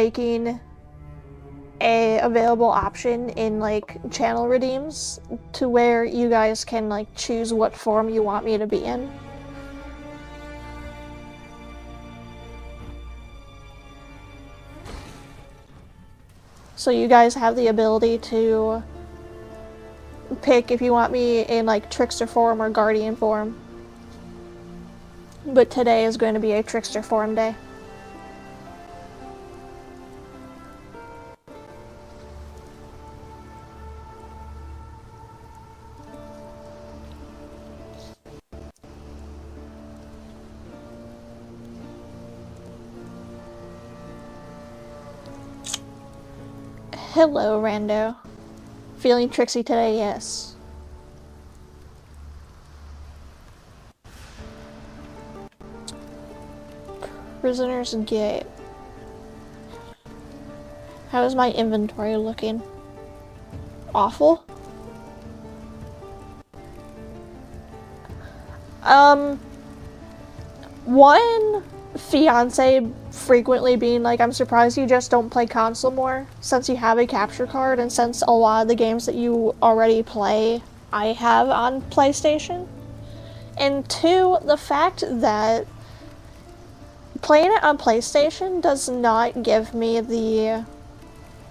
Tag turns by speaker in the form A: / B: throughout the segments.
A: making a available option in like channel redeems to where you guys can like choose what form you want me to be in. So you guys have the ability to pick if you want me in like trickster form or guardian form. But today is going to be a trickster form day. Hello, Rando. Feeling tricksy today, yes. Prisoner's Gate. How is my inventory looking? Awful? One fiance frequently being like, I'm surprised you just don't play console more, since you have a capture card, and since a lot of the games that you already play, I have on PlayStation. And two, the fact that playing it on PlayStation does not give me the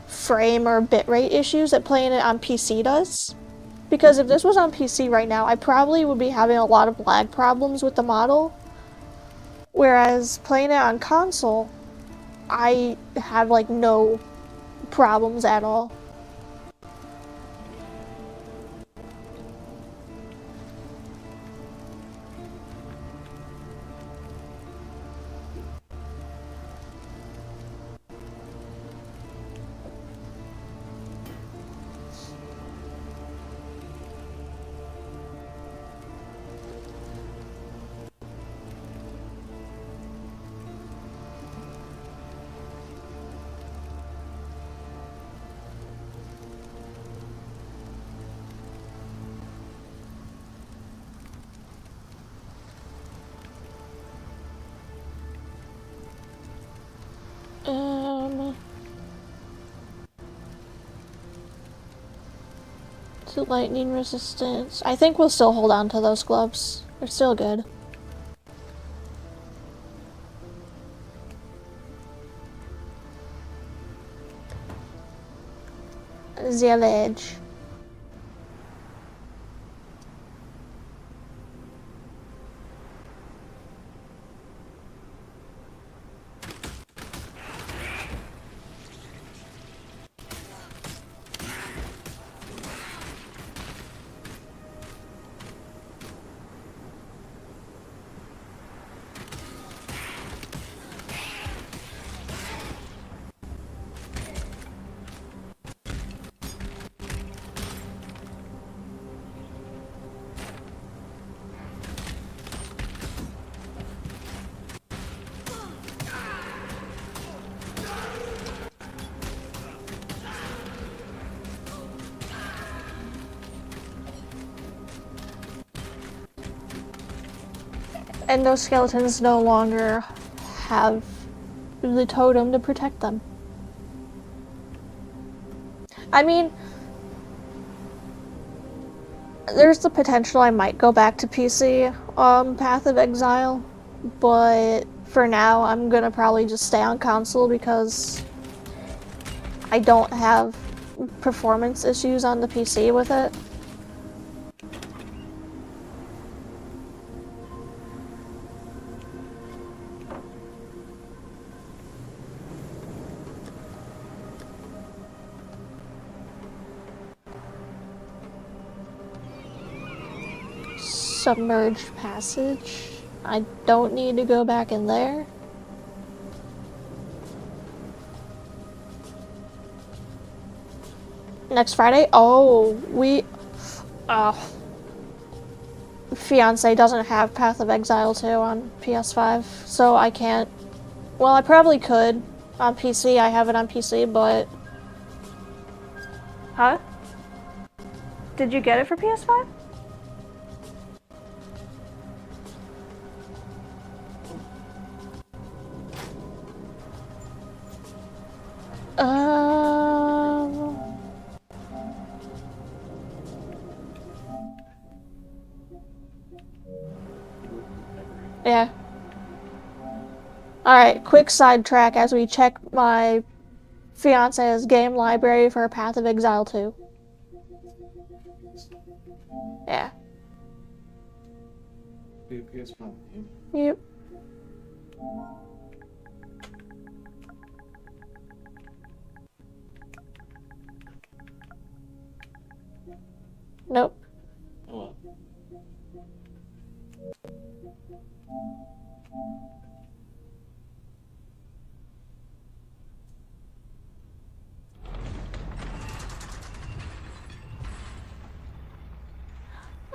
A: frame or bitrate issues that playing it on PC does. Because if this was on PC right now, I probably would be having a lot of lag problems with the model. Whereas playing it on console, I have like no problems at all. To lightning resistance. I think we'll still hold on to those gloves. They're still good. Village. And those skeletons no longer have the totem to protect them. I mean, there's the potential I might go back to PC Path of Exile, but for now I'm gonna probably just stay on console because I don't have performance issues on the PC with it. Submerged passage. I don't need to go back in there. Next Friday? Oh, fiance doesn't have Path of Exile 2 on PS5, so I can't. Well, I probably could on PC. I have it on PC, but. Huh? Did you get it for PS5? Yeah. Alright, quick sidetrack as we check my fiance's game library for Path of Exile 2. Yeah.
B: PS5.
A: Yep. Nope.
B: Oh.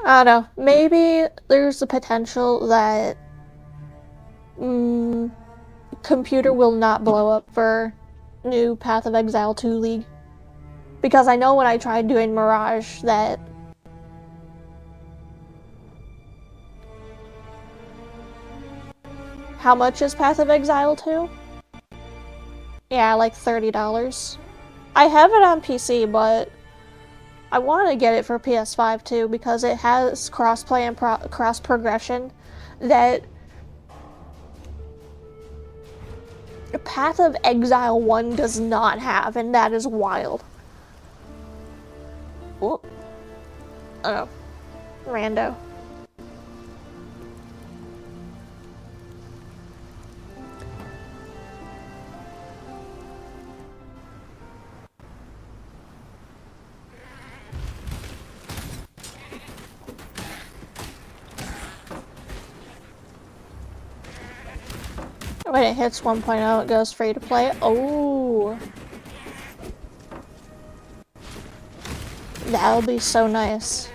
A: I don't know. Maybe there's the potential that computer will not blow up for new Path of Exile 2 League. Because I know when I tried doing Mirage that how much is Path of Exile 2? Yeah, like $30. I have it on PC, but I want to get it for PS5 too because it has crossplay and cross progression that Path of Exile 1 does not have, and that is wild. Whoop. Oh. Rando. When it hits 1.0, it goes free to play. Oh. That'll be so nice.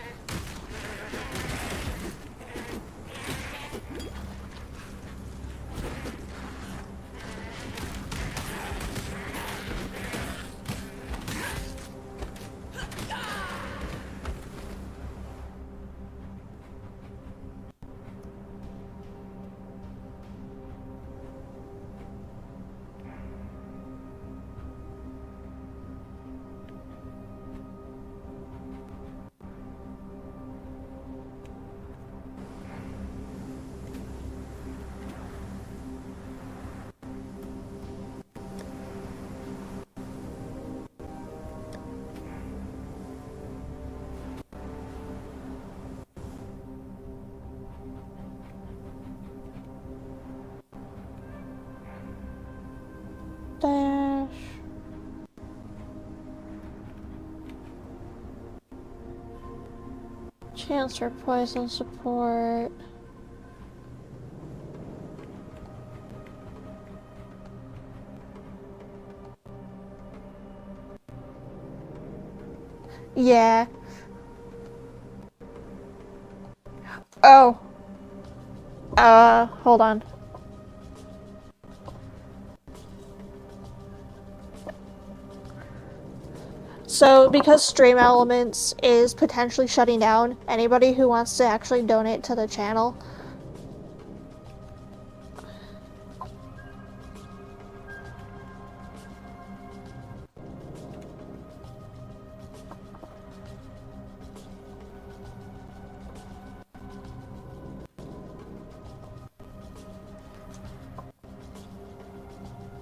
A: Dash. Chance for poison support. Yeah. Oh. Hold on. So, because Stream Elements is potentially shutting down, anybody who wants to actually donate to the channel,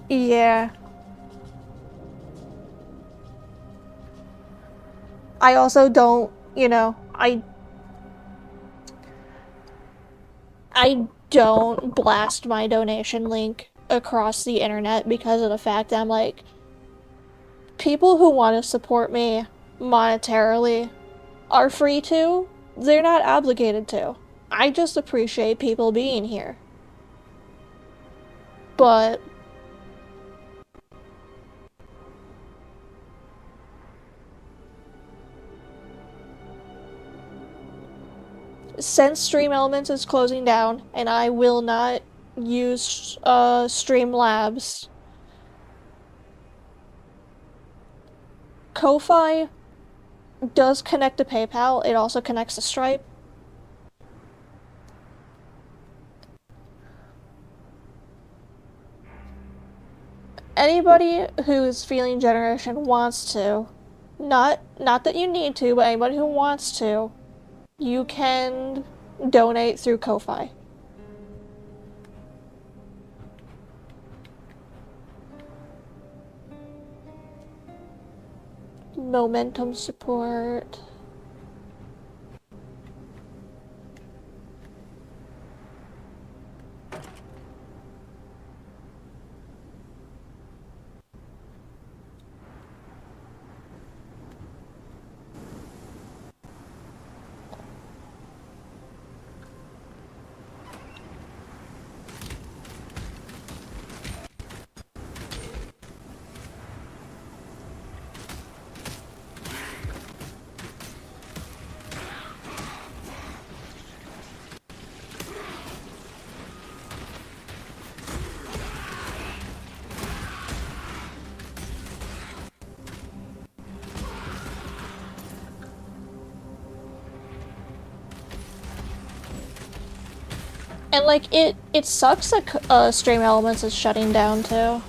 A: yeah. I also don't, you know, I don't blast my donation link across the internet because of the fact that I'm like, people who want to support me monetarily are free to. They're not obligated to. I just appreciate people being here. But since Stream Elements is closing down and I will not use Streamlabs, Ko-Fi does connect to PayPal. It also connects to Stripe. Anybody who's feeling generous and wants to, not that you need to, but anybody who wants to, you can donate through Ko-Fi. Momentum support. And like it sucks that Stream Elements is shutting down too.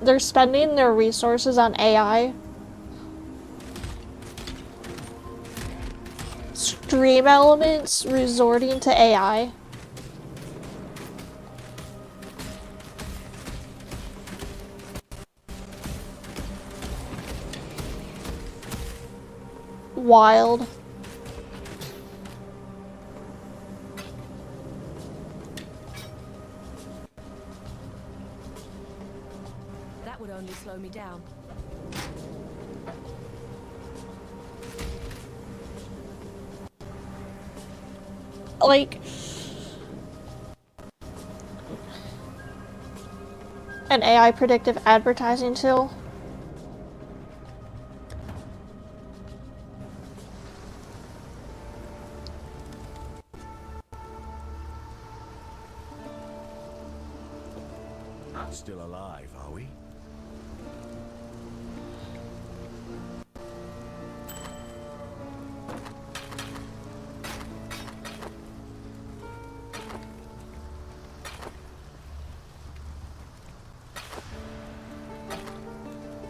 A: They're spending their resources on AI. Stream Elements resorting to AI. Wild.
C: Would only slow me down.
A: Like an AI predictive advertising tool.
D: Still alive, are we?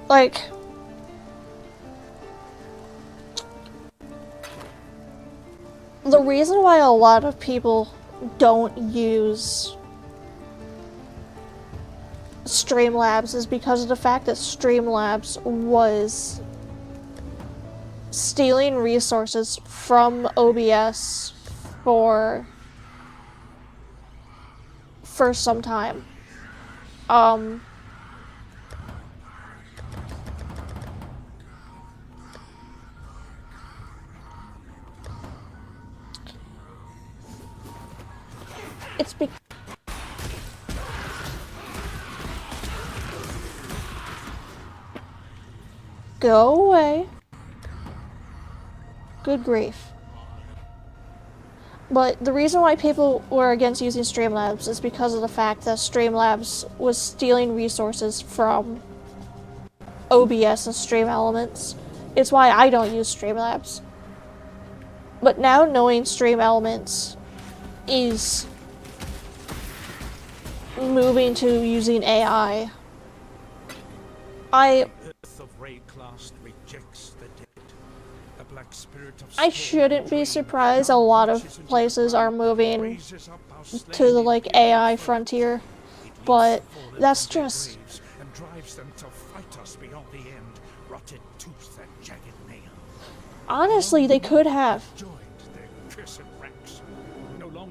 A: Like, the reason why a lot of people don't use Streamlabs is because of the fact that Streamlabs was stealing resources from OBS for some time. It's Go away. Good grief. But the reason why people were against using Streamlabs is because of the fact that Streamlabs was stealing resources from OBS and Stream Elements. It's why I don't use Streamlabs. But now knowing Stream Elements is moving to using AI, I shouldn't be surprised a lot of places are moving to the like AI frontier, but that's just honestly they could have.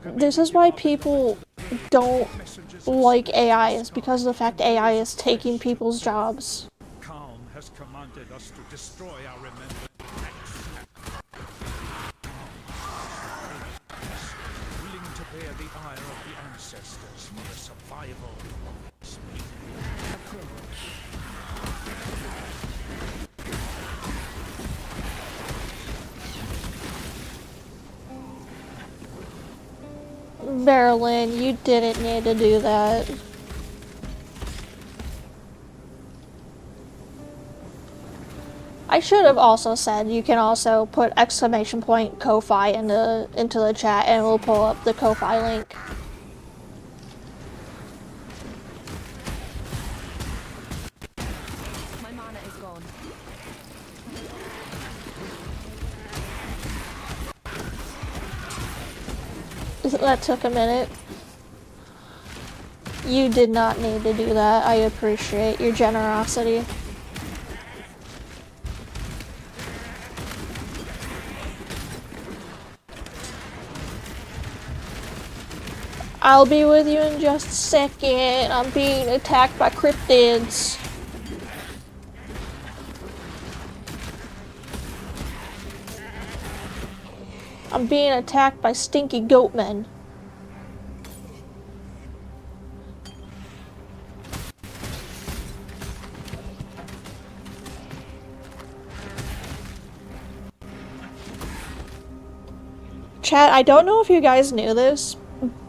A: This is why people don't like AI, is because of the fact AI is taking people's jobs.
E: Calm has commanded us to destroy our remembrance. Willing to bear the ire of the ancestors for the survival of speed.
A: Marilyn, you didn't need to do that. I should have also said you can also put exclamation point Ko-Fi into the chat and we'll pull up the Ko-Fi link.
C: My mana is gone.
A: That took a minute. You did not need to do that. I appreciate your generosity. I'll be with you in just a second. I'm being attacked by cryptids. I'm being attacked by stinky goatmen. Chat, I don't know if you guys knew this,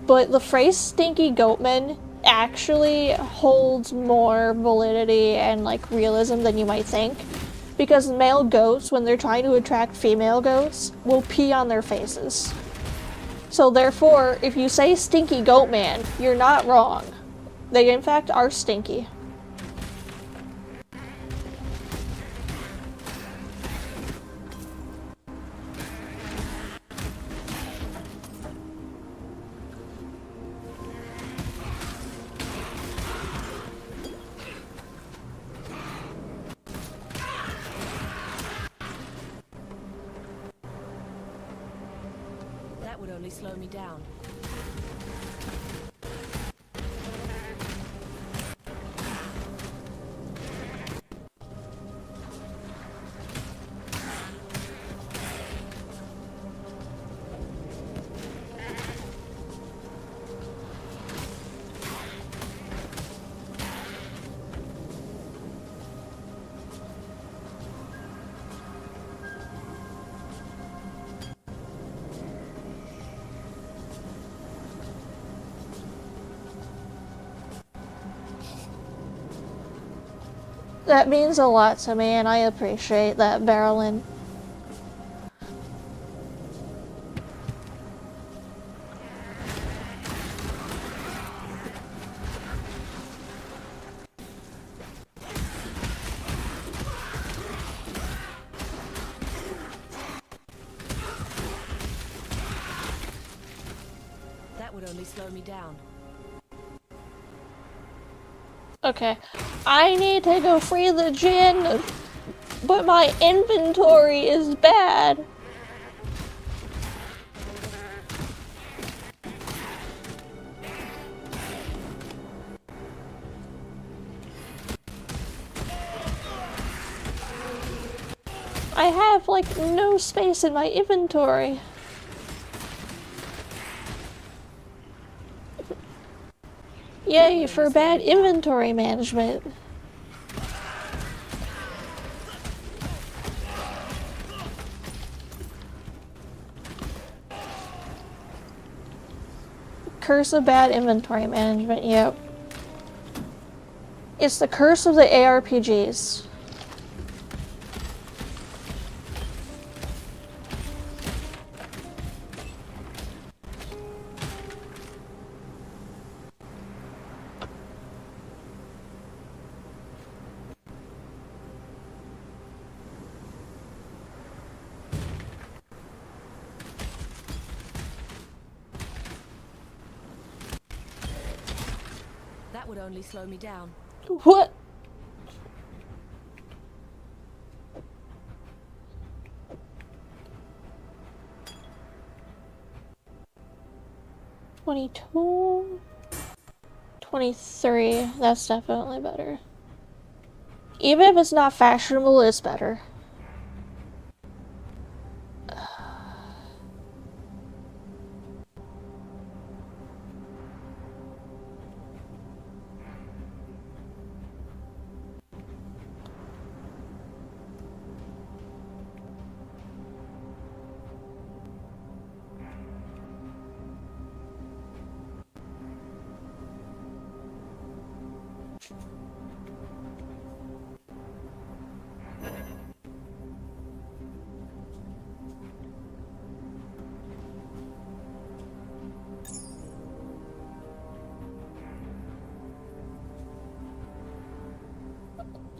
A: but the phrase stinky goatman actually holds more validity and like realism than you might think. Because male goats, when they're trying to attract female goats, will pee on their faces. So therefore, if you say stinky goat man, you're not wrong. They in fact are stinky.
C: That would only slow me down.
A: That means a lot to me, and I appreciate that, Barrelin.
C: That would only slow me down.
A: Okay, I need to go free the djinn, but my inventory is bad. I have like no space in my inventory. Yay for bad inventory management. Curse of bad inventory management, yep. It's the curse of the ARPGs.
C: That would only slow me down.
A: What? $22, $23. That's definitely better. Even if it's not fashionable, it's better.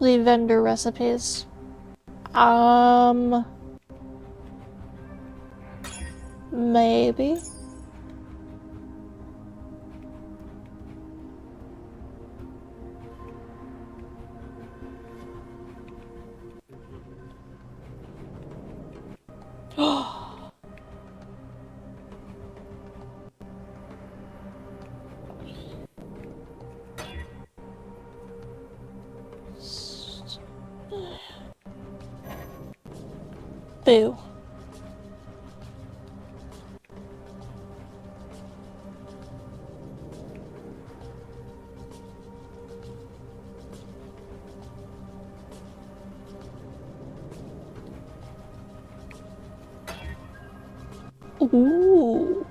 A: Leave vendor recipes. Maybe. Boo. Ooh.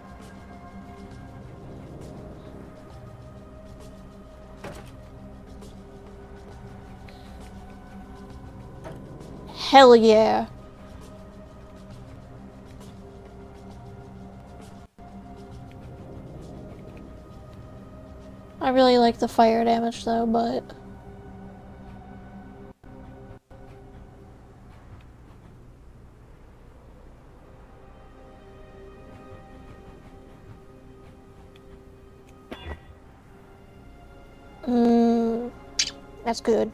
A: Hell yeah. I really like the fire damage though, but... That's good.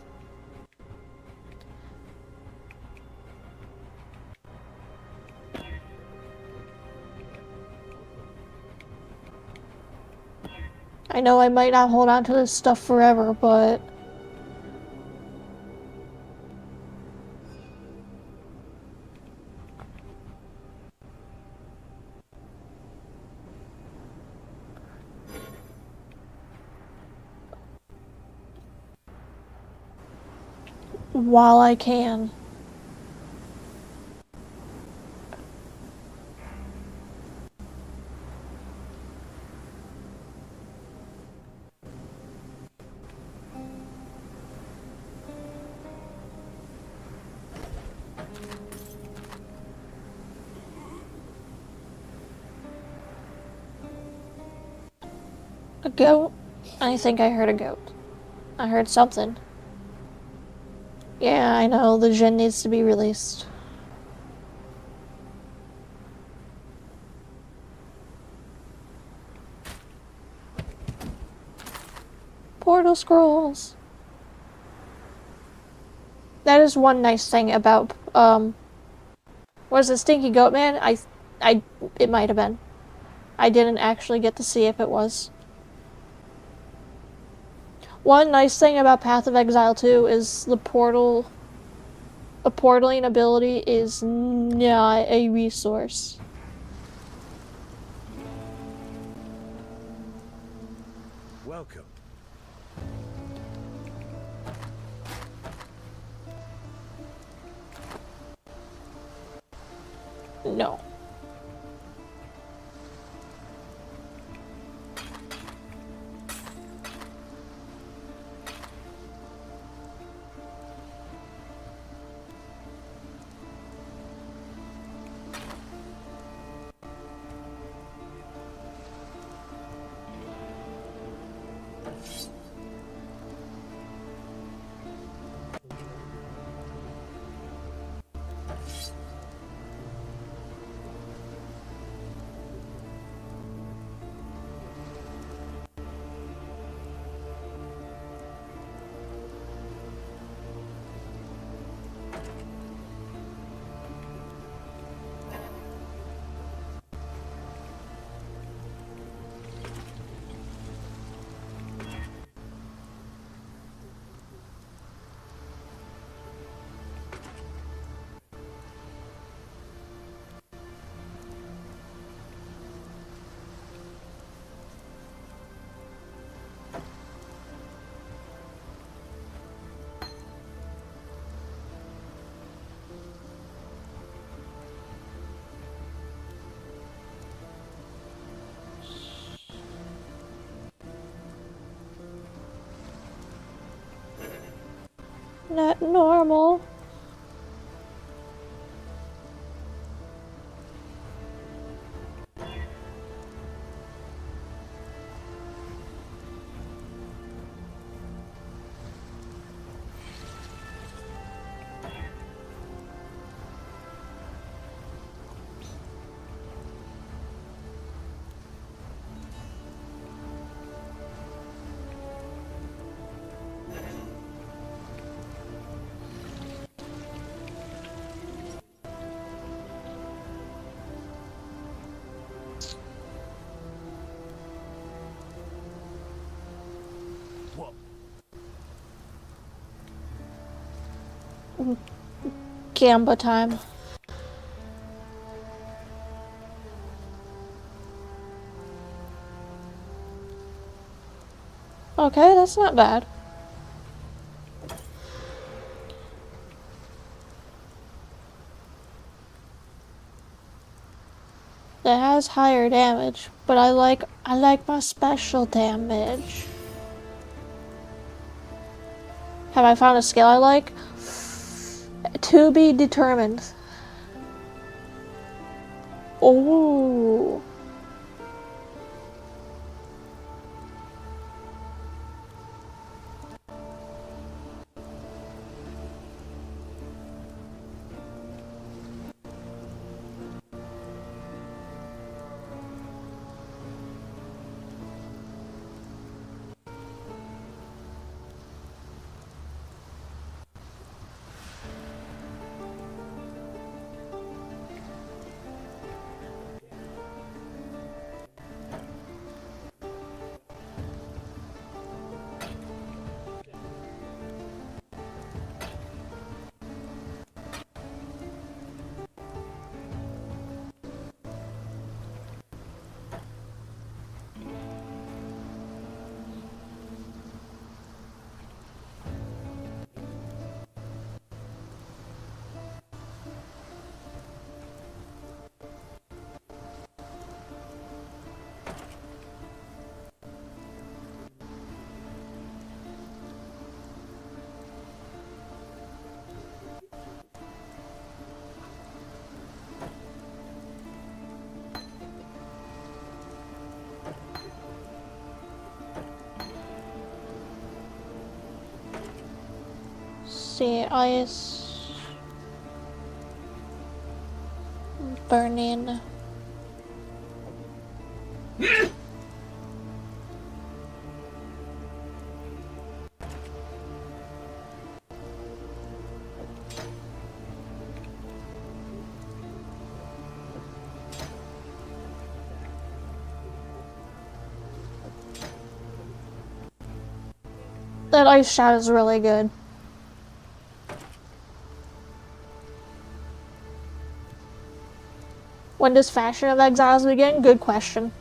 A: I know I might not hold on to this stuff forever, but... while I can. A goat? I think I heard a goat. I heard something. Yeah, I know, the Jin needs to be released. Portal scrolls. That is one nice thing about, was it Stinky Goat Man? It might have been. I didn't actually get to see if it was. One nice thing about Path of Exile 2 is the portaling ability is not a resource.
D: Welcome.
A: No. Not normal. Gamba time. Okay, that's not bad. That has higher damage, but I like my special damage. Have I found a skill I like? To be determined. Oh. See, ice burning. That ice shot is really good. When does Fashion of Exiles begin? Good question.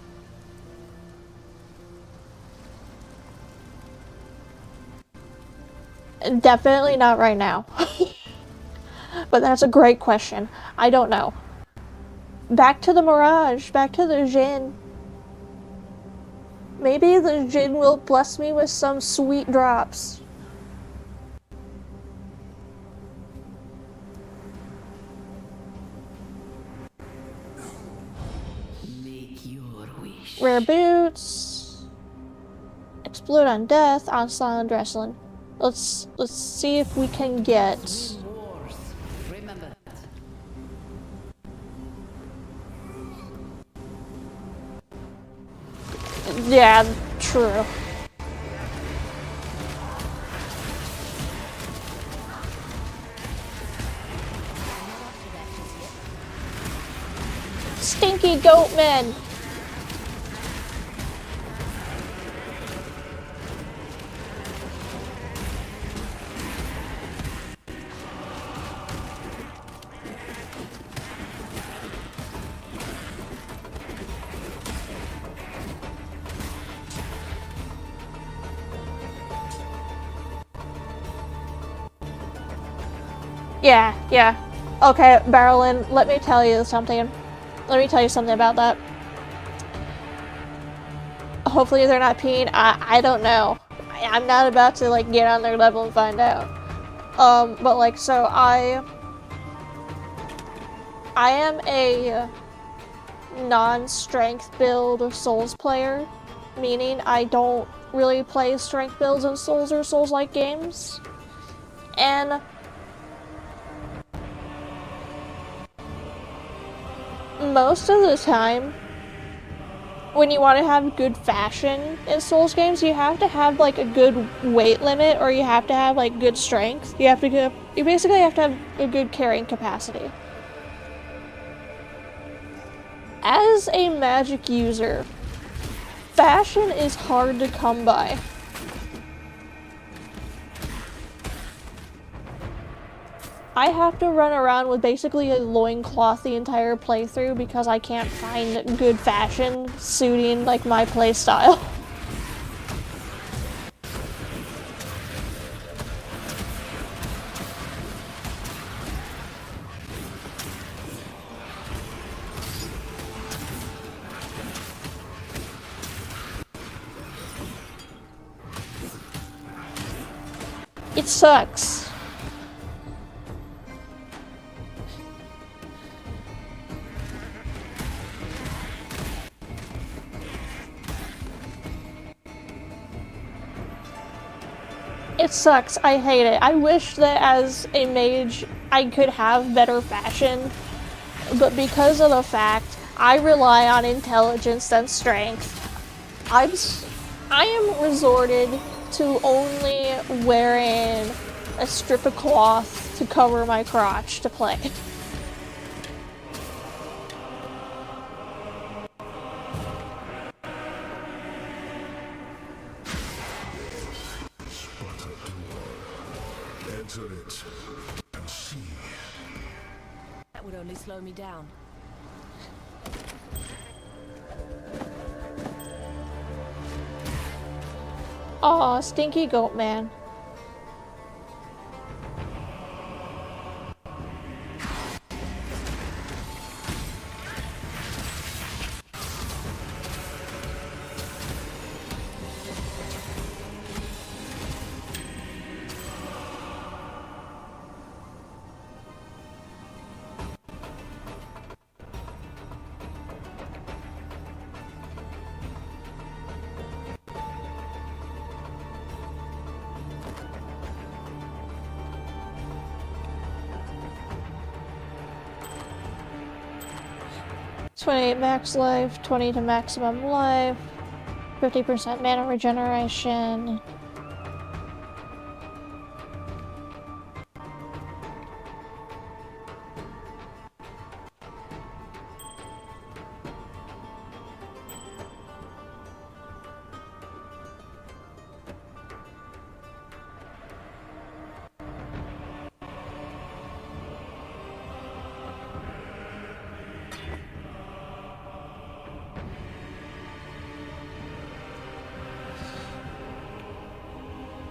A: Definitely not right now. But that's a great question. I don't know. Back to the Mirage. Back to the Jinn. Maybe the Jinn will bless me with some sweet drops. Rare boots. Explode on death. On silent wrestling. Let's see if we can get. Yeah, true. Stinky goatmen. Yeah. Okay, Barrelin, let me tell you something. Let me tell you something about that. Hopefully they're not peeing. I don't know. I'm not about to, like, get on their level and find out. But, like, so I am a non-strength build Souls player, meaning I don't really play strength builds in Souls or Souls-like games. And most of the time, when you want to have good fashion in Souls games, you have to have like a good weight limit, or you have to have like good strength. You basically have to have a good carrying capacity. As a magic user, fashion is hard to come by. I have to run around with basically a loincloth the entire playthrough because I can't find good fashion suiting like my playstyle. It sucks. It sucks. I hate it. I wish that as a mage I could have better fashion, but because of the fact I rely on intelligence and strength, I am resorted to only wearing a strip of cloth to cover my crotch to play.
D: Enter it and see.
C: That would only slow me down.
A: Aw, stinky goat man. $28 max life, 20 to maximum life, 50% mana regeneration.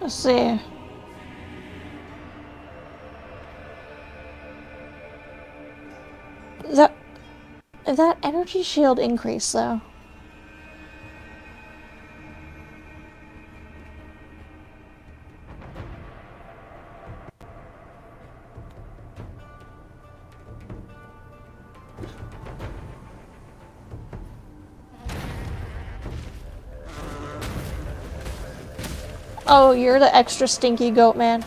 A: Let's see. That energy shield increase though. Oh, you're the extra stinky goat man.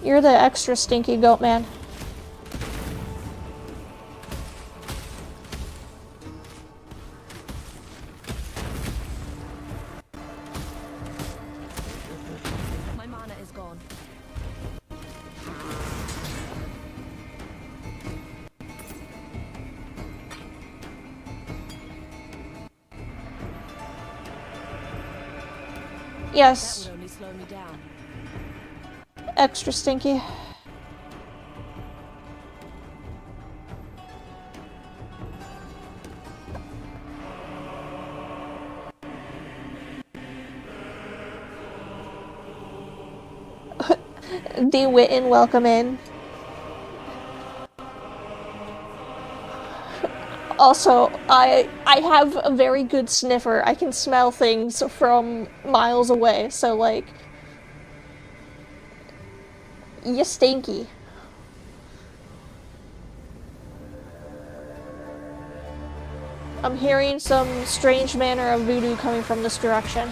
A: You're the extra stinky goat man.
C: My mana is gone.
A: Yes,
C: That would only slow me down.
A: extra stinky. DeWitt and welcome in. Also, I have a very good sniffer. I can smell things from miles away, so like, you stinky. I'm hearing some strange manner of voodoo coming from this direction.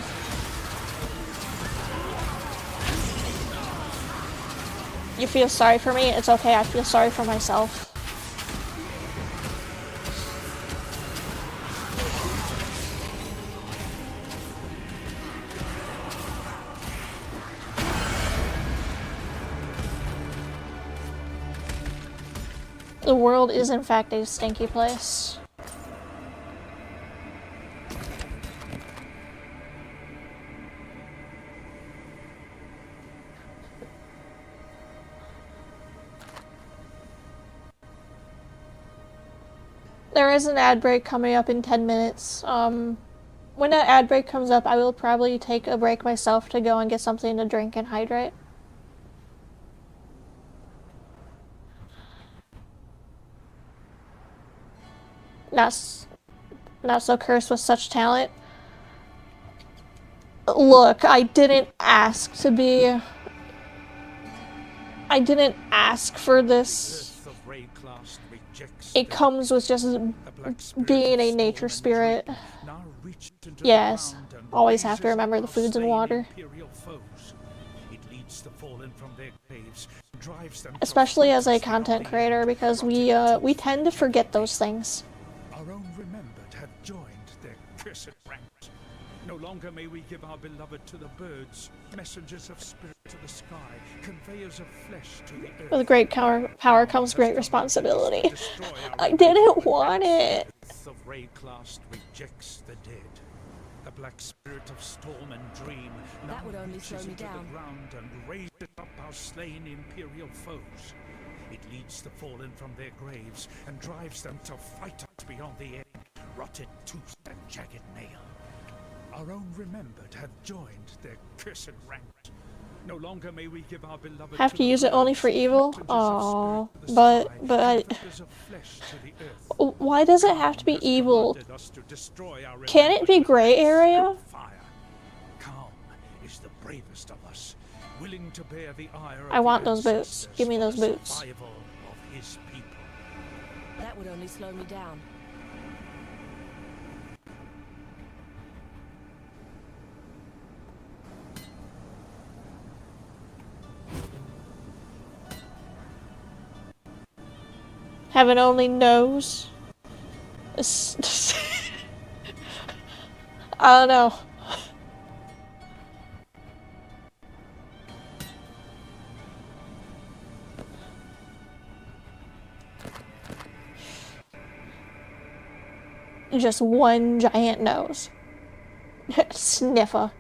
A: You feel sorry for me? It's okay, I feel sorry for myself. The world is in fact a stinky place. There is an ad break coming up in 10 minutes. When that ad break comes up, I will probably take a break myself to go and get something to drink and hydrate. Not so cursed with such talent. Look, I didn't ask to be... I didn't ask for this. It comes with just being a nature spirit. Yes, always have to remember the foods and water. Especially as a content creator, because we tend to forget those things.
E: Our own remembered have joined their cursed ranks. No longer may we give our beloved to the birds, messengers of spirit to the sky, conveyors of flesh to the earth.
A: With great power comes great responsibility. I didn't want it.
E: The ray-classed rejects the dead. The black spirit of storm and dream
C: That would only slow
E: reaches
C: me
E: into
C: down.
E: the ground and raises up our slain imperial foes. It leads the fallen from their graves and drives them to fight us beyond the end, rotted tooth and jagged nail. Our own remembered have joined their cursed ranks. No longer may we give our beloved
A: Have to use it only for evil? Aww, but why does it have to be evil? Can it be gray area?
E: Calm is the bravest of us, willing to bear the ire of
A: I want
E: the
A: those boots.
E: ancestors
A: Give me
E: for
A: those
E: the
A: boots.
E: survival of his people.
C: That would only slow me down.
A: Heaven only knows. I don't know. Just one giant nose. Sniffer.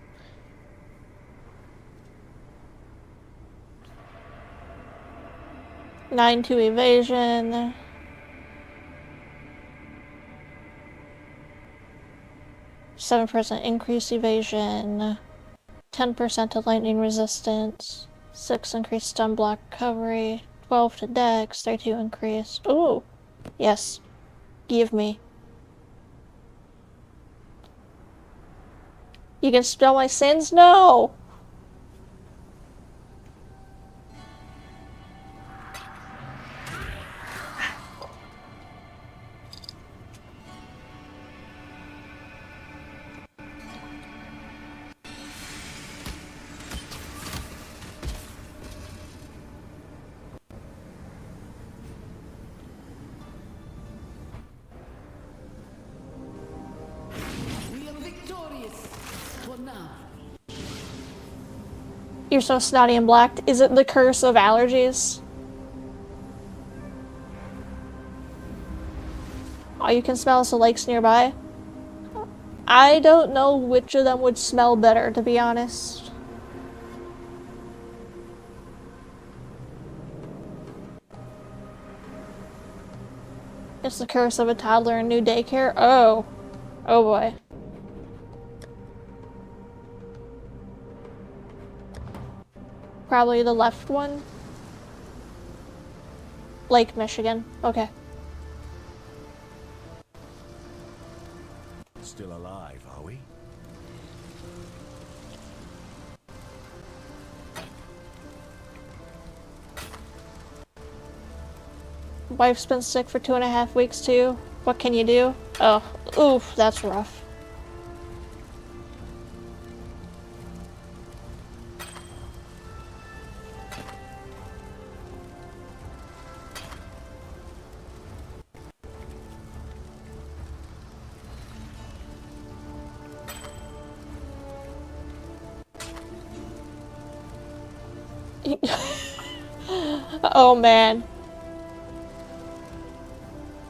A: Nine to evasion. 7% increase evasion. 10% to lightning resistance. 6 increased stun block recovery. 12 to dex. 32 increased. Ooh. Yes. Give me. You can spell my sins? No! You're so snotty and black. Is it the curse of allergies? Oh, you can smell the lakes nearby? I don't know which of them would smell better, to be honest. It's the curse of a toddler in new daycare? Oh. Oh boy. Probably the left one. Lake Michigan. Okay.
D: Still alive, are we?
A: Wife's been sick for 2.5 weeks too. What can you do? Oh, oof, that's rough. Oh man.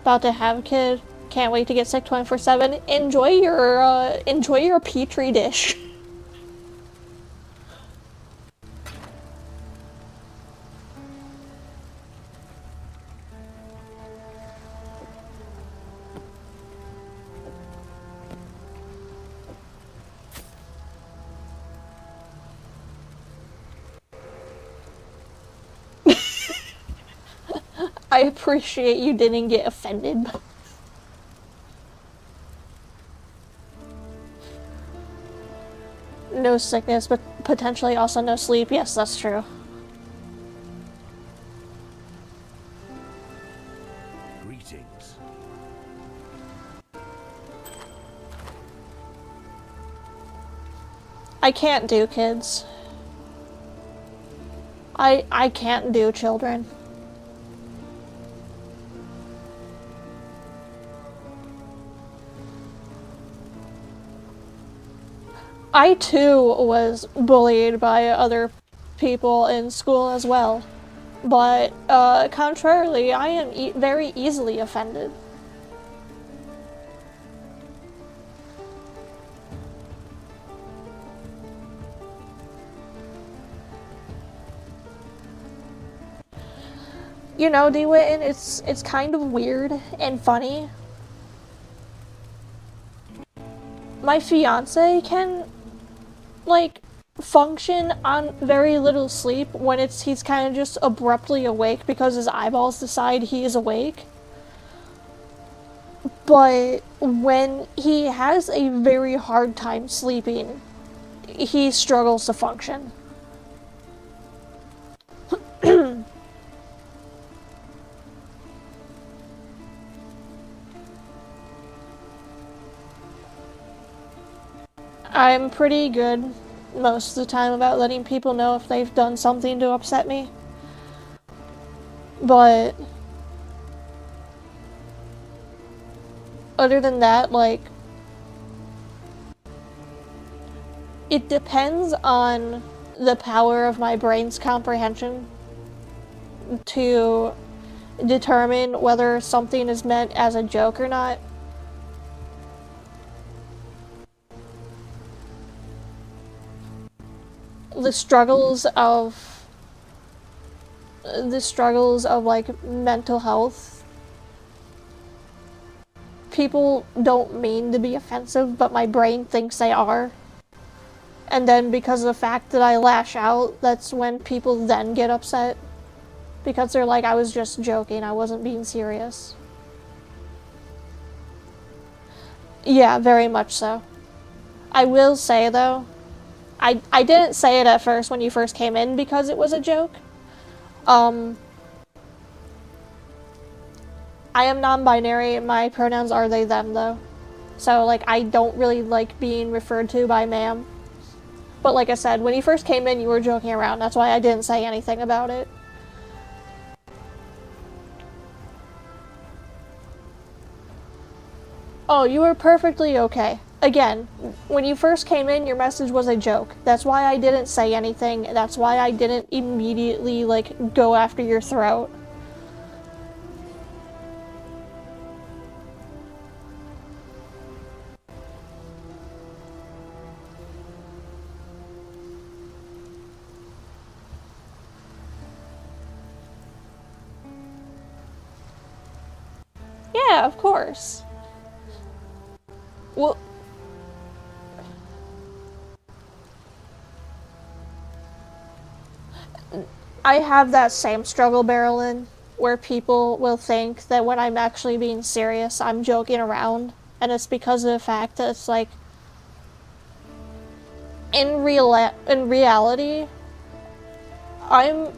A: About to have a kid. Can't wait to get sick 24/7. Enjoy your petri dish. I appreciate you didn't get offended. No sickness, but potentially also no sleep. Yes, that's true.
E: Greetings.
A: I can't do kids. I can't do children. I too was bullied by other people in school as well, but contrarily, I am very easily offended. You know, DeWitten, it's kind of weird and funny. My fiance can, like, function on very little sleep when he's kind of just abruptly awake because his eyeballs decide he is awake. But when he has a very hard time sleeping, he struggles to function. I'm pretty good most of the time about letting people know if they've done something to upset me. But other than that, like, it depends on the power of my brain's comprehension to determine whether something is meant as a joke or not. The struggles of like mental health, people don't mean to be offensive, but my brain thinks they are. And then because of the fact that I lash out, that's when people then get upset. Because they're like, I was just joking, I wasn't being serious. Yeah, very much so. I will say though, I didn't say it at first when you first came in because it was a joke. I am non-binary, my pronouns are they, them though. So like, I don't really like being referred to by ma'am. But like I said, when you first came in you were joking around, that's why I didn't say anything about it. Oh, you were perfectly okay. Again, when you first came in, your message was a joke. That's why I didn't say anything. That's why I didn't immediately, like, go after your throat. Yeah, of course. Well, I have that same struggle, Barrelin, where people will think that when I'm actually being serious, I'm joking around, and it's because of the fact that it's like, in reality, I'm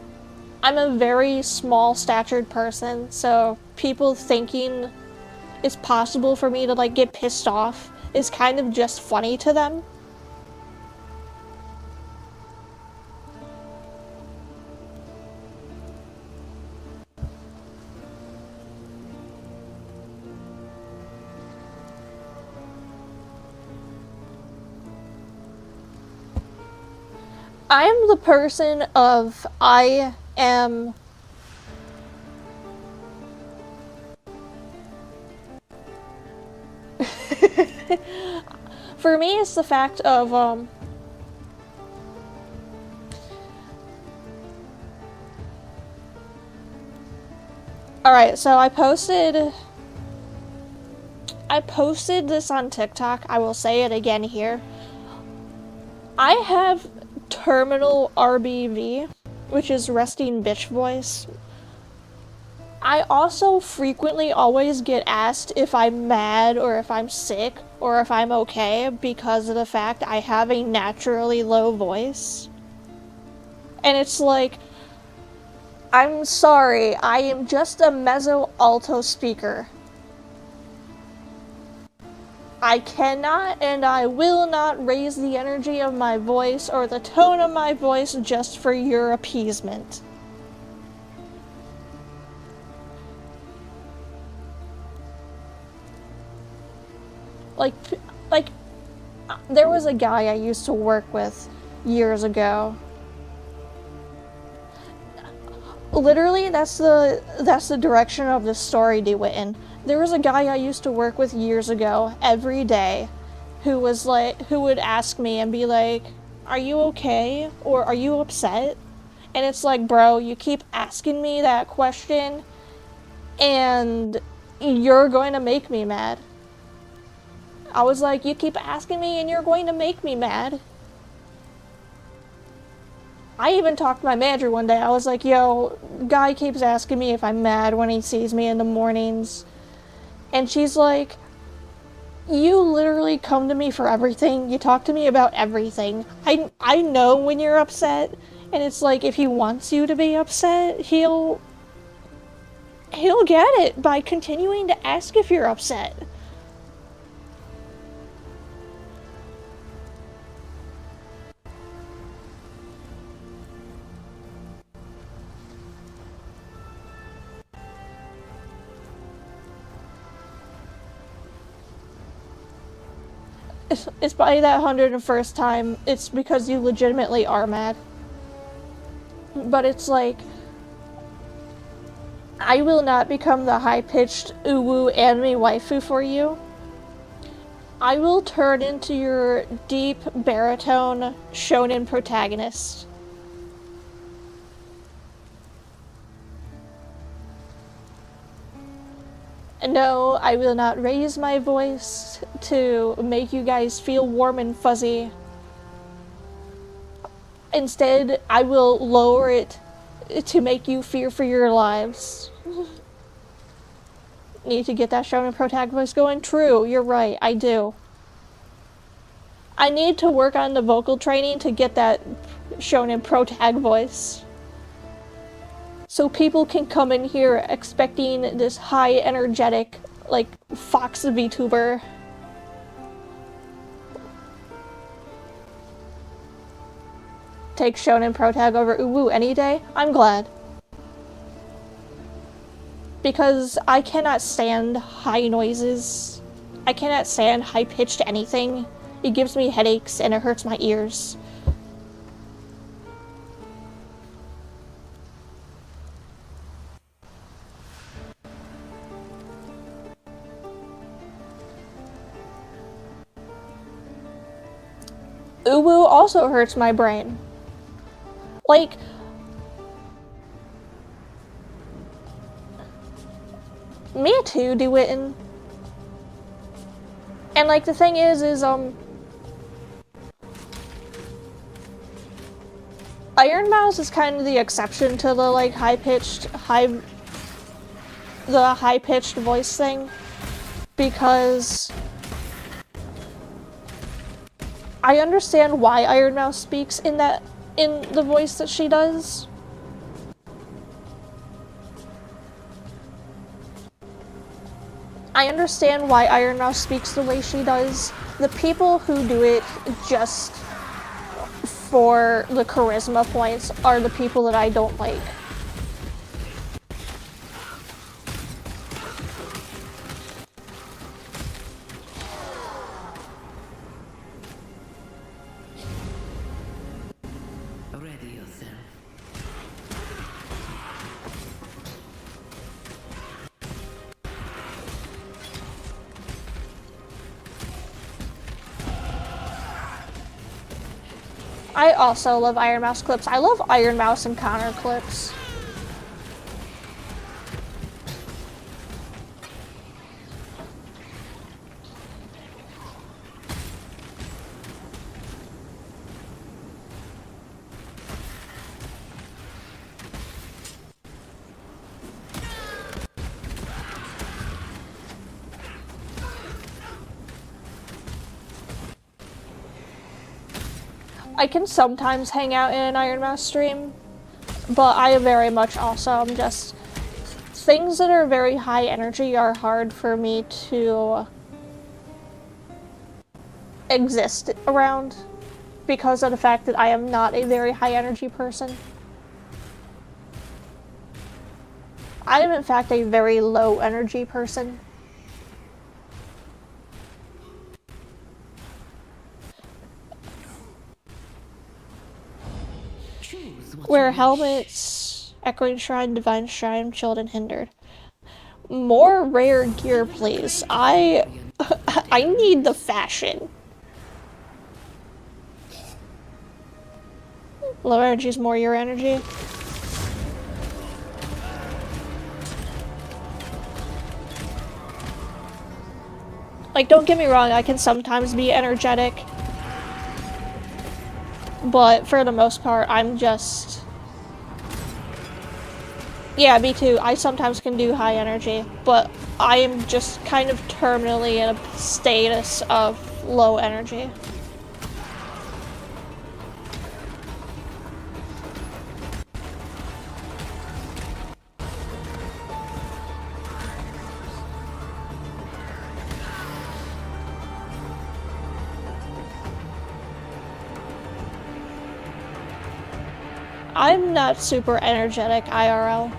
A: a very small-statured person, so people thinking it's possible for me to, like, get pissed off is kind of just funny to them. I am the person of I am for me it's the fact of alright, so I posted this on TikTok. I will say it again here. I have terminal RBV, which is resting bitch voice. I also frequently always get asked if I'm mad or if I'm sick or if I'm okay because of the fact I have a naturally low voice. And it's like, I'm sorry, I am just a mezzo-alto speaker. I cannot and I will not raise the energy of my voice or the tone of my voice just for your appeasement. Like, there was a guy I used to work with years ago. Literally, that's the direction of the story, DeWitten. There was a guy I used to work with years ago, every day, who would ask me and be like, "Are you okay? Or are you upset?" And it's like, bro, you keep asking me that question, and you're going to make me mad. I was like, you keep asking me and you're going to make me mad. I even talked to my manager one day. I was like, yo, guy keeps asking me if I'm mad when he sees me in the mornings. And she's like, you literally come to me for everything. You talk to me about everything. I know when you're upset. And it's like, if he wants you to be upset, he'll get it by continuing to ask if you're upset. It's by that 101st time, it's because you legitimately are mad. But it's like, I will not become the high-pitched uwu anime waifu for you. I will turn into your deep baritone shonen protagonist. No, I will not raise my voice to make you guys feel warm and fuzzy. Instead, I will lower it to make you fear for your lives. Need to get that shonen protag voice going? True, you're right, I do. I need to work on the vocal training to get that shonen protag voice. So people can come in here expecting this high energetic, like, Fox VTuber. Take shonen protag over uwu any day? I'm glad. Because I cannot stand high noises. I cannot stand high-pitched anything. It gives me headaches and it hurts my ears. Uwu also hurts my brain. Like, me too, DeWitten. And like the thing is Iron Mouse is kind of the exception to the like high-pitched voice thing, because I understand why Iron Mouse speaks in the voice that she does. I understand why Iron Mouse speaks the way she does. The people who do it just for the charisma points are the people that I don't like.
C: Ready yourself.
A: I also love Iron Mouse clips. I love Iron Mouse and Connor clips. I can sometimes hang out in an Iron Mouse stream, but I very much also am just... Things that are very high energy are hard for me to exist around because of the fact that I am not a very high energy person. I am in fact a very low energy person. Wear helmets, Echoing Shrine, Divine Shrine, Chilled and Hindered. More rare gear, please. I need the fashion. Low energy is more your energy. Like, don't get me wrong, I can sometimes be energetic. But for the most part, I'm just... Yeah, me too. I sometimes can do high energy, but I am just kind of terminally in a status of low energy. I'm not super energetic IRL.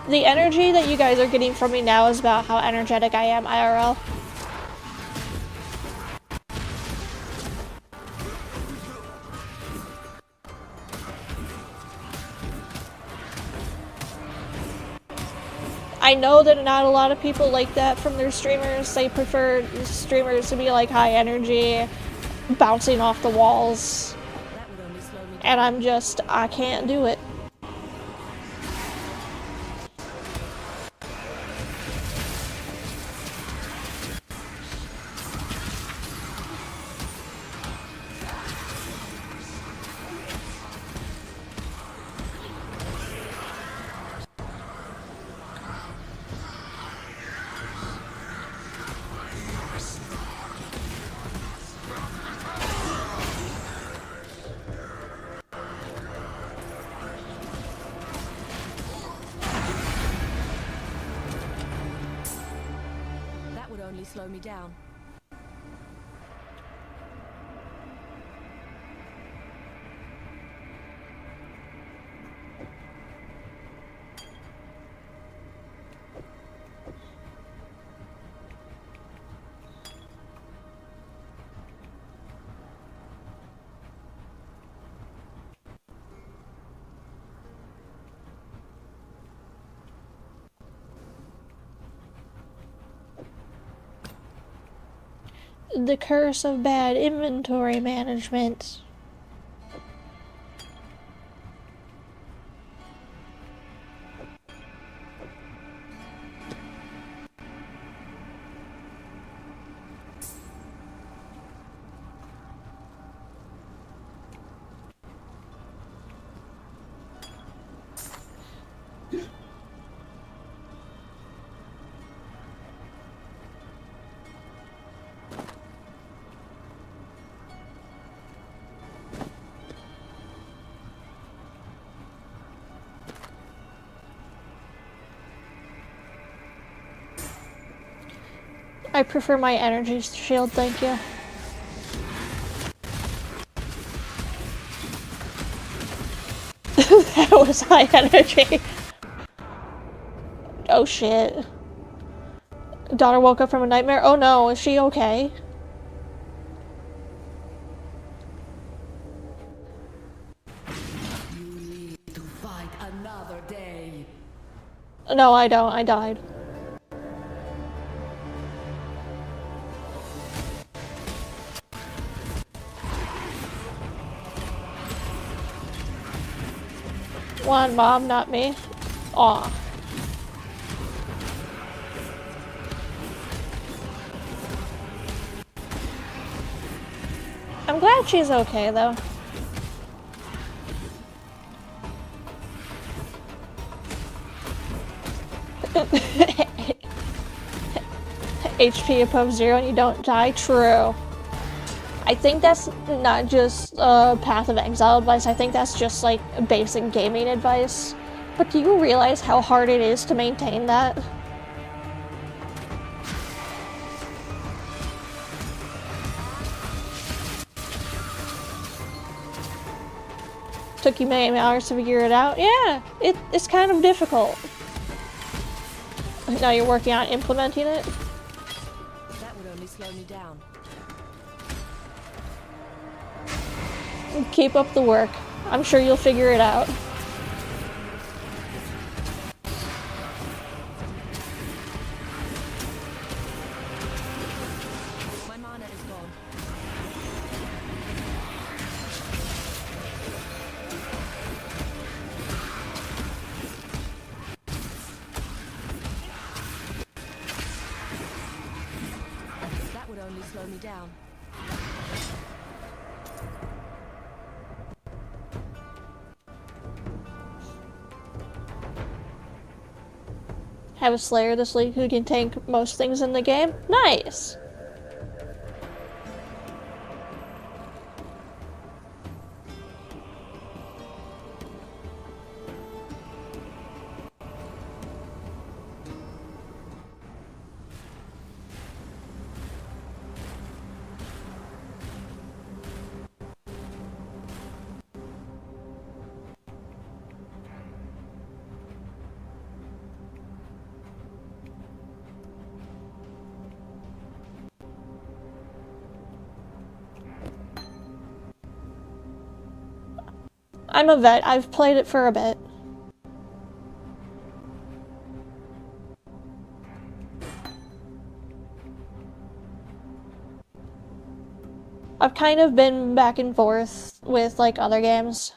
A: The energy that you guys are getting from me now is about how energetic I am IRL. I know that not a lot of people like that from their streamers. They prefer streamers to be like high energy, bouncing off the walls. And I can't do it.
C: Slow me down.
A: The curse of bad inventory management. I prefer my energy shield, thank you. That was high energy. Oh shit. Daughter woke up from a nightmare? Oh no, is she okay?
C: You need to fight another day.
A: No, I don't. I died. One mom, not me. Aw. I'm glad she's okay, though. HP above 0 and you don't die? True. I think that's not just Path of Exile advice, I think that's just like basic gaming advice. But do you realize how hard it is to maintain that? Took you many hours to figure it out? Yeah, it's kind of difficult. Now you're working on implementing it?
C: That would only slow me down.
A: Keep up the work. I'm sure you'll figure it out.
C: My mana is gone. That would only slow me down.
A: Have a Slayer this league who can tank most things in the game? Nice! I'm a vet. I've played it for a bit. I've kind of been back and forth with like other games.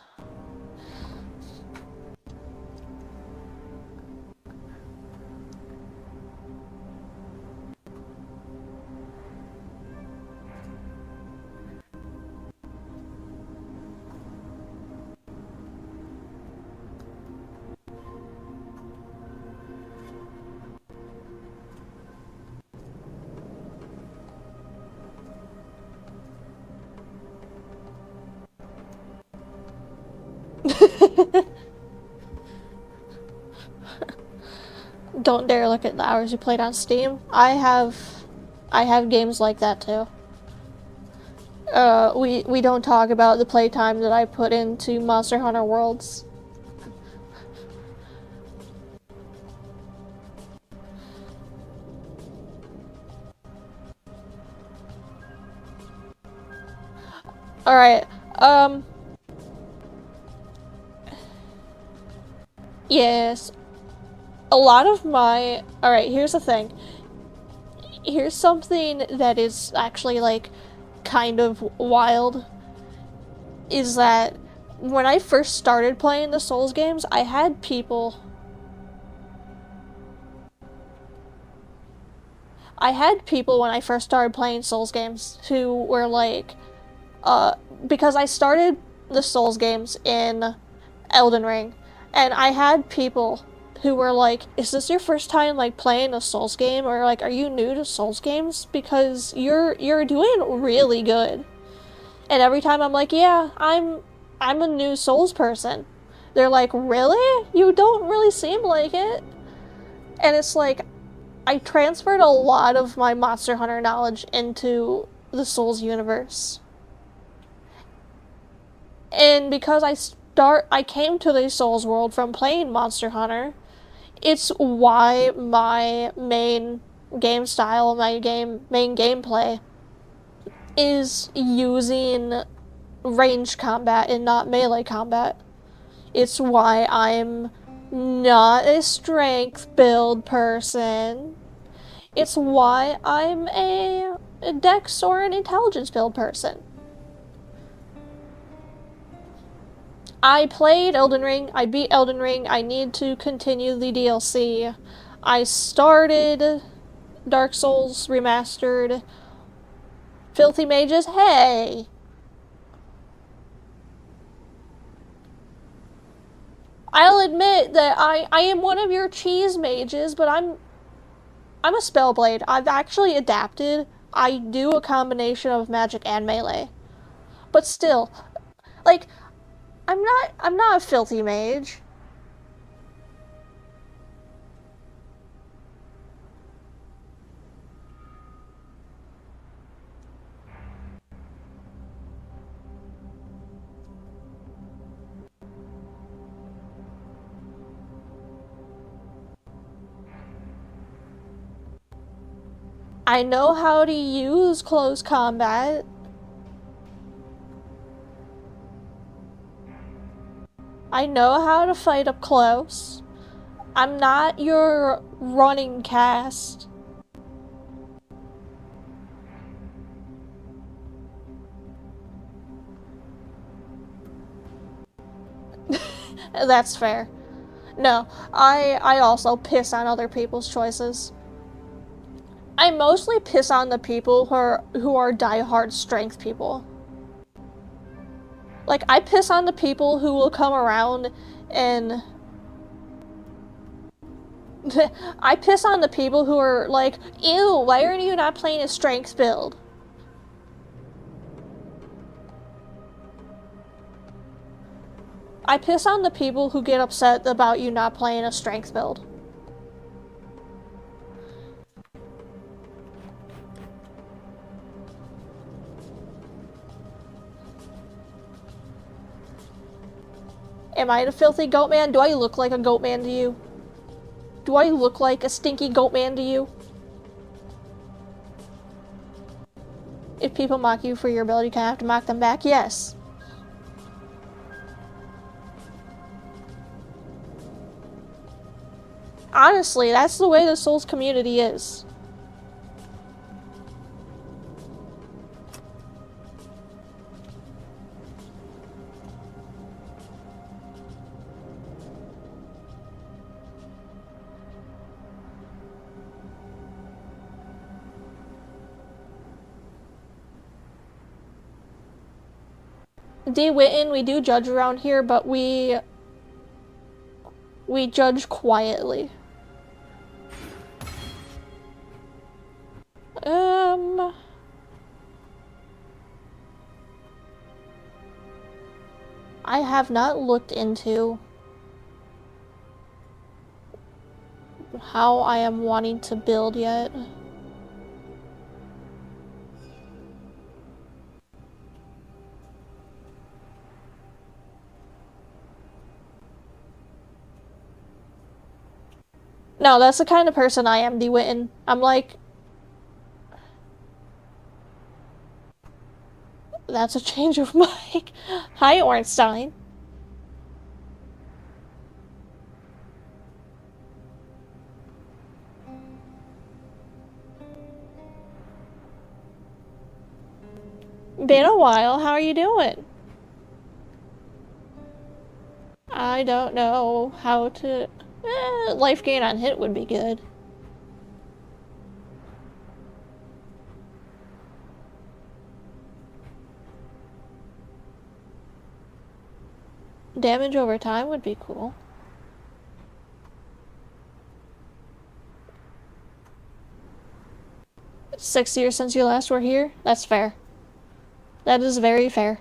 A: Don't dare look at the hours you played on Steam. I have games like that too. We don't talk about the playtime that I put into Monster Hunter Worlds. Alright, yes. A lot of my... Alright, here's the thing. Here's something that is actually, like, kind of wild. Is that when I first started playing the Souls games, I had people... when I first started playing Souls games who were like... because I started the Souls games in Elden Ring, and I had people who were like, is this your first time like playing a Souls game, or like, are you new to Souls games? Because you're doing really good. And every time I'm like, yeah, I'm a new Souls person. They're like, really? You don't really seem like it. And it's like, I transferred a lot of my Monster Hunter knowledge into the Souls universe. And because I came to the Souls world from playing Monster Hunter, it's why my main game style, my main gameplay is using ranged combat and not melee combat. It's why I'm not a strength build person. It's why I'm a dex or an intelligence build person. I played Elden Ring, I beat Elden Ring, I need to continue the DLC. I started Dark Souls Remastered. Filthy Mages, hey! I'll admit that I am one of your cheese mages, but I'm I'm a Spellblade. I've actually adapted. I do a combination of magic and melee. But still, like, I'm not a filthy mage. I know how to use close combat. I know how to fight up close. I'm not your running cast. That's fair. No, I also piss on other people's choices. I mostly piss on the people who are diehard strength people. Like, I piss on the people who will come around and... I piss on the people who are like, ew, why are you not playing a strength build? I piss on the people who get upset about you not playing a strength build. Am I the filthy goat man? Do I look like a goat man to you? Do I look like a stinky goat man to you? If people mock you for your ability, can I have to mock them back? Yes. Honestly, that's the way the Souls community is. D. Witten, we do judge around here, but we judge quietly. I have not looked into how I am wanting to build yet. No, that's the kind of person I am, D. Witten. I'm like... That's a change of mic. Hi, Ornstein. Been a while. How are you doing? I don't know how to... life gain on hit would be good. Damage over time would be cool. It's 6 years since you last were here? That's fair. That is very fair.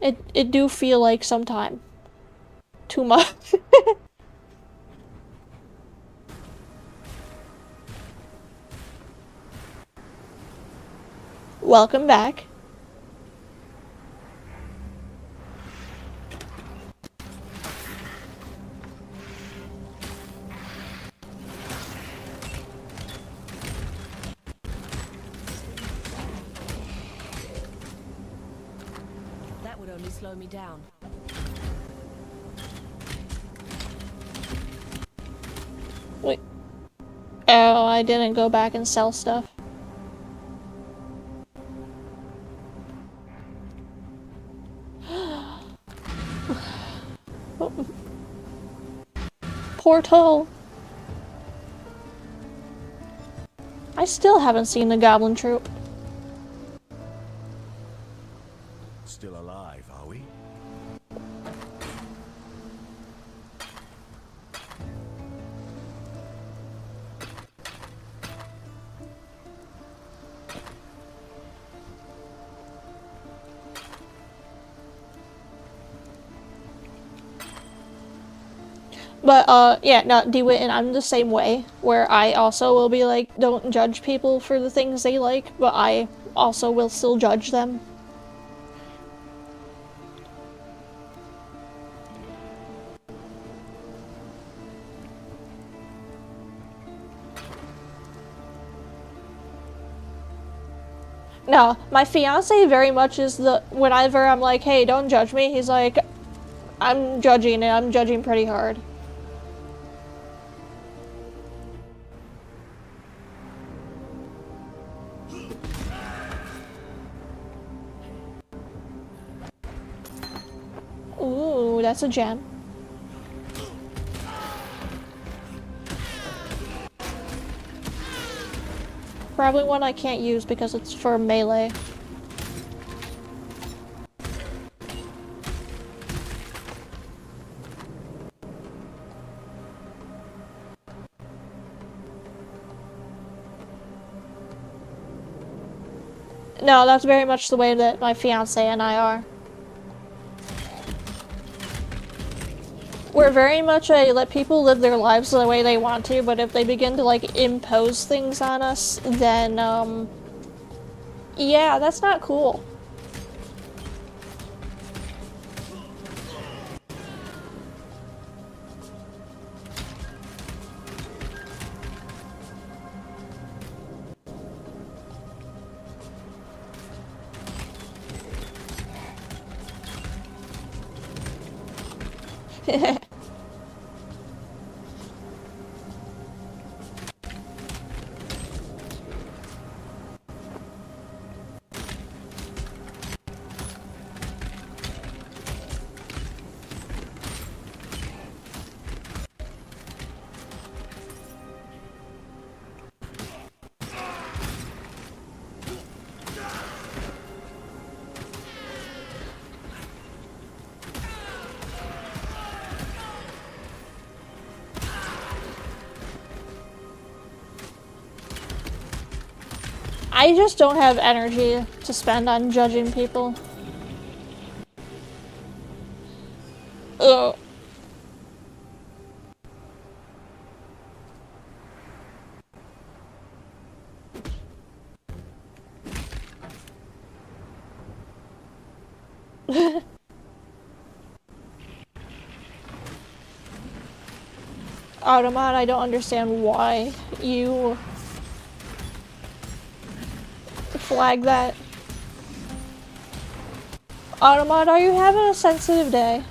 A: It do feel like some time. Too much. Welcome back.
C: That would only slow me down.
A: Wait. Oh, I didn't go back and sell stuff. Portal. I still haven't seen the Goblin Troop.
D: Still alive, are we?
A: But, yeah, no, DeWitt and I'm the same way, where I also will be like, don't judge people for the things they like, but I also will still judge them. No, my fiance very much is the, whenever I'm like, hey, don't judge me, he's like, I'm judging and I'm judging pretty hard. Ooh, that's a gem. Probably one I can't use because it's for melee. No, that's very much the way that my fiance and I are. We're very much a let people live their lives the way they want to, but if they begin to like impose things on us, then yeah, that's not cool. I just don't have energy to spend on judging people. Ugh. Automod, I don't understand why you flag that. Automod, are you having a sensitive day?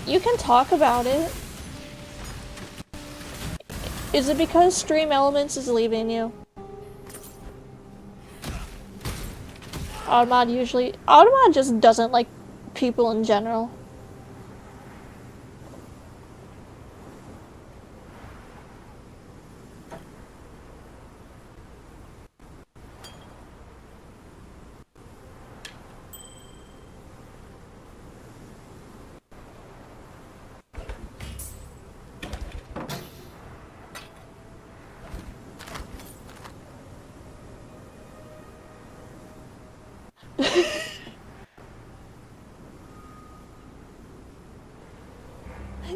A: You can talk about it. Is it because Stream Elements is leaving you? Automod just doesn't like people in general.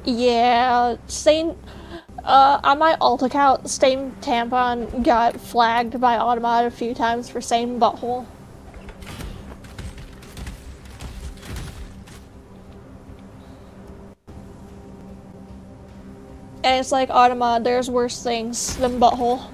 A: Yeah, same. On my alt account, same tampon got flagged by Automod a few times for same butthole. And it's like, Automod, there's worse things than butthole.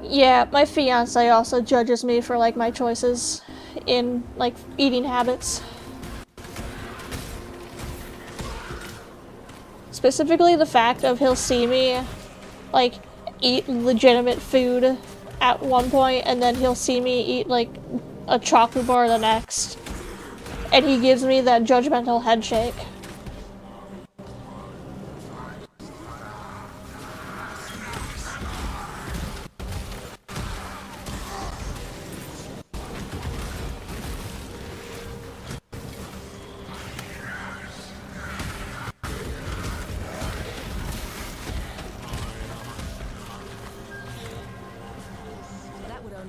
A: Yeah, my fiance also judges me for like my choices in like eating habits. Specifically the fact of he'll see me like eat legitimate food at one point and then he'll see me eat like a chocolate bar the next. And he gives me that judgmental head shake.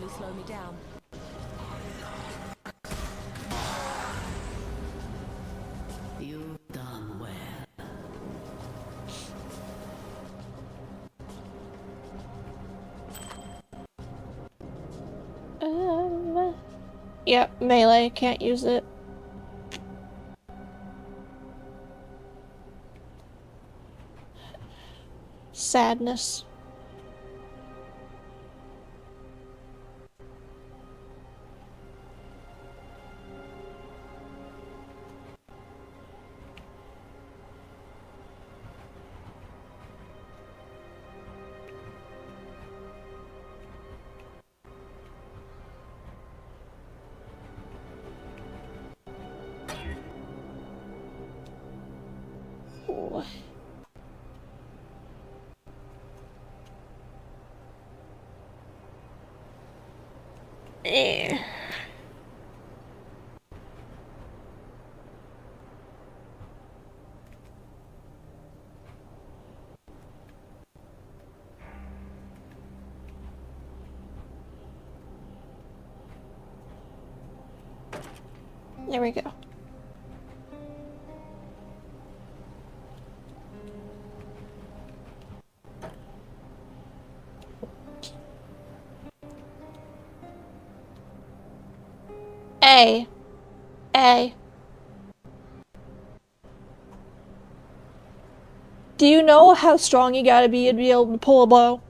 C: only slow me down.
F: You've done well.
A: Yep, melee, can't use it. Sadness. Ooh. Eh. There we go. A. A. Do you know how strong you gotta be to be able to pull a bow?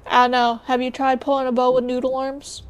A: I don't know. Have you tried pulling a bow with noodle arms?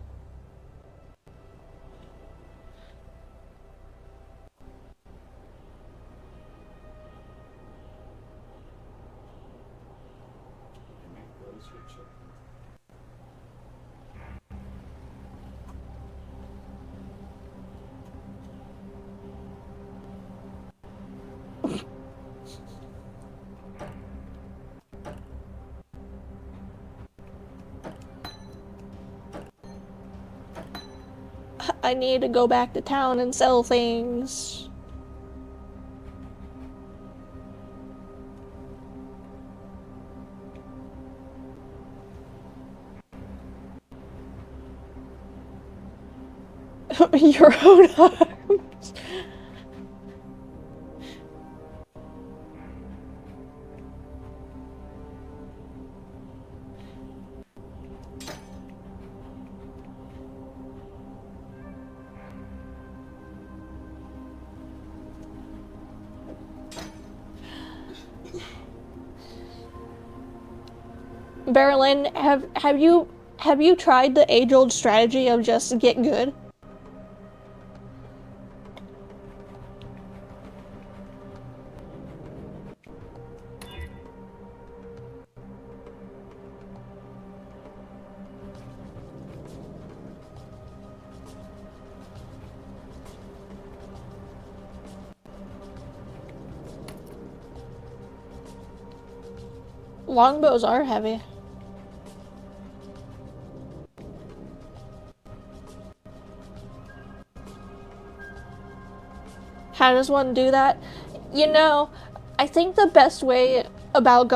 A: I need to go back to town and sell things. Your own arms. Berlin, have you tried the age-old strategy of just get good? Longbows are heavy. How does one do that? You know, I think the best way about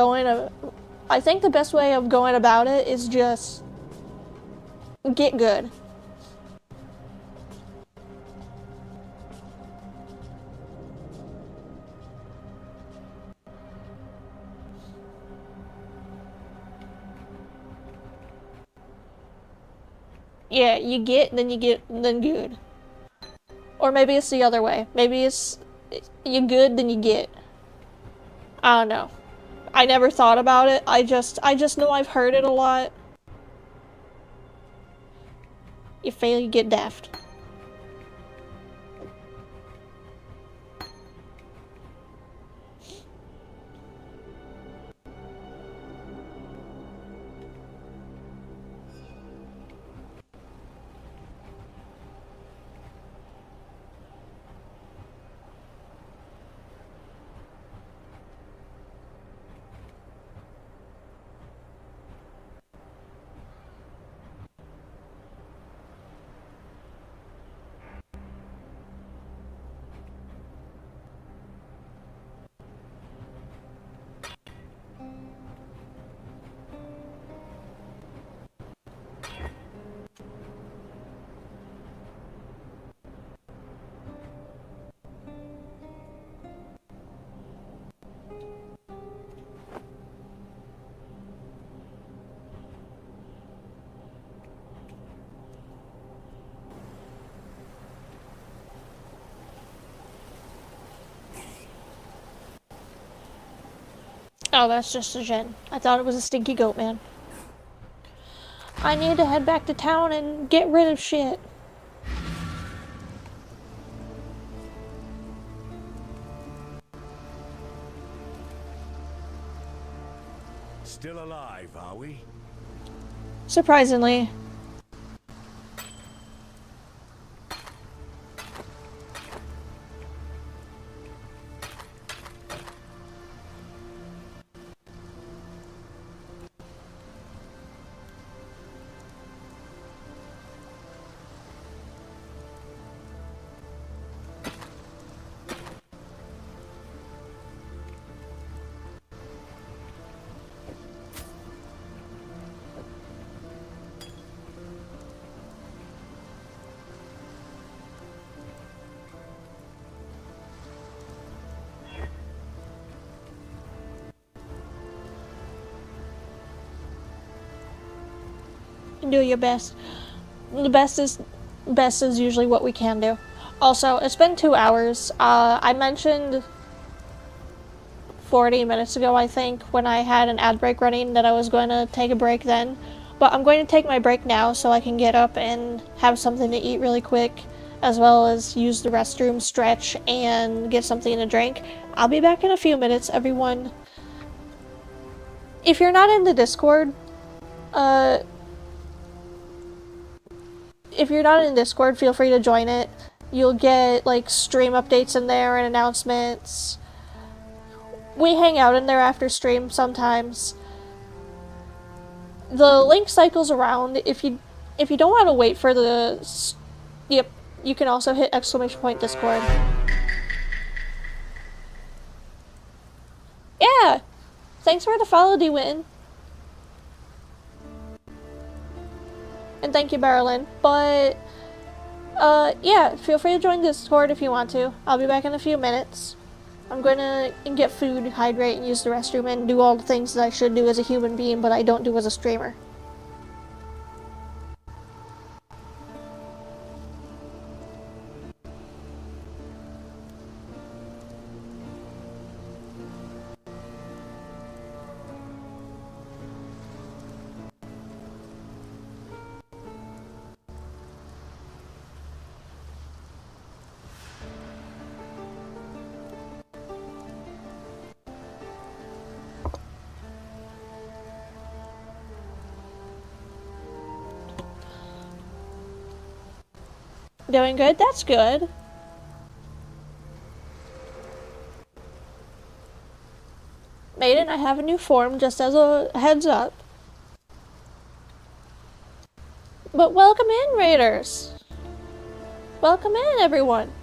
A: I think the best way of going about it is just get good. Yeah, you get, then good. Or maybe it's the other way. Maybe it's you good, then you get. I don't know. I never thought about it. I just know I've heard it a lot. You fail, you get daft. Oh, that's just a Jin. I thought it was a stinky goat man. I need to head back to town and get rid of shit.
D: Still alive, are we?
A: Surprisingly. Do your best. The best is usually what we can do. Also, it's been 2 hours. I mentioned 40 minutes ago, I think, when I had an ad break running, that I was going to take a break then. But I'm going to take my break now so I can get up and have something to eat really quick, as well as use the restroom, stretch, and get something to drink. I'll be back in a few minutes, everyone. If you're not in the Discord, if you're not in Discord, feel free to join it. You'll get, like, stream updates in there and announcements. We hang out in there after stream sometimes. The link cycles around. If you don't want to wait for the... Yep, you can also hit !Discord. Yeah! Thanks for the follow, D-Win. And thank you, Marilyn. But, yeah, feel free to join Discord if you want to. I'll be back in a few minutes. I'm going to get food, hydrate, and use the restroom, and do all the things that I should do as a human being, but I don't do as a streamer. Doing good? That's good. Maiden, I have a new form, just as a heads up. But welcome in, Raiders! Welcome in, everyone!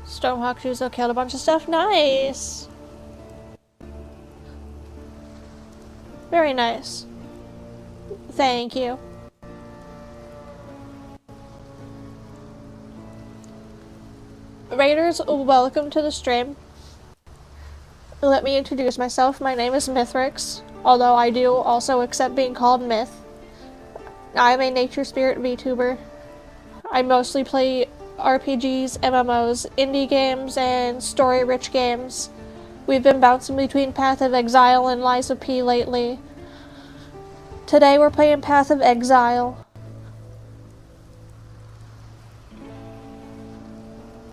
A: Stormhawk Shuzo killed a bunch of stuff. Nice! Very nice. Thank you. Raiders, welcome to the stream. Let me introduce myself. My name is Mithrix, although I do also accept being called Myth. I'm a nature spirit VTuber. I mostly play RPGs, MMOs, indie games, and story-rich games. We've been bouncing between Path of Exile and Lies of P lately. Today we're playing Path of Exile.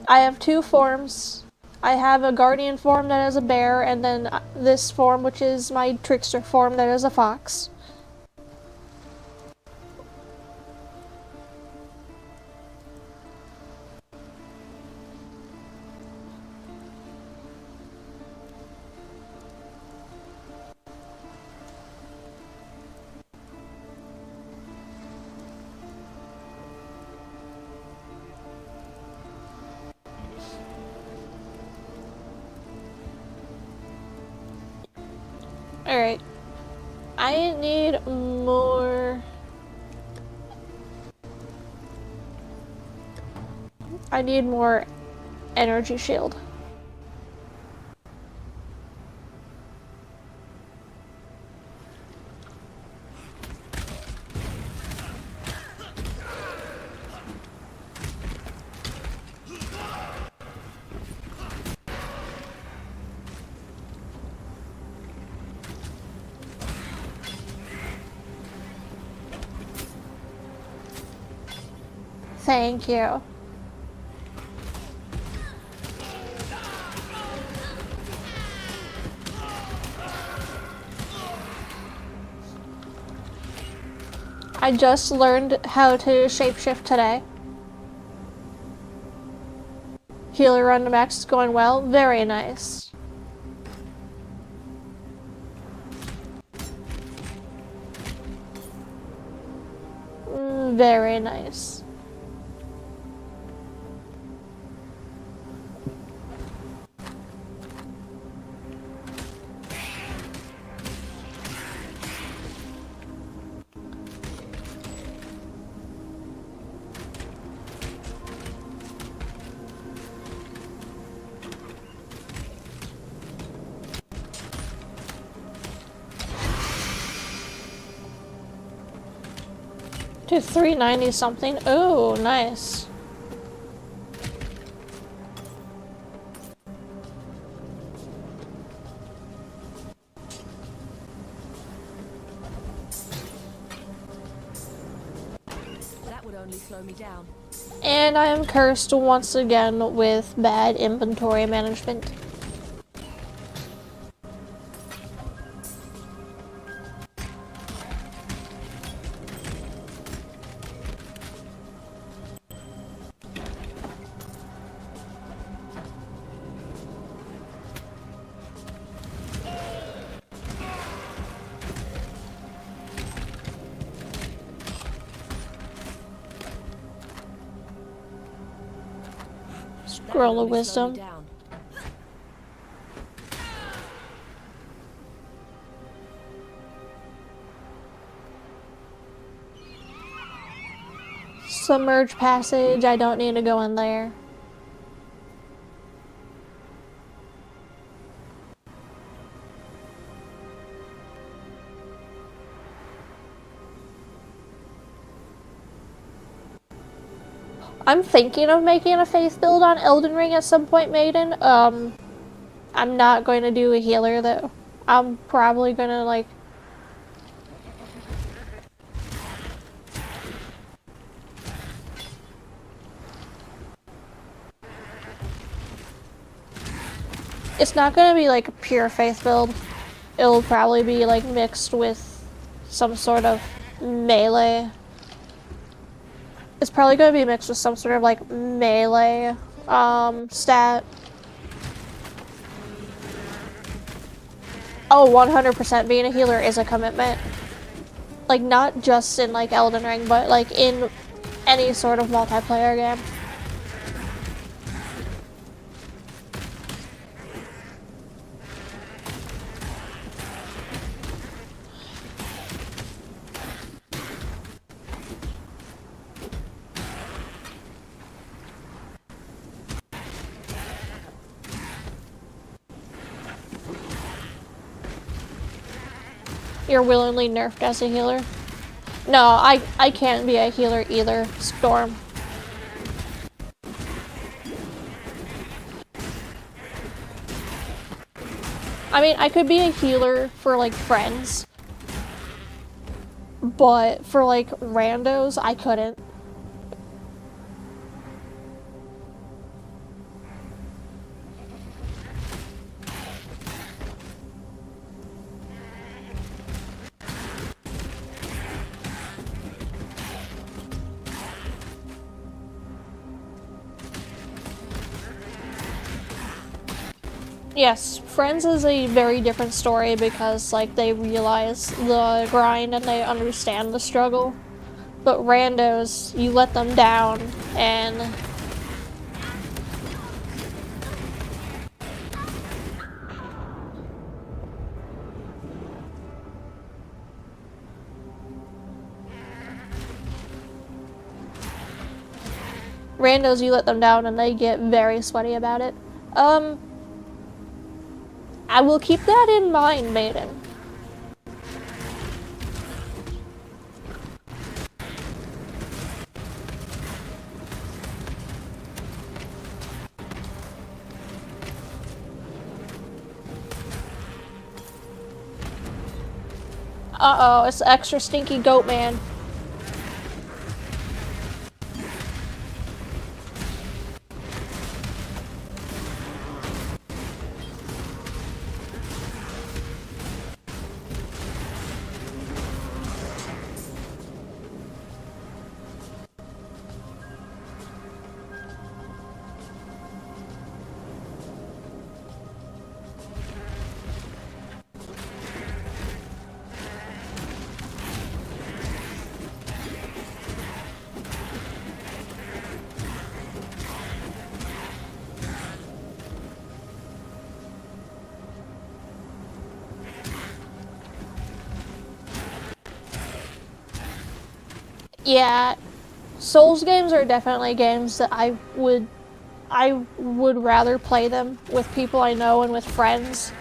A: I have two forms. I have a Guardian form that is a bear, and then this form, which is my Trickster form, that is a fox. Alright. I need more... I need more energy shield. Thank you. I just learned how to shapeshift today. Healer run to max is going well. Very nice. Very nice. To 390 something. Oh, nice.
C: That would only slow me down.
A: And I am cursed once again with bad inventory management. Scroll of wisdom. Submerge passage, I don't need to go in there. I'm thinking of making a faith build on Elden Ring at some point, Maiden. I'm not going to do a healer though. I'm probably gonna like... It's not gonna be like a pure faith build. It'll probably be like mixed with some sort of melee. It's probably going to be mixed with some sort of like melee stat. Oh, 100% being a healer is a commitment. Like not just in like Elden Ring, but like in any sort of multiplayer game. You're willingly nerfed as a healer? No, I can't be a healer either, Storm. I mean, I could be a healer for like friends, but for like randos, I couldn't. Yes, friends is a very different story because like they realize the grind and they understand the struggle. But randos, you let them down and randos, you let them down and they get very sweaty about it. I will keep that in mind, Maiden. Uh-oh, it's the extra stinky goat man. Yeah, Souls games are definitely games that I would rather play them with people I know and with friends.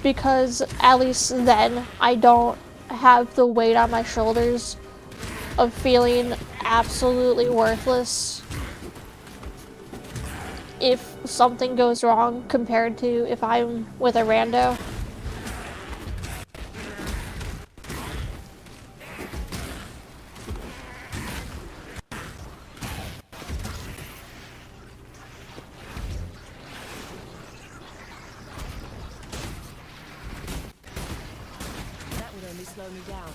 A: Because at least then I don't have the weight on my shoulders of feeling absolutely worthless if something goes wrong compared to if I'm with a rando.
C: That would only slow me down.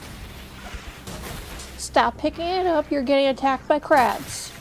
A: Stop picking it up, you're getting attacked by crabs.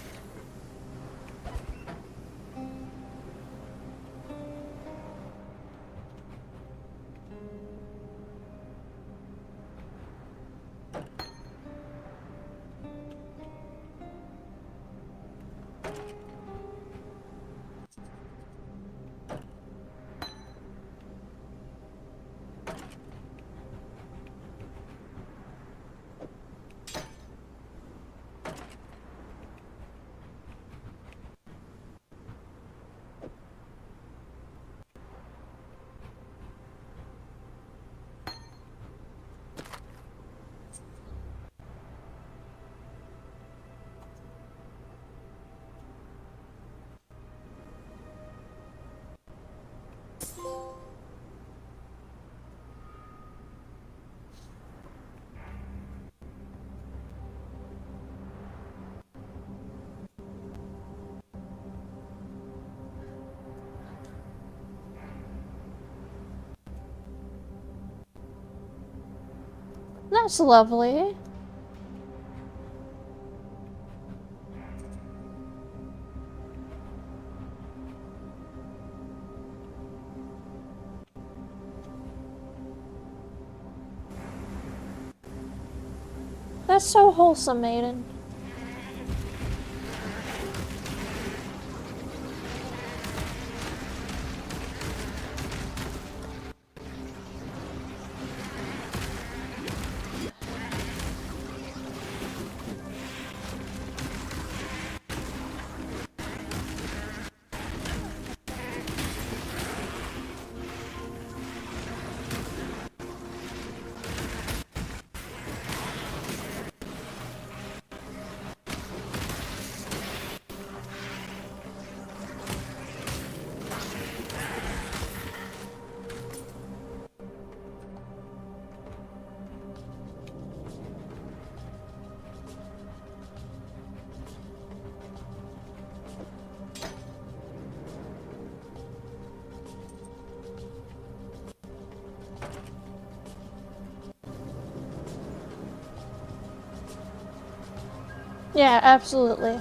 A: That's lovely. That's so wholesome, Maiden. Yeah, absolutely.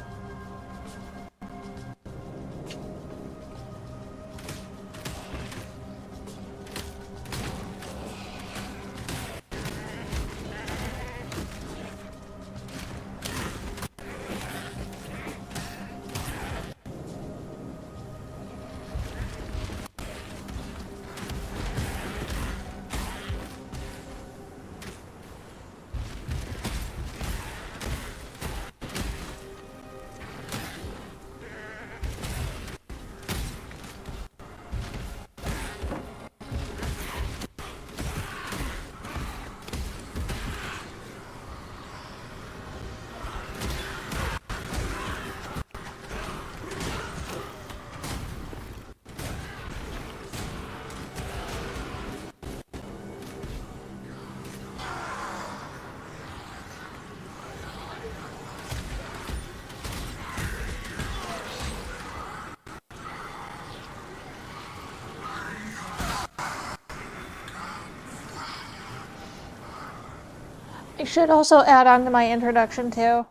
A: I should also add on to my introduction too.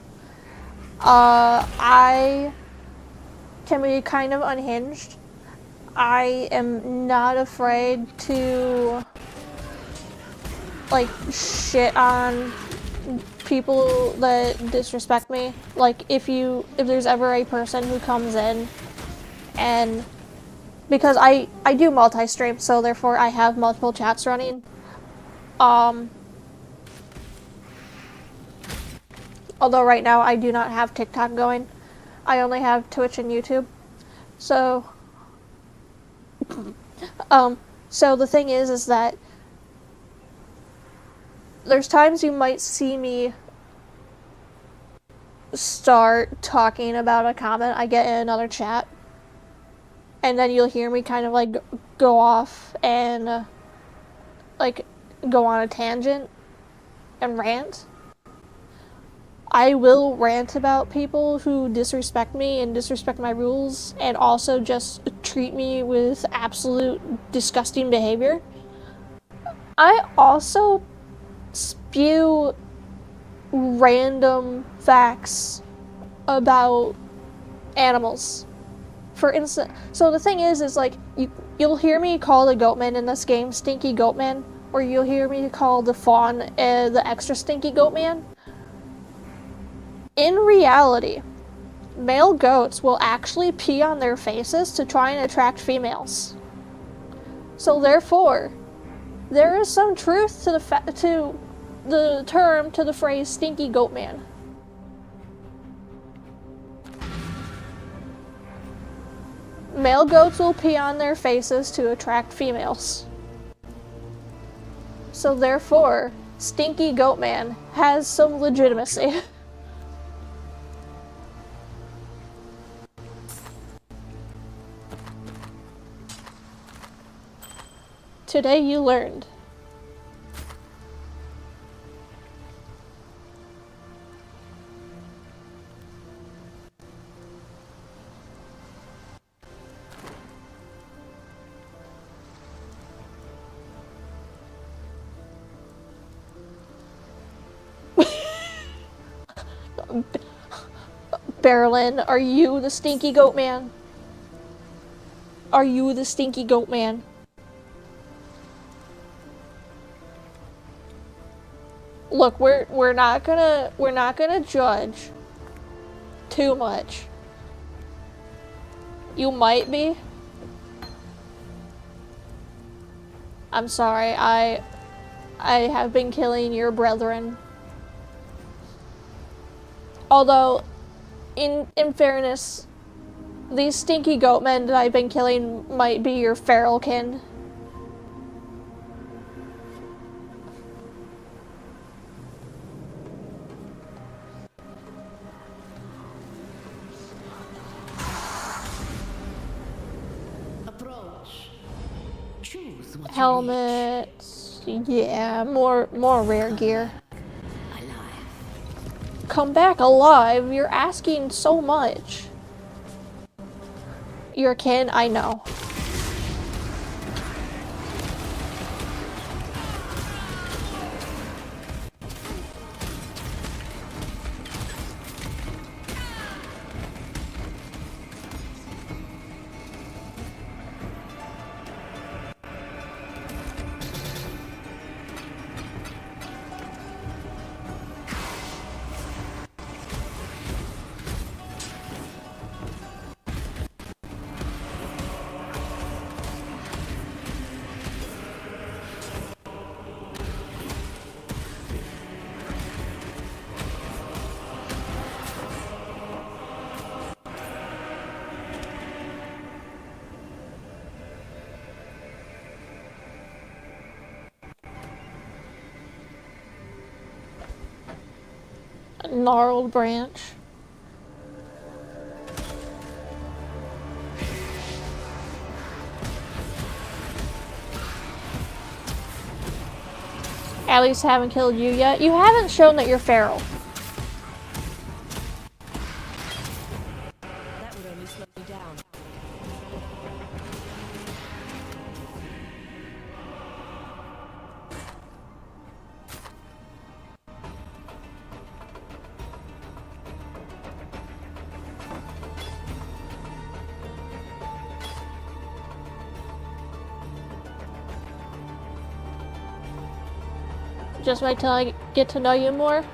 A: I can be kind of unhinged. I am not afraid to like shit on people that disrespect me. Like if there's ever a person who comes in and because I do multi-stream, so therefore I have multiple chats running. Although right now I do not have TikTok going. I only have Twitch and YouTube. So, so the thing is that there's times you might see me start talking about a comment I get in another chat, and then you'll hear me kind of like go off and like go on a tangent and rant. I will rant about people who disrespect me and disrespect my rules and also just treat me with absolute disgusting behavior. I also spew random facts about animals. For instance, so the thing is like, you'll hear me call the goatman in this game Stinky Goatman, or you'll hear me call the fawn the extra stinky goatman. In reality, male goats will actually pee on their faces to try and attract females. So therefore, there is some truth to the phrase stinky goatman. Male goats will pee on their faces to attract females. So therefore, Stinky Goatman has some legitimacy. Today you learned. Barrelin, are you the Stinky Goatman? Are you the Stinky Goatman? Look, we're not gonna judge too much. You might be. I'm sorry, I have been killing your brethren. Although, in fairness, these stinky goatmen that I've been killing might be your feral kin.
F: Approach. Choose what
A: Helmets, yeah, more rare gear.
F: alive.
A: Come back alive? You're asking so much. Your kin, I know. Gnarled branch. At least haven't killed you yet. You haven't shown that you're feral.
C: That would only slow me down.
A: Just wait till I get to know you more.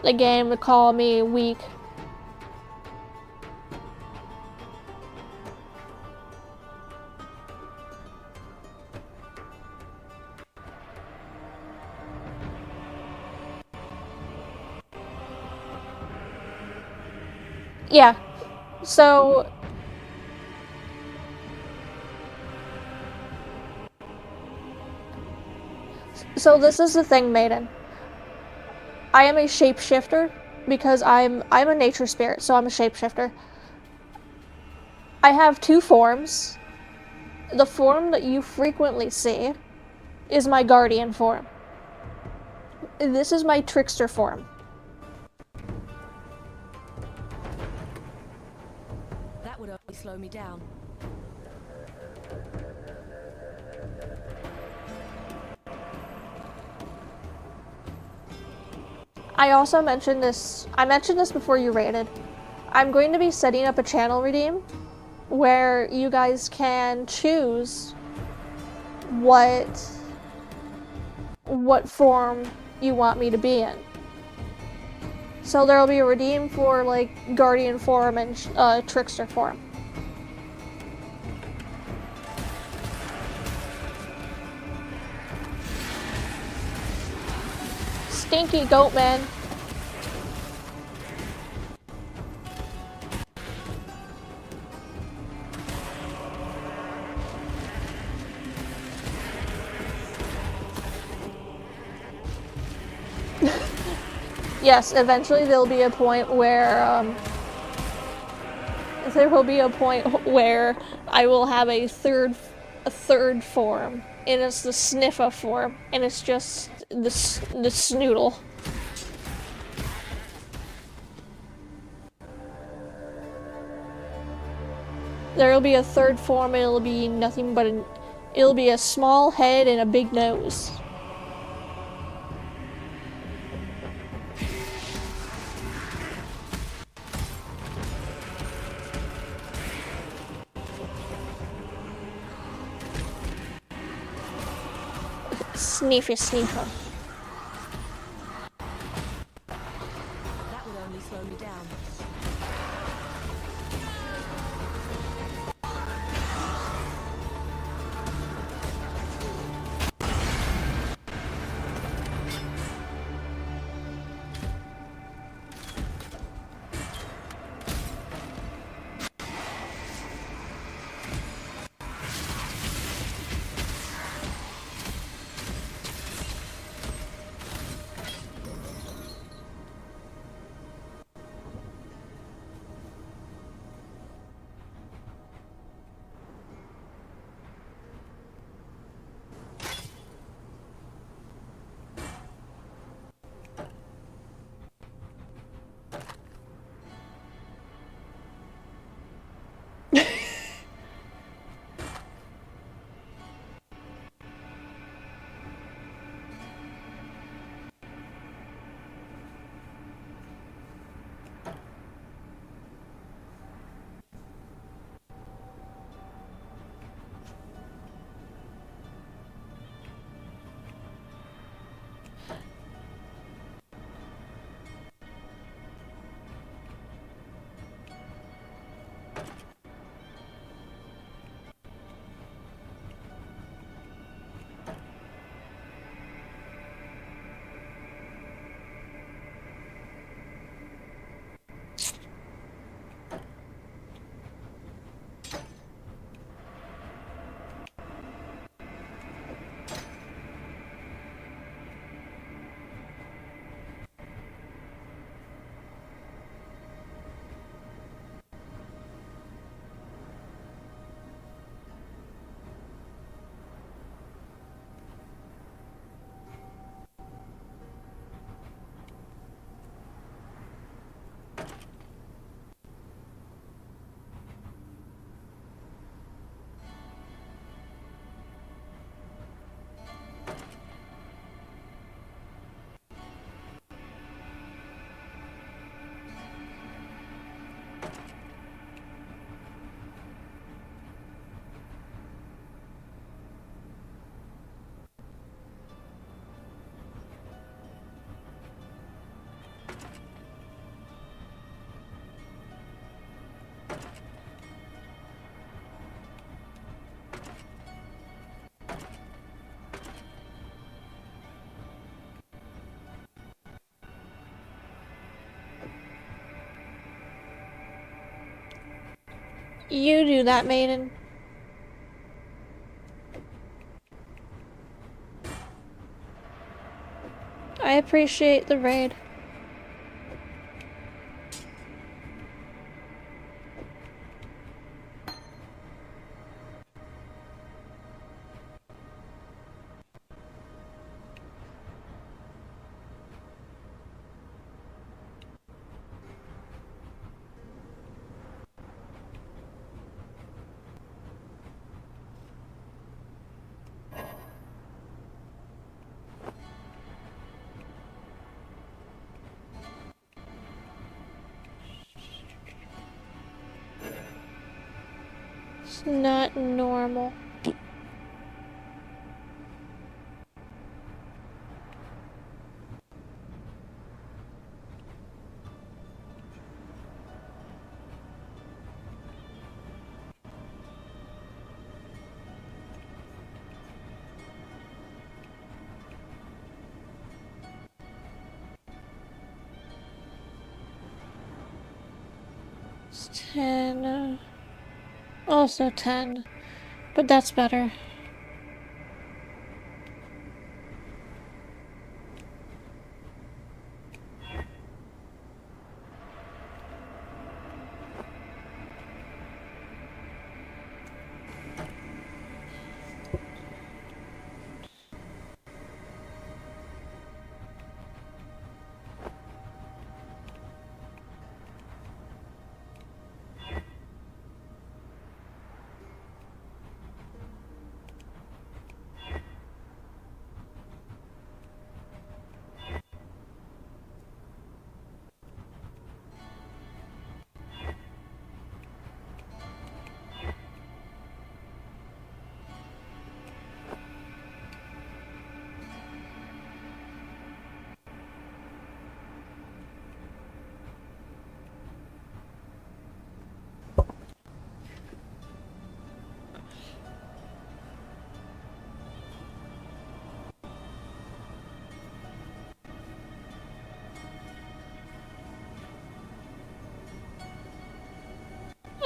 A: the game to call me weak. Yeah, so this is the thing, Maiden. I am a shapeshifter because I'm a nature spirit, so I'm a shapeshifter. I have two forms. The form that you frequently see is my guardian form. This is my trickster form.
C: That would only slow me down.
A: I also mentioned this, before you raided. I'm going to be setting up a channel redeem where you guys can choose what form you want me to be in. So there'll be a redeem for like guardian form and trickster form. Stinky goat man. Yes, eventually there'll be a point where I will have a third form, and it's the sniffer form, and it's just the snoodle. There'll be a third form, and it'll be nothing but it'll be a small head and a big nose. Sneefy sneefer.
C: That would only slow me down.
A: You do that, maiden. I appreciate the raid. It's not normal. It's 10. Also 10. But that's better.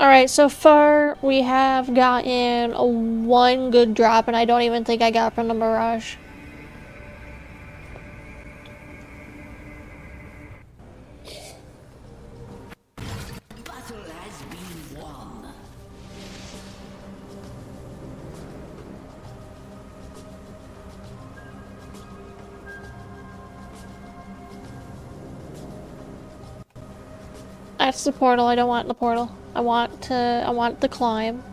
A: Alright, so far we have gotten a 1 good drop, and I don't even think I got it from the Mirage.
F: Battle has been won.
A: That's the portal. I don't want the portal. I want the climb.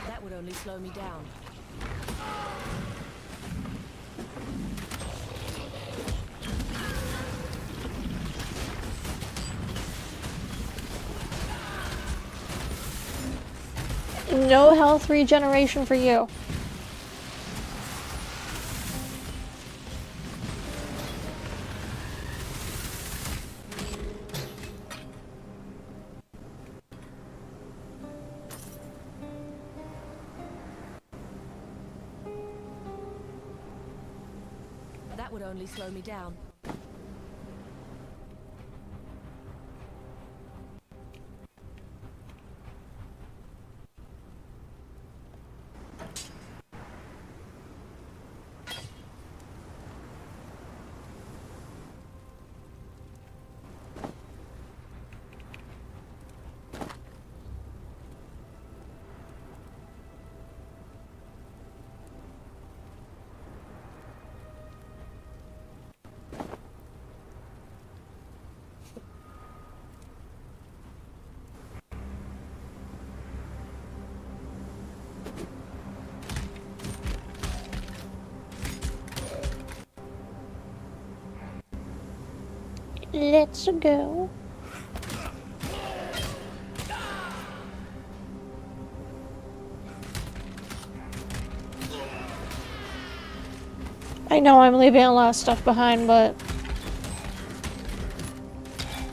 C: That would only slow me down.
A: No health regeneration for you.
C: That would only slow me down.
A: Let's go. I know I'm leaving a lot of stuff behind, but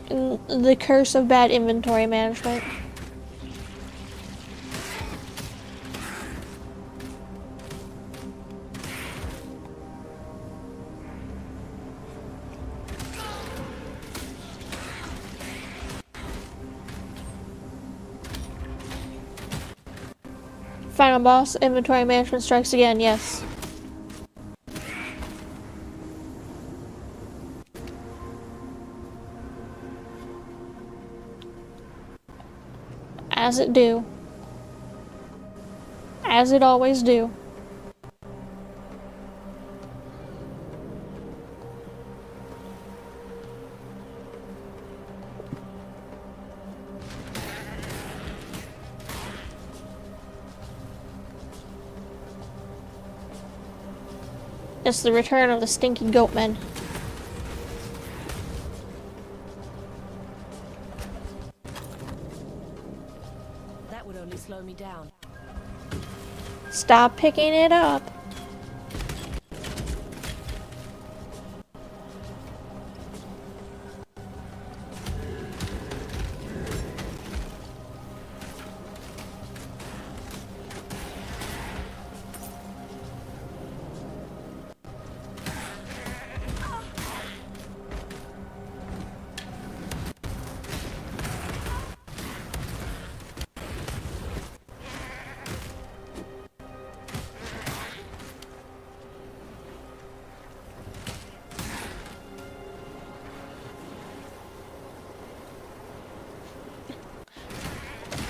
A: the curse of bad inventory management. Final boss, inventory management strikes again, yes. As it do. As it always do. It's the return of the stinky goatmen.
C: That would only slow me down.
A: Stop picking it up.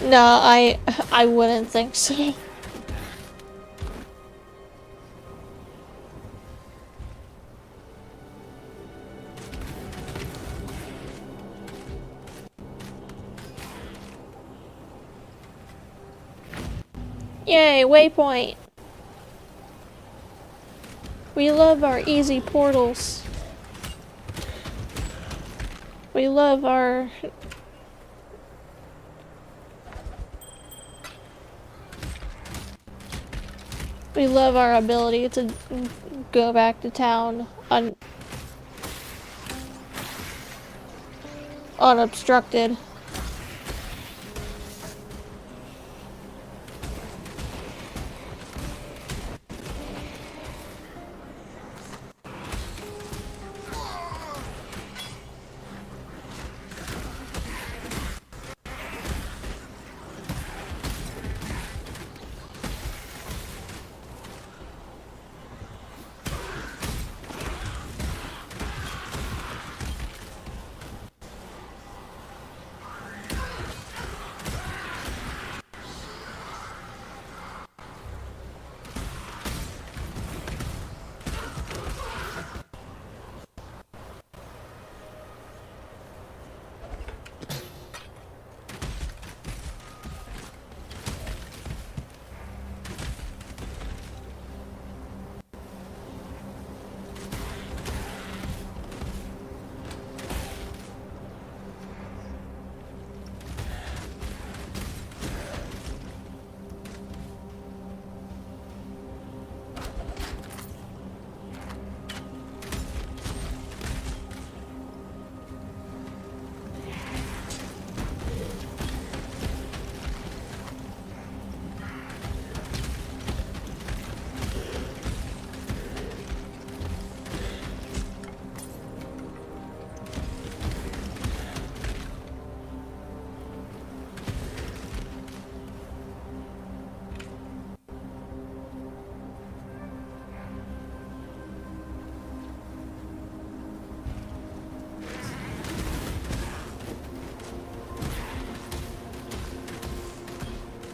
A: No, I wouldn't think so. Yay, waypoint. We love our easy portals. We love our ability to go back to town unobstructed.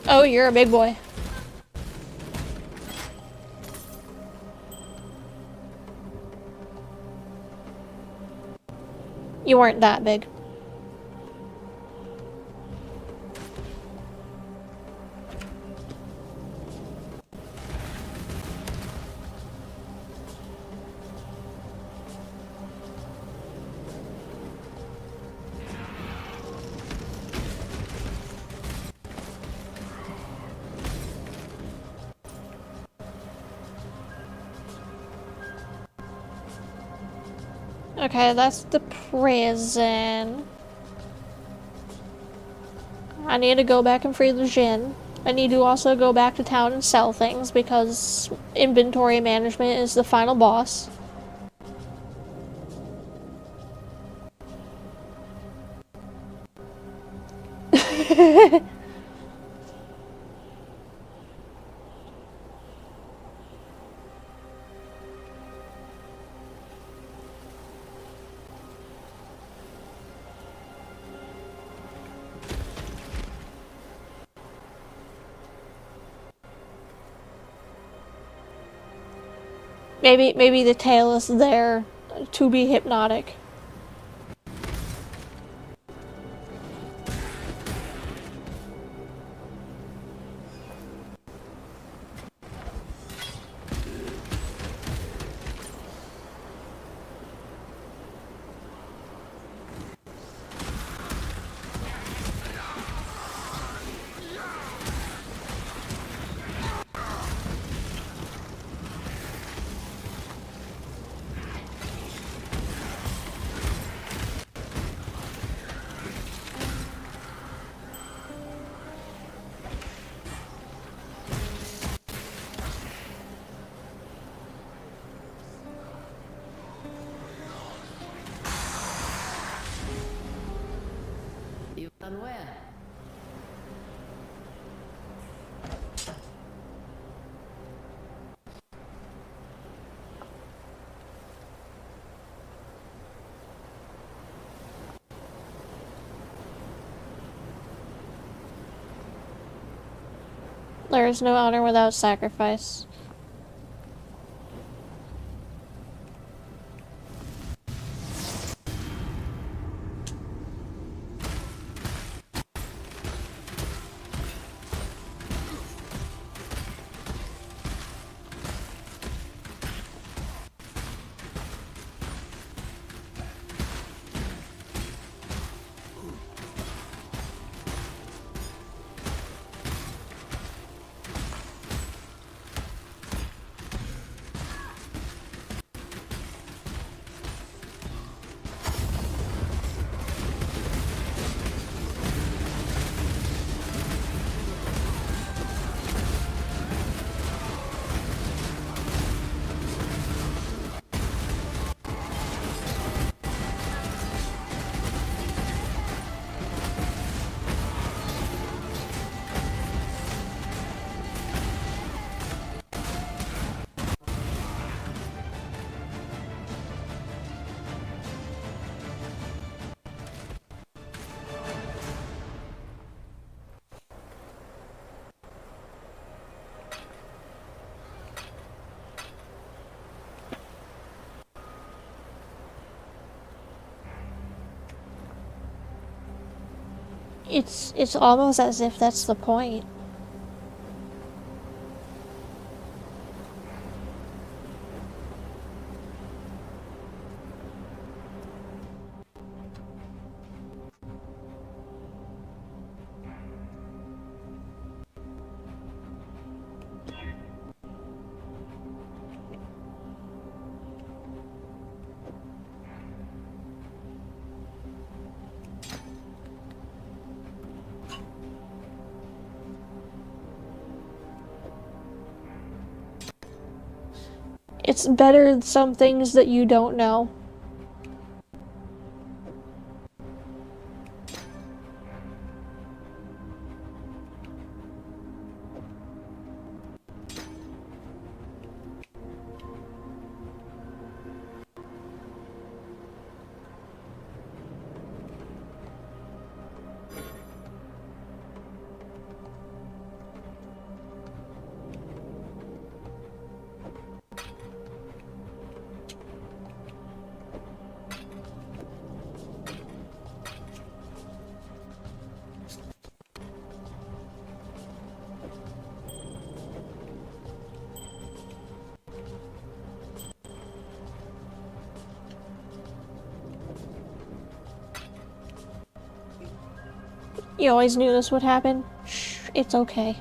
A: Oh, you're a big boy. You weren't that big. Okay, that's the prison. I need to go back and free the Jinn. I need to also go back to town and sell things because inventory management is the final boss. Maybe the tail is there to be hypnotic.
F: You've done well.
A: There is no honor without sacrifice. It's almost as if that's the point. It's better some things that you don't know. You always knew this would happen? Shh, it's okay.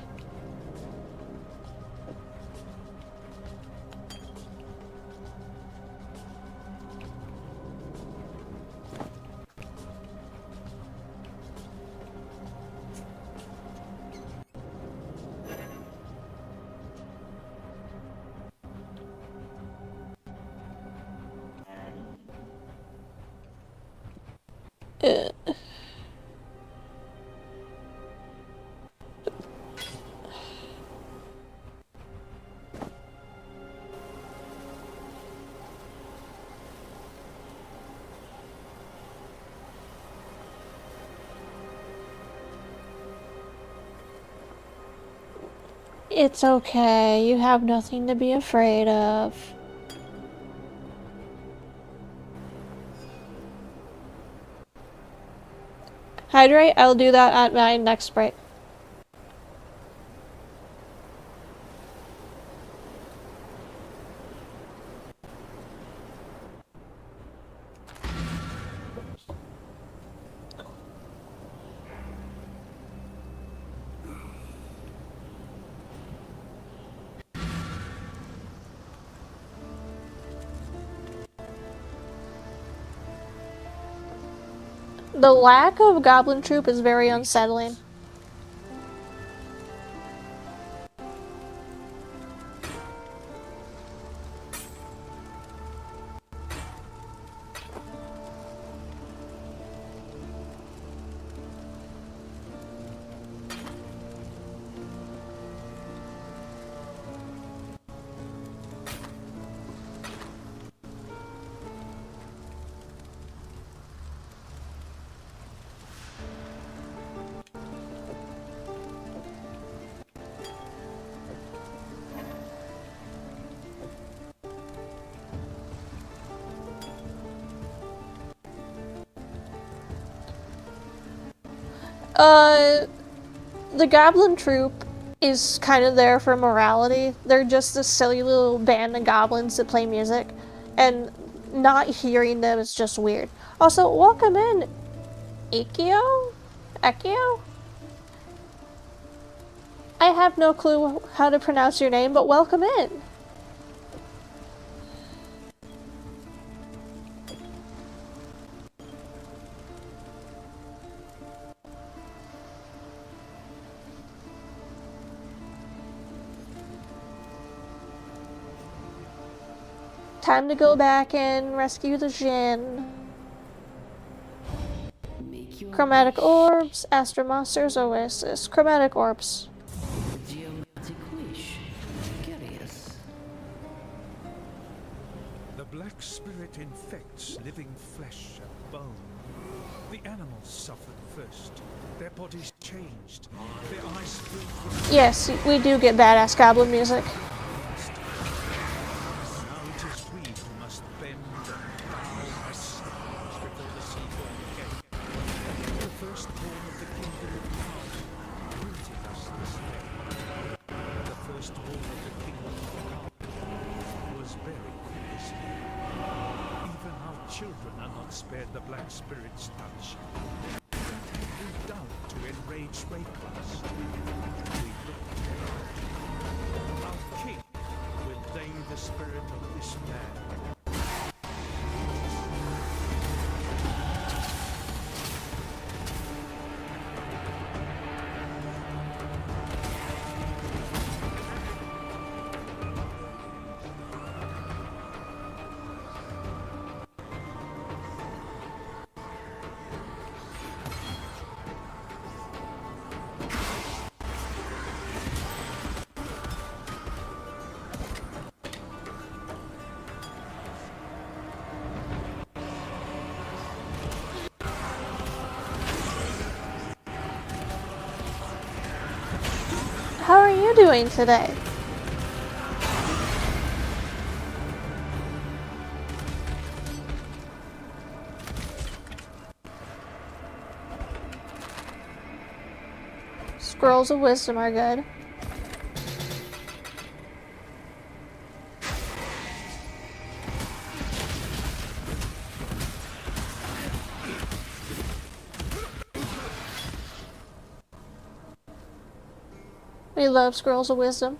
A: Uh. It's okay. You have nothing to be afraid of. Hydrate? I'll do that at my next break. The lack of Goblin Troop is very unsettling. The Goblin Troop is kind of there for morality. They're just a silly little band of goblins that play music, and not hearing them is just weird. Also, welcome in, Ikio? Ekio? I have no clue how to pronounce your name, but welcome in. Time to go back and rescue the Jinn. Chromatic orbs, Astro Monsters, Oasis. Chromatic orbs.
F: Geomantic wish. Curious.
E: The black spirit infects living flesh and bone. The animals suffered first. Their bodies changed. Their eyes filled with...
A: Yes, we do get badass goblin music.
E: Now it is we who must bend and bow as slaves before the Seaborn King. The firstborn of the kingdom of God greeted us this day. The firstborn of the kingdom of God was buried this day. Even our children are not spared the black spirit's touch. We've done to enrage Raycross. We look our king will lay the spirit of this man.
A: How are you doing today? Scrolls of Wisdom are good. We love Scrolls of Wisdom.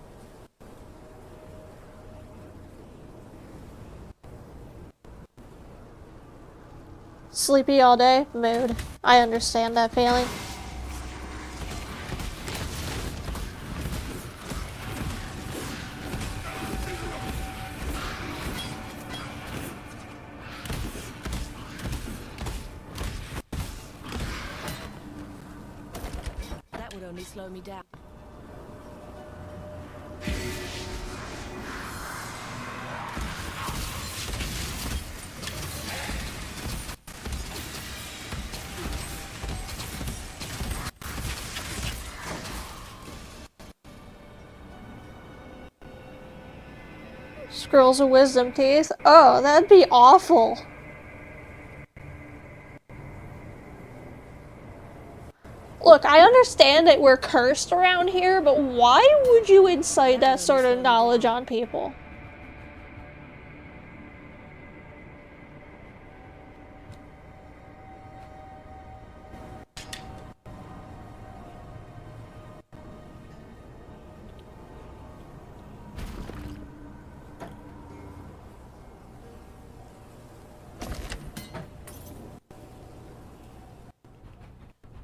A: Sleepy all day? Mood. I understand that feeling.
C: only slow me down.
A: Scrolls of wisdom teeth? Oh, that'd be awful. Look, I understand that we're cursed around here, but why would you incite that sort of knowledge on people?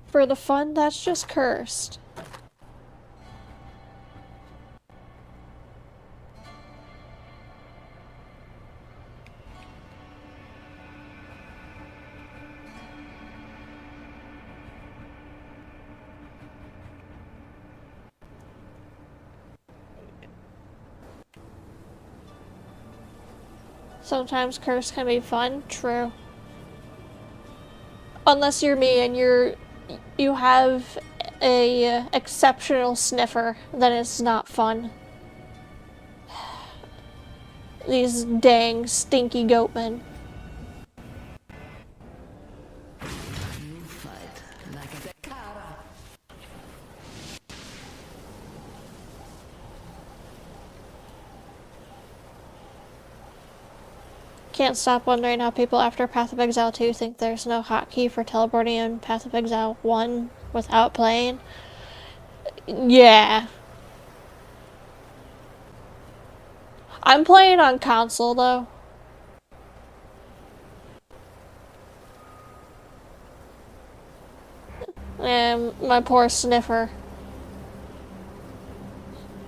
A: For the fun, that's just cursed. Sometimes curse can be fun, true. Unless you're me and you have a exceptional sniffer, then it's not fun. These dang stinky goatmen.
F: You fight like a Zakara.
A: Can't stop wondering how people after Path of Exile 2 think there's no hotkey for teleporting in Path of Exile 1 without playing. Yeah. I'm playing on console though. And my poor sniffer.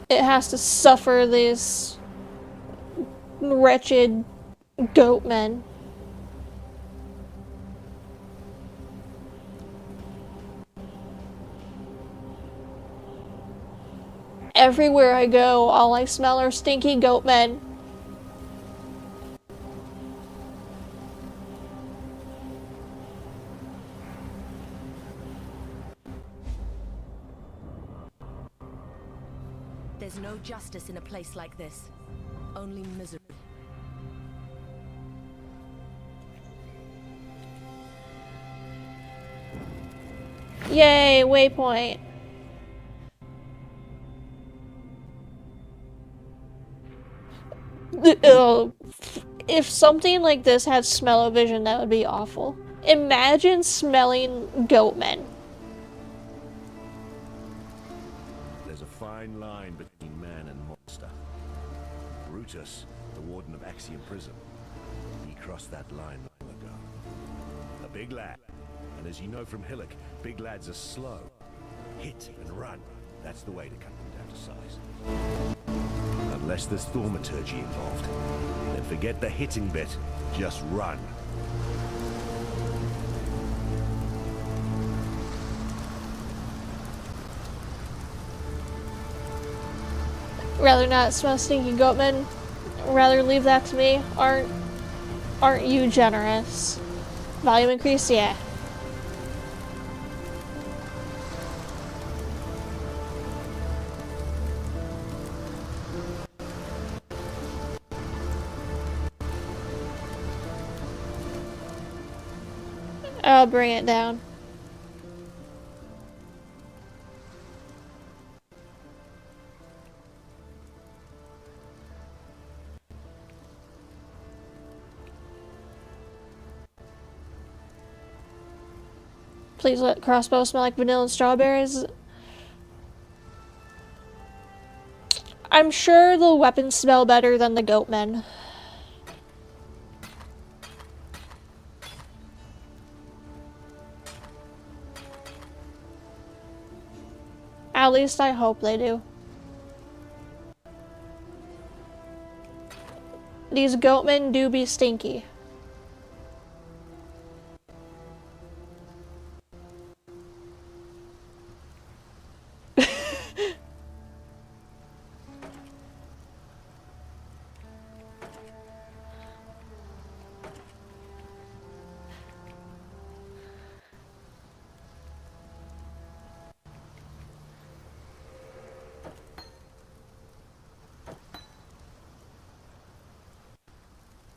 A: It has to suffer these wretched goatmen. Everywhere I go, all I smell are stinky goatmen.
C: There's no justice in a place like this. Only misery.
A: Yay, waypoint. If something like this had smell-o-vision, that would be awful. Imagine smelling goatmen.
D: There's a fine line between man and monster. Brutus, the warden of Axiom Prison, he crossed that line long ago. A big lad, and as you know from Hillock, big lads are slow. Hit and run, that's the way to cut them down to size. Unless there's thaumaturgy involved, then forget the hitting bit, just run.
A: Rather not smell stinky goatmen. Rather leave that to me. Aren't you generous? Volume increase, yeah. I'll bring it down. Please let crossbow smell like vanilla and strawberries. I'm sure the weapons smell better than the goatmen. At least I hope they do. These goatmen do be stinky.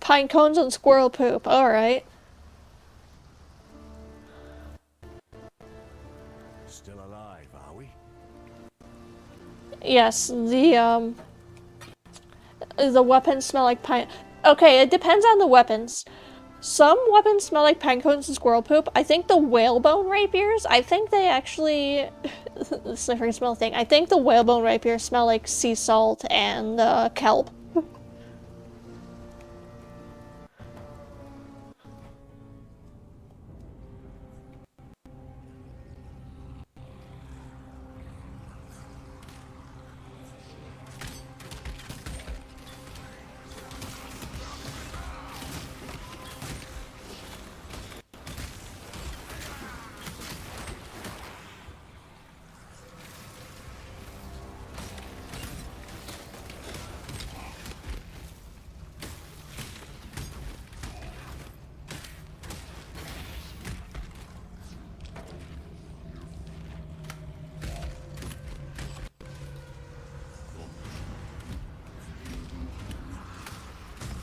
A: Pine cones and squirrel poop. Alright.
D: Still alive, are we?
A: Yes, the weapons smell like pine. Okay, it depends on the weapons. Some weapons smell like pine cones and squirrel poop. I think the whalebone rapiers, I think they actually... the sniffing smell thing. I think the whalebone rapiers smell like sea salt and kelp.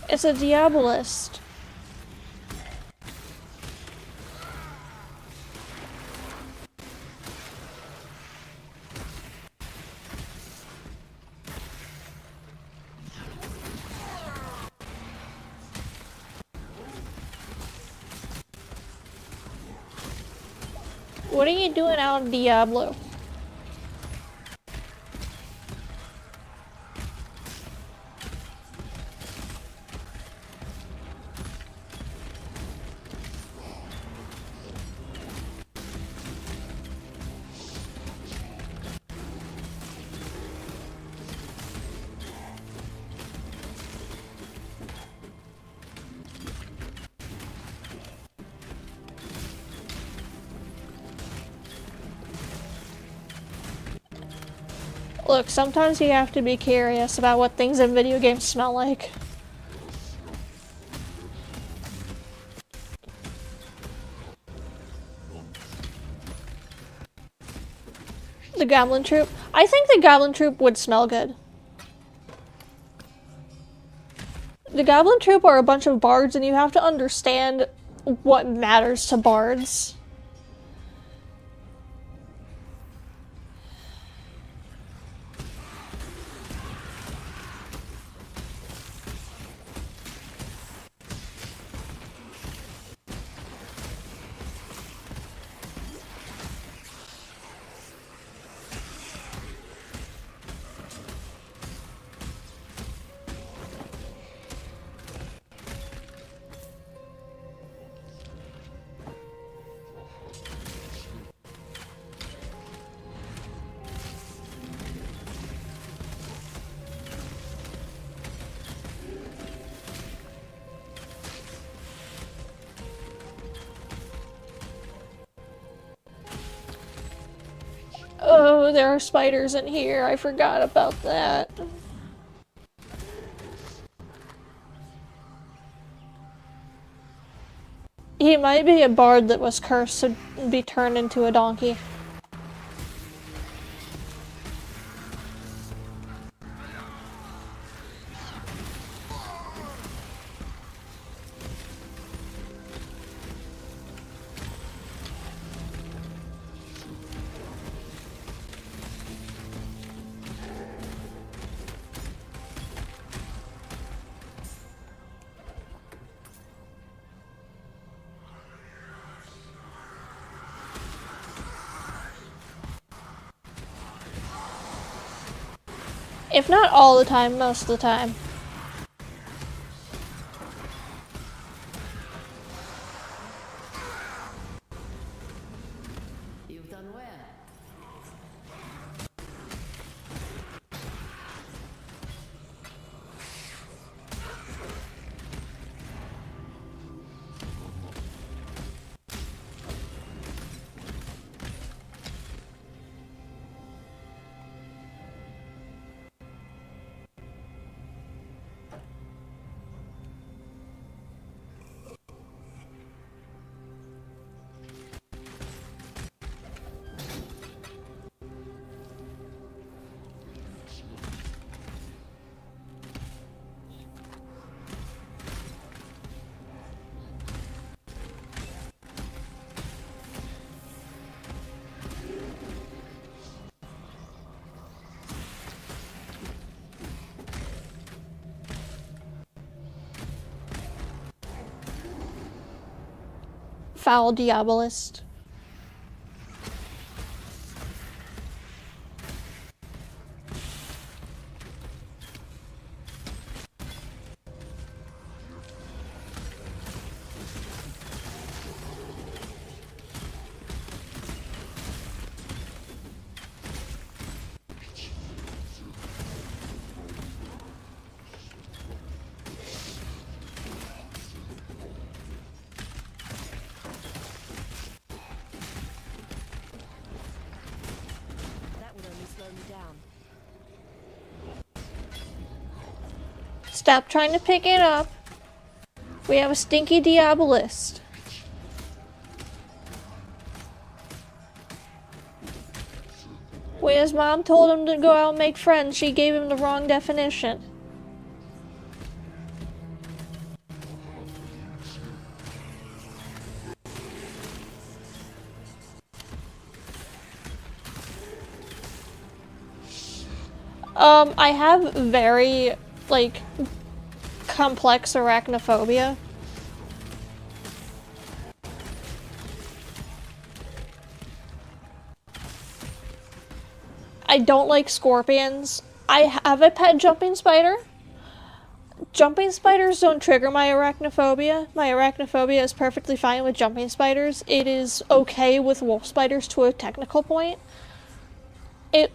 A: It's a Diabolist. What are you doing out of Diablo? Look, sometimes you have to be curious about what things in video games smell like. The Goblin Troop? I think the Goblin Troop would smell good. The Goblin Troop are a bunch of bards, and you have to understand what matters to bards. Oh, there are spiders in here. I forgot about that. He might be a bard that was cursed to be turned into a donkey. If not all the time, most of the time.
F: You've done well.
A: Foul Diabolist.
C: That would only slow me down.
A: Stop trying to pick it up. We have a stinky Diabolist. When his mom told him to go out and make friends, she gave him the wrong definition. I have very, like, complex arachnophobia. I don't like scorpions. I have a pet jumping spider. Jumping spiders don't trigger my arachnophobia. My arachnophobia is perfectly fine with jumping spiders. It is okay with wolf spiders to a technical point. It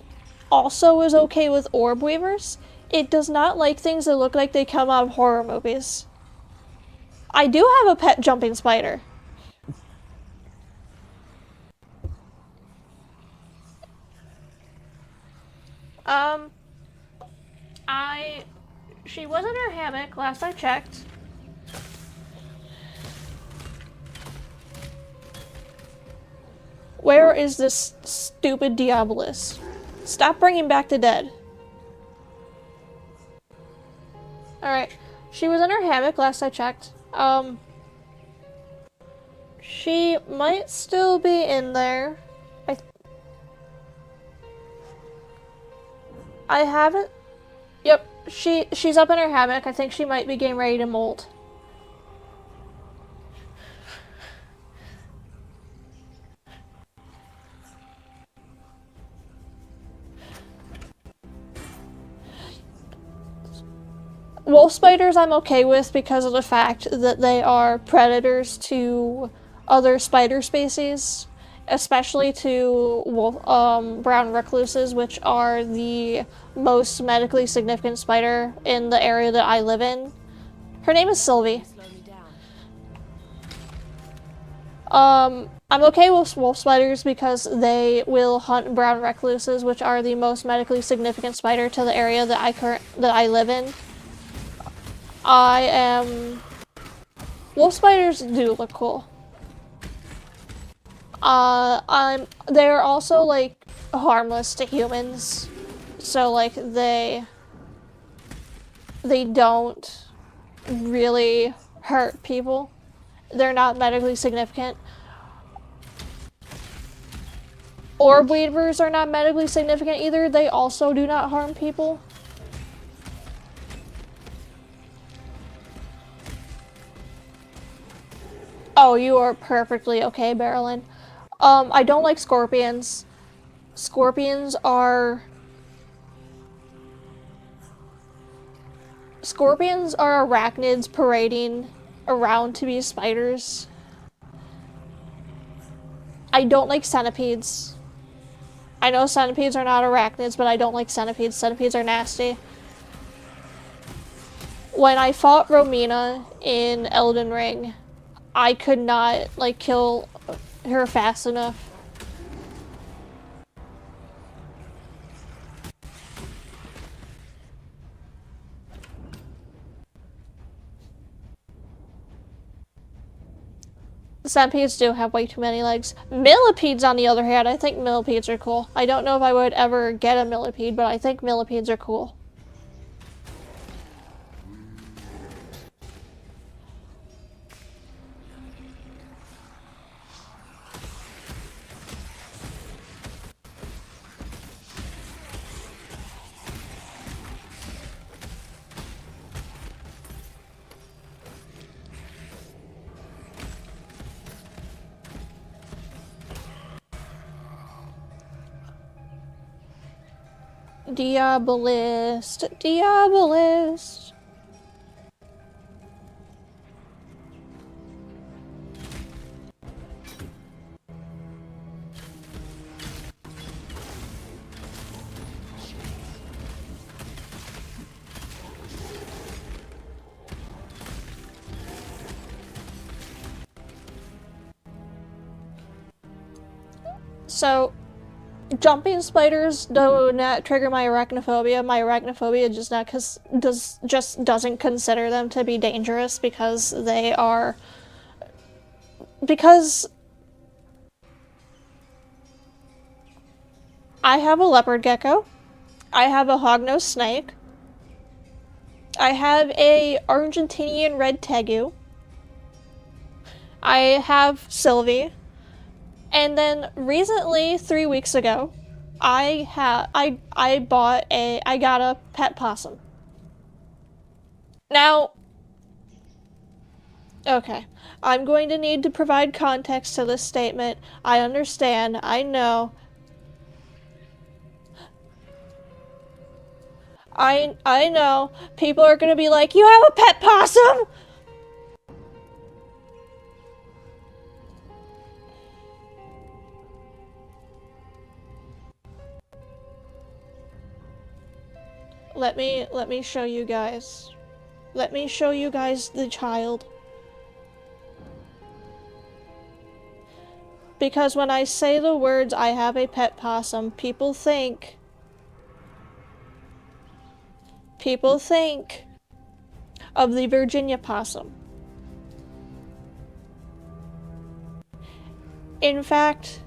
A: also is okay with orb weavers. It does not like things that look like they come out of horror movies. I do have a pet jumping spider. She was in her hammock last I checked. Where is this stupid Diabolist? Stop bringing back the dead. Alright. She was in her hammock last I checked. She might still be in there. I haven't... Yep, she's up in her hammock. I think she might be getting ready to molt. Wolf spiders I'm okay with because of the fact that they are predators to other spider species, especially to wolf, brown recluses, which are the most medically significant spider in the area that I live in. Her name is Sylvie.
C: Slow me down.
A: I'm okay with wolf spiders because they will hunt brown recluses, which are the most medically significant spider to the area that I live in. Wolf spiders do look cool. They're also, like, harmless to humans. So, like, they don't really hurt people. They're not medically significant. Orb weavers are not medically significant either. They also do not harm people. Oh, you are perfectly okay, Marilyn. I don't like scorpions. Scorpions are arachnids parading around to be spiders. I don't like centipedes. I know centipedes are not arachnids, but I don't like centipedes. Centipedes are nasty. When I fought Romina in Elden Ring, I could not, like, kill her fast enough. Centipedes do have way too many legs. Millipedes, on the other hand, I think millipedes are cool. I don't know if I would ever get a millipede, but I think millipedes are cool. Diabolist. Diabolist. So, jumping spiders do not trigger my arachnophobia. My arachnophobia just doesn't consider them to be dangerous because they are... Because I have a leopard gecko, I have a hognose snake, I have a Argentinian red tegu, I have Sylvie, and then recently, 3 weeks ago, I got a pet possum. Now, okay, I'm going to need to provide context to this statement. I understand, I know. I know, people are gonna be like, you have a pet possum? Let me show you guys. Let me show you guys the child. Because when I say the words, I have a pet possum, people think of the Virginia possum. In fact,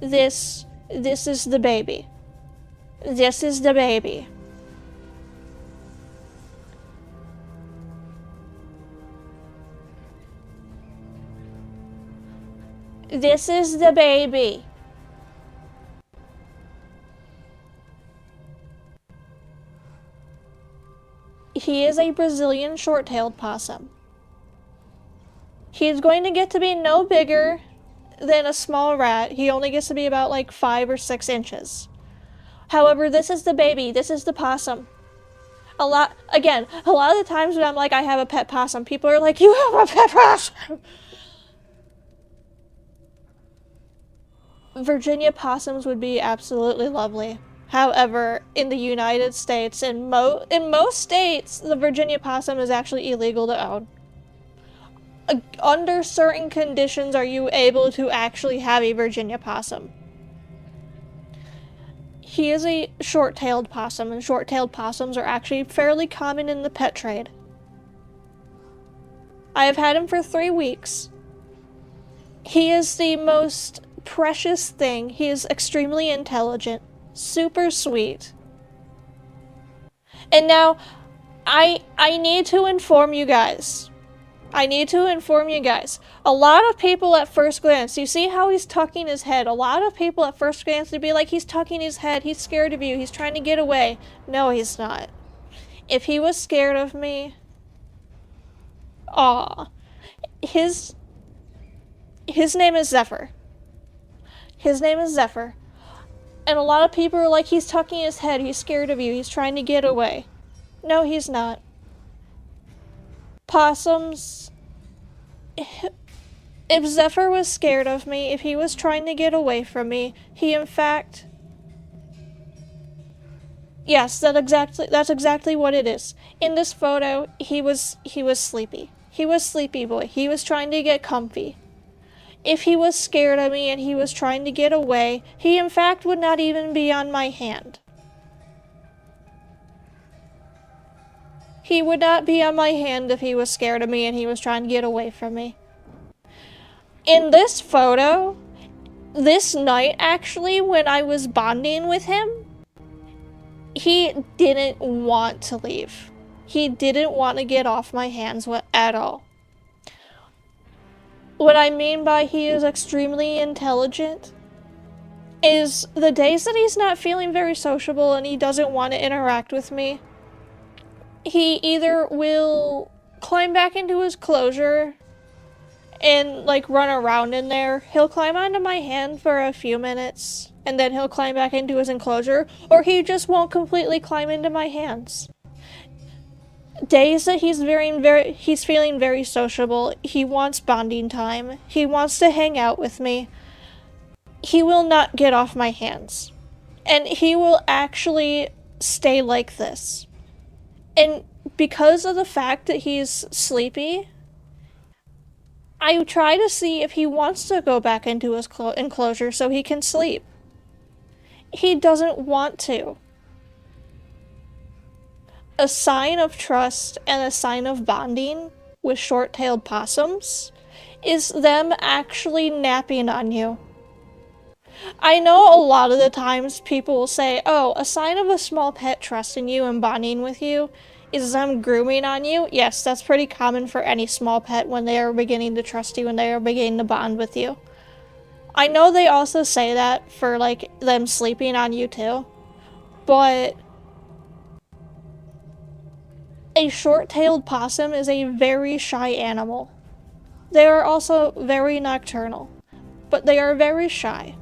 A: this is the baby. This is the baby. This is the baby. He is a Brazilian short-tailed possum. He is going to get to be no bigger than a small rat. He only gets to be about like 5 or 6 inches. However, this is the baby. This is the possum. A lot of the times when I'm like, I have a pet possum, people are like, you have a pet possum! Virginia possums would be absolutely lovely. However, in the United States, in most states, the Virginia possum is actually illegal to own. Under certain conditions are you able to actually have a Virginia possum. He is a short-tailed possum, and short-tailed possums are actually fairly common in the pet trade. I have had him for 3 weeks. He is the most precious thing. He is extremely intelligent, super sweet. And now, I need to inform you guys. A lot of people at first glance, you see how he's tucking his head? A lot of people at first glance would be like, he's tucking his head, he's scared of you, he's trying to get away. No, he's not. If he was scared of me, his name is Zephyr. His name is Zephyr. And a lot of people are like, he's tucking his head, he's scared of you, he's trying to get away. No, he's not. Possums... If Zephyr was scared of me, if he was trying to get away from me, he in fact... Yes, that's exactly what it is. In this photo, he was sleepy. He was sleepy boy. He was trying to get comfy. If he was scared of me and he was trying to get away, he in fact would not even be on my hand. He would not be on my hand if he was scared of me and he was trying to get away from me. In this photo, this night actually, when I was bonding with him, he didn't want to leave. He didn't want to get off my hands at all. What I mean by he is extremely intelligent is the days that he's not feeling very sociable and he doesn't want to interact with me, he either will climb back into his closure and like run around in there. He'll climb onto my hand for a few minutes and then he'll climb back into his enclosure, or he just won't completely climb into my hands. Days that he's feeling very sociable, he wants bonding time, he wants to hang out with me, he will not get off my hands. And he will actually stay like this. And because of the fact that he's sleepy, I try to see if he wants to go back into his enclosure so he can sleep. He doesn't want to. A sign of trust and a sign of bonding with short-tailed possums is them actually napping on you. I know a lot of the times people will say, oh, a sign of a small pet trusting you and bonding with you is them grooming on you. Yes, that's pretty common for any small pet when they are beginning to trust you and they are beginning to bond with you. I know they also say that for, like, them sleeping on you too, but a short-tailed possum is a very shy animal. They are also very nocturnal, but they are very shy.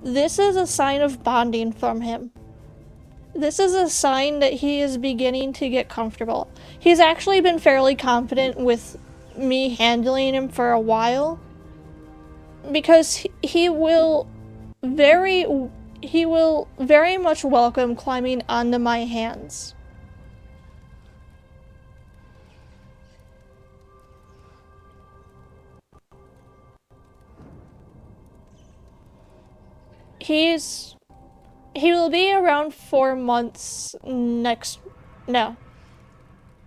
A: This is a sign of bonding from him. This is a sign that he is beginning to get comfortable. He's actually been fairly confident with me handling him for a while, because he will very much welcome climbing onto my hands. He will be around 4 months next... No.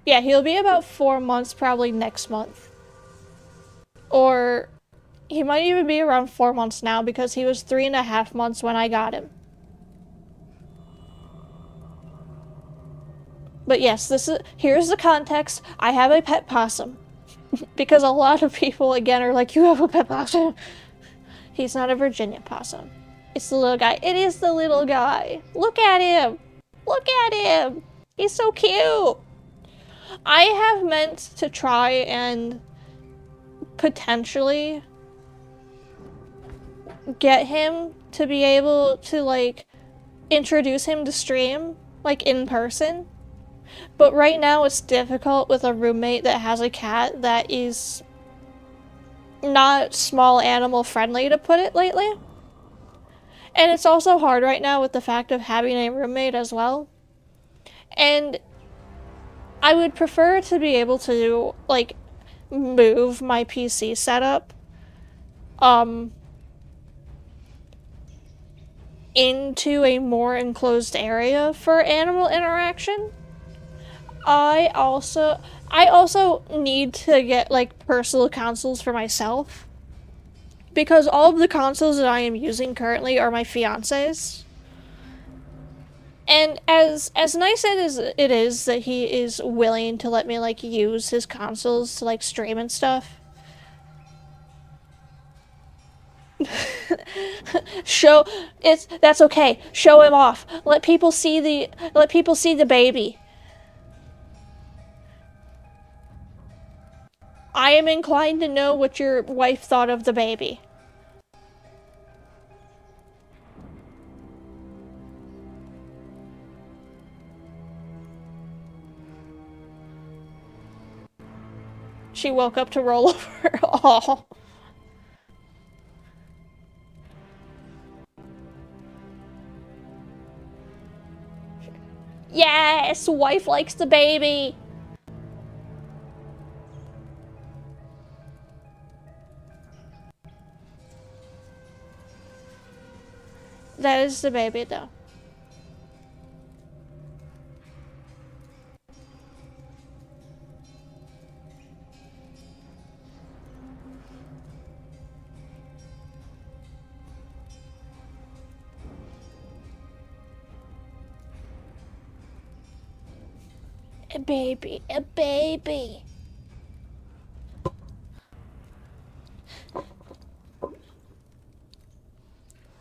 A: Yeah, he'll be about 4 months probably next month. Or he might even be around 4 months now because he was 3.5 months when I got him. But yes, here's the context. I have a pet possum. Because a lot of people, again, are like, you have a pet possum. He's not a Virginia possum. It's the little guy. It is the little guy. Look at him. Look at him. He's so cute. I have meant to try and potentially get him to be able to, like, introduce him to stream, like, in person. But right now it's difficult with a roommate that has a cat that is not small animal friendly, to put it lightly. And it's also hard right now with the fact of having a roommate as well. And I would prefer to be able to, like, move my PC setup into a more enclosed area for animal interaction. I also need to get, like, personal consoles for myself. Because all of the consoles that I am using currently are my fiance's. And as nice as it is that he is willing to let me, like, use his consoles to, like, stream and stuff. That's okay. Show him off. Let people see the baby. I am inclined to know what your wife thought of the baby. She woke up to roll over. Oh. Yes, wife likes the baby. That is the baby, though. A baby, a baby.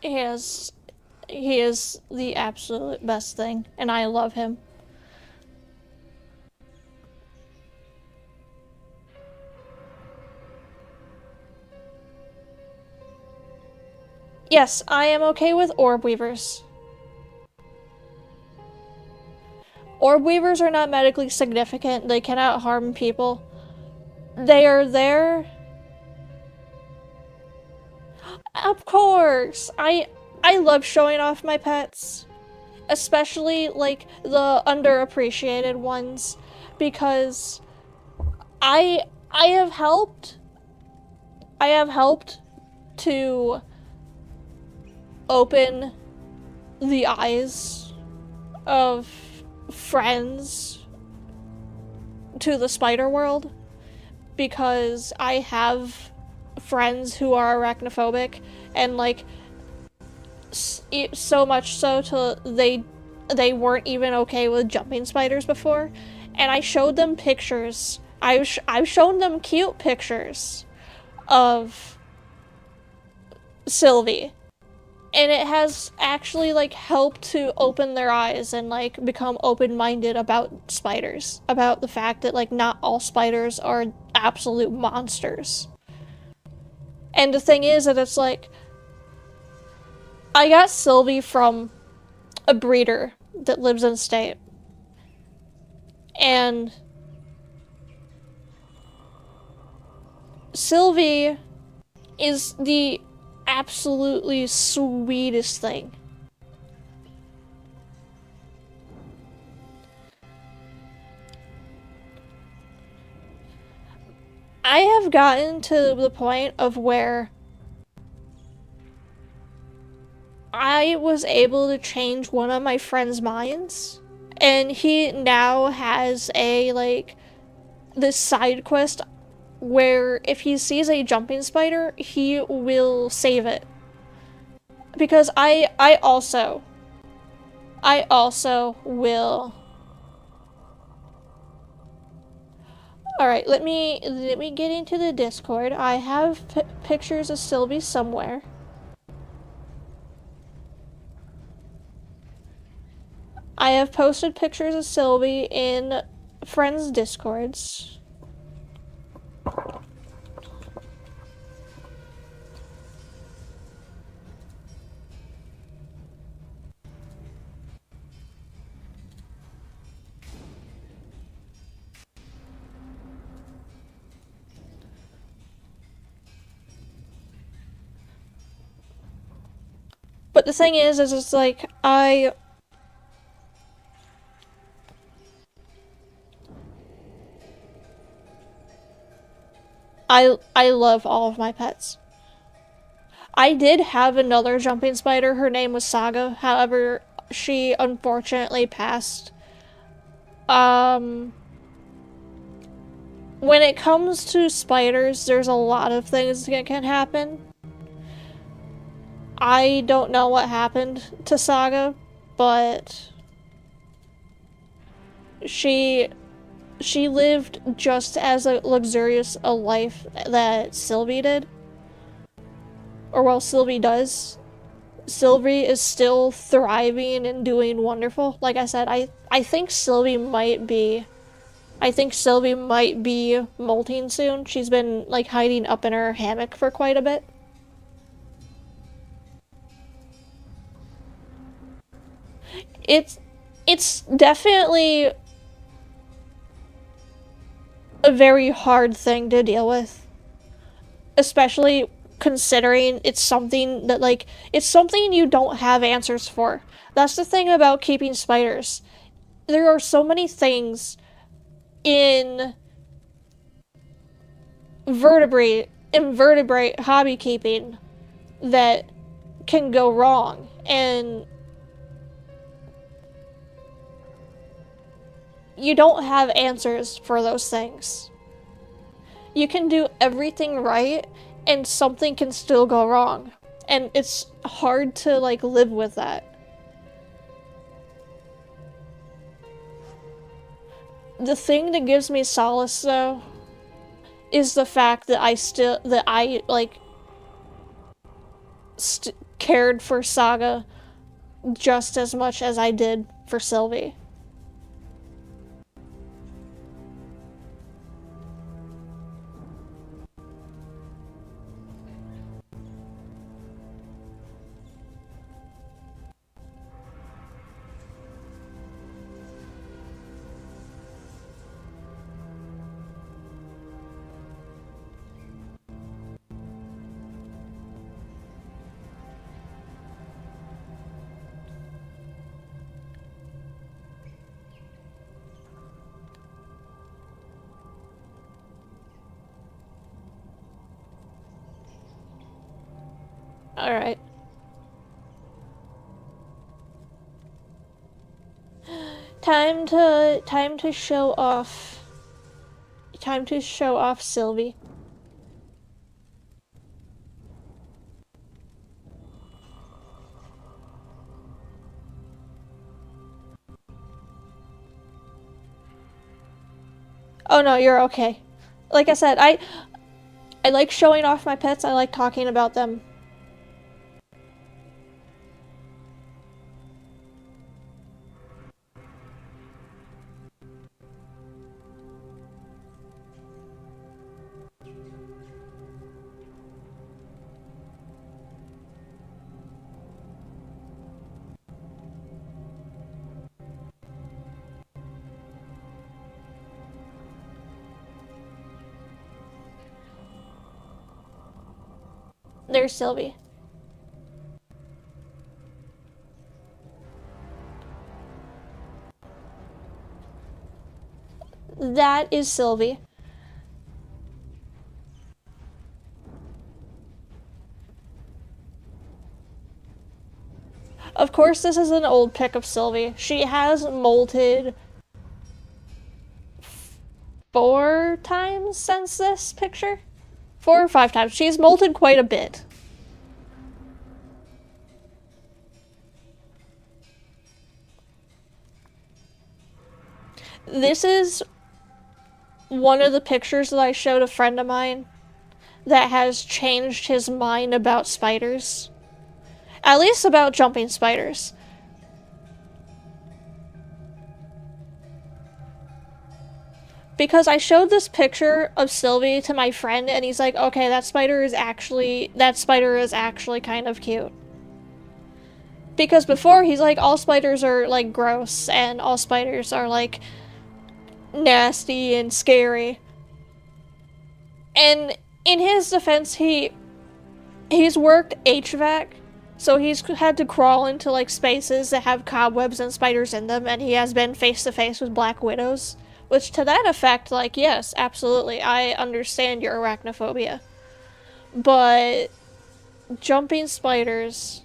A: He is the absolute best thing, and I love him. Yes, I am okay with orb weavers. Orb weavers are not medically significant. They cannot harm people. They are there. Of course! I love showing off my pets. Especially, like, the underappreciated ones. Because I have helped to open the eyes of friends to the spider world, because I have friends who are arachnophobic, and like so much so to they weren't even okay with jumping spiders before, and I showed them pictures. I've shown them cute pictures of Sylvie, and it has actually like helped to open their eyes and like become open-minded about spiders, about the fact that like not all spiders are absolute monsters. And the thing is that it's like, I got Sylvie from a breeder that lives in state, and Sylvie is the absolutely sweetest thing. I have gotten to the point of where I was able to change one of my friend's minds, and he now has a, like, this side quest where if he sees a jumping spider, he will save it. Because I also will. Alright, let me get into the Discord. I have pictures of Sylvie somewhere. I have posted pictures of Sylvie in friends' Discords. But the thing is it's like, I love all of my pets. I did have another jumping spider, her name was Saga, however, she unfortunately passed. When it comes to spiders, there's a lot of things that can happen. I don't know what happened to Saga, but she lived just as luxurious a life that Sylvie did. Or well, Sylvie does. Sylvie is still thriving and doing wonderful. Like I said, I think Sylvie might be molting soon. She's been like hiding up in her hammock for quite a bit. It's definitely a very hard thing to deal with, especially considering it's something that, like, it's something you don't have answers for. That's the thing about keeping spiders. There are so many things in invertebrate hobby keeping that can go wrong, and you don't have answers for those things. You can do everything right, and something can still go wrong. And it's hard to, like, live with that. The thing that gives me solace, though, is the fact that I cared for Saga just as much as I did for Sylvie. Alright. Time to show off. Time to show off Sylvie. Oh no, you're okay. Like I said, I like showing off my pets, I like talking about them. There's Sylvie. That is Sylvie. Of course, this is an old pic of Sylvie. She has molted 4 times since this picture? 4 or 5 times. She's molted quite a bit. This is one of the pictures that I showed a friend of mine that has changed his mind about spiders. At least about jumping spiders. Because I showed this picture of Sylvie to my friend and he's like, okay, that spider is actually kind of cute. Because before he's like, all spiders are like gross and all spiders are like nasty and scary. And in his defense, he's worked HVAC, so he's had to crawl into like spaces that have cobwebs and spiders in them, and he has been face to face with black widows. Which to that effect, like, yes, absolutely, I understand your arachnophobia. But jumping spiders...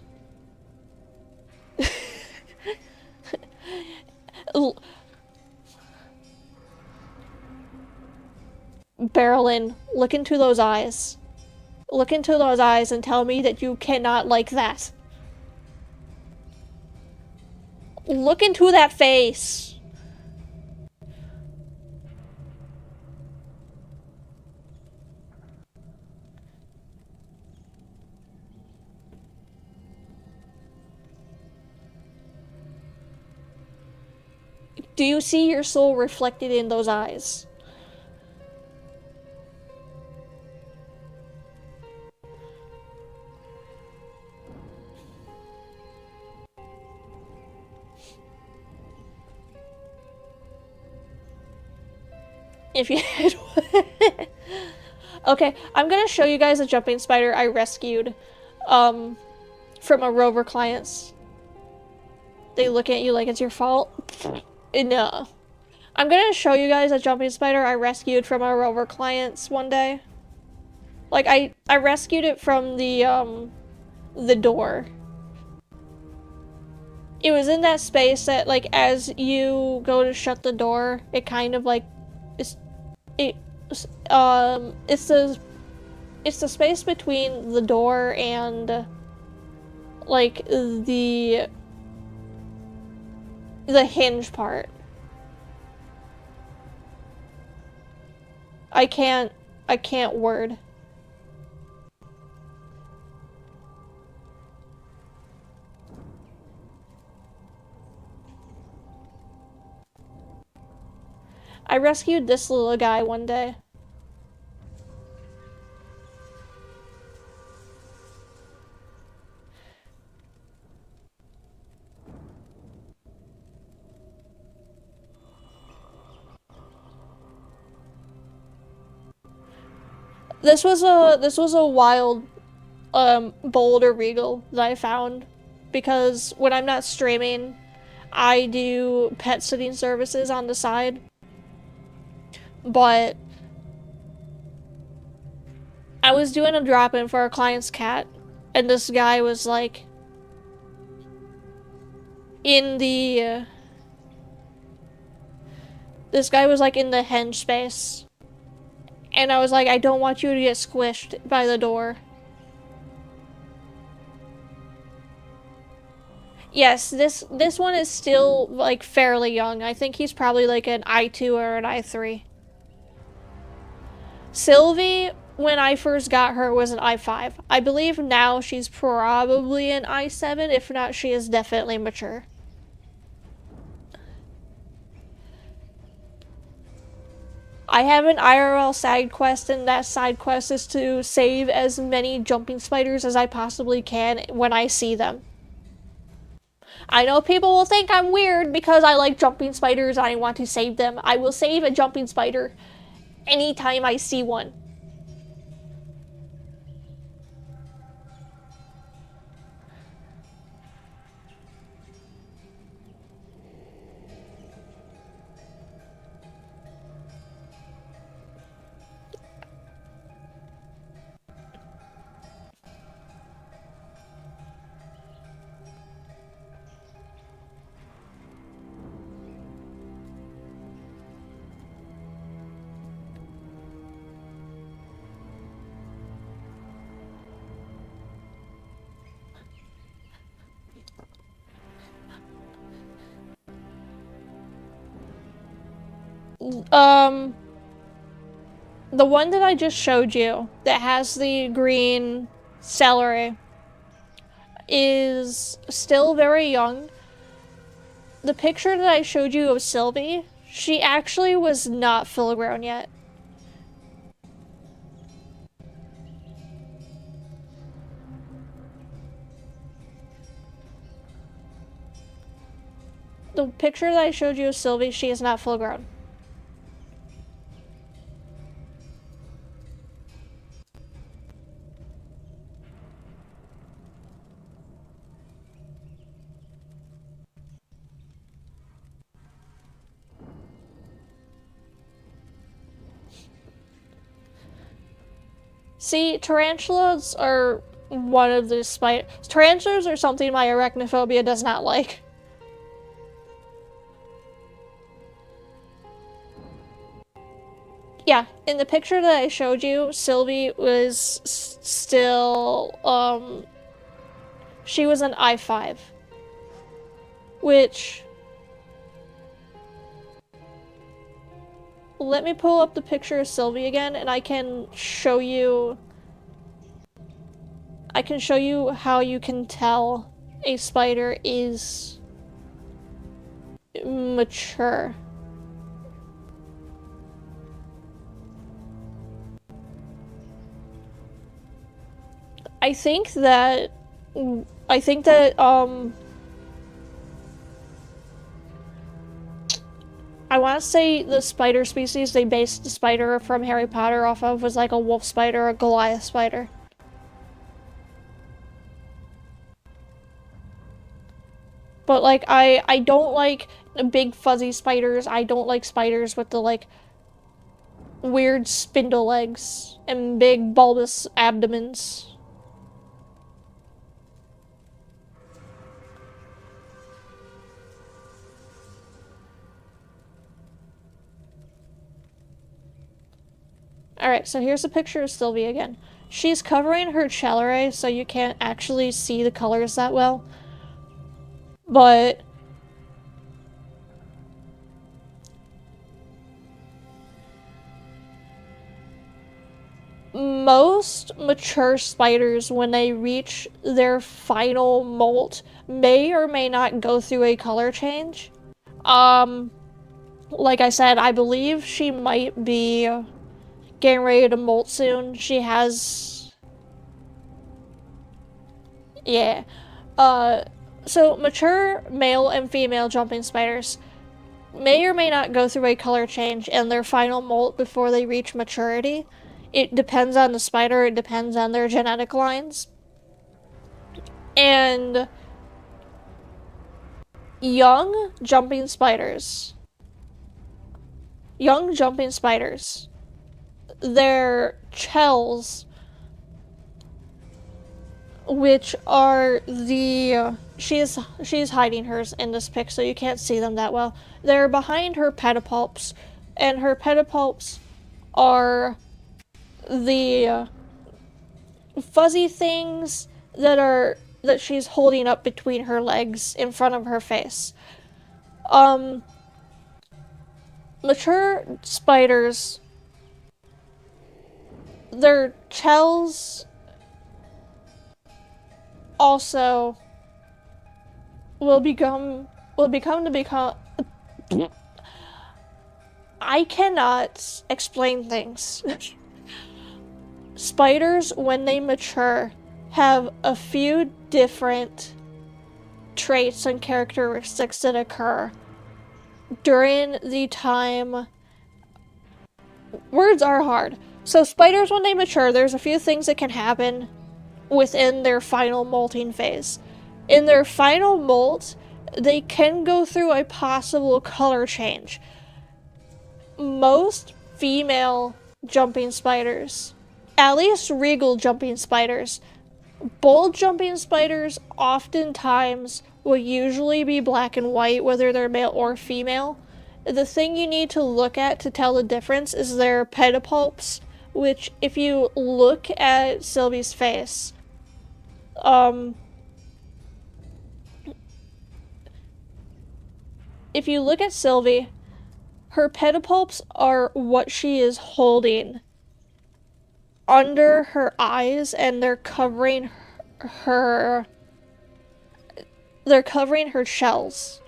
A: Barrelin, look into those eyes. Look into those eyes and tell me that you cannot like that. Look into that face. Do you see your soul reflected in those eyes? If you had one. Okay, I'm gonna show you guys a jumping spider I rescued from a rover clients. They look at you like it's your fault. No. I'm gonna show you guys a jumping spider I rescued from our rover clients one day. Like, I rescued it from the door. It was in that space that, like, as you go to shut the door, it kind of, like, it's the space between the door and, like, the hinge part. I can't word. I rescued this little guy one day. This was a wild boulder regal that I found because when I'm not streaming, I do pet sitting services on the side. But I was doing a drop-in for a client's cat And this guy was like in the henge space. And I was like, I don't want you to get squished by the door. Yes, this one is still like fairly young. I think he's probably like an I2 or an I3. Sylvie, when I first got her, was an I5. I believe now she's probably an I7. If not, she is definitely mature. I have an IRL side quest, and that side quest is to save as many jumping spiders as I possibly can when I see them. I know people will think I'm weird because I like jumping spiders and I want to save them. I will save a jumping spider anytime I see one. The one that I just showed you that has the green celery is still very young. The picture that I showed you of Sylvie, she actually was not full grown yet. The picture that I showed you of Sylvie, she is not full grown. See, tarantulas are one of the tarantulas are something my arachnophobia does not like. Yeah, in the picture that I showed you, Sylvie was still, she was an I5. Which... Let me pull up the picture of Sylvie again, and I can show you... how you can tell a spider is mature. I think that I want to say the spider species they based the spider from Harry Potter off of was like a wolf spider or a Goliath spider. But like I don't like big fuzzy spiders. I don't like spiders with the like weird spindle legs and big bulbous abdomens. Alright, so here's a picture of Sylvie again. She's covering her celery, so you can't actually see the colors that well. But... most mature spiders, when they reach their final molt, may or may not go through a color change. Like I said, I believe she might be getting ready to molt soon. She has... yeah. So mature male and female jumping spiders may or may not go through a color change in their final molt before they reach maturity. It depends on the spider, it depends on their genetic lines. And young jumping spiders, their shells which are the she's hiding hers in this pic, so you can't see them that well. They're behind her pedipalps, and her pedipalps are the fuzzy things that she's holding up between her legs in front of her face. Mature spiders, their shells also will become I cannot explain things. Spiders, when they mature, have a few different traits and characteristics that occur during the time. Words are hard. So spiders, when they mature, there's a few things that can happen within their final molting phase. In their final molt, they can go through a possible color change. Most female jumping spiders, at least regal jumping spiders, bold jumping spiders oftentimes will usually be black and white, whether they're male or female. The thing you need to look at to tell the difference is their pedipalps, which, if you look at Sylvie's face, if you look at Sylvie, her pedipalps are what she is holding under her eyes, and they're covering her shells.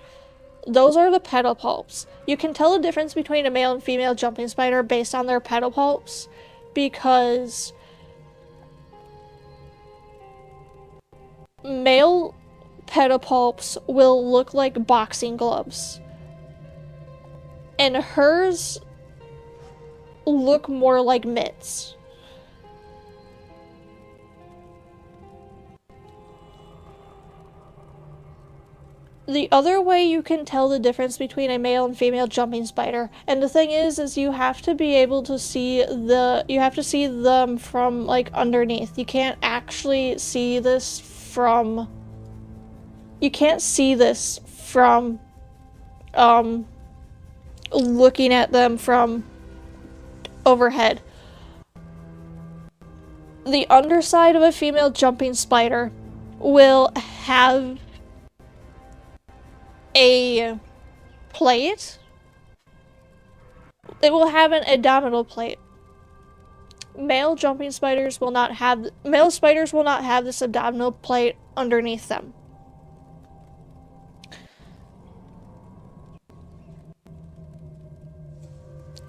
A: Those are the pedipalps. You can tell the difference between a male and female jumping spider based on their pedipalps, because male pedipalps will look like boxing gloves, and hers look more like mitts. The other way you can tell the difference between a male and female jumping spider, and the thing is you have to be able to see them from, like, underneath. You can't actually see this from, looking at them from overhead. The underside of a female jumping spider will have a plate. It will have an abdominal plate. Male spiders will not have this abdominal plate underneath them.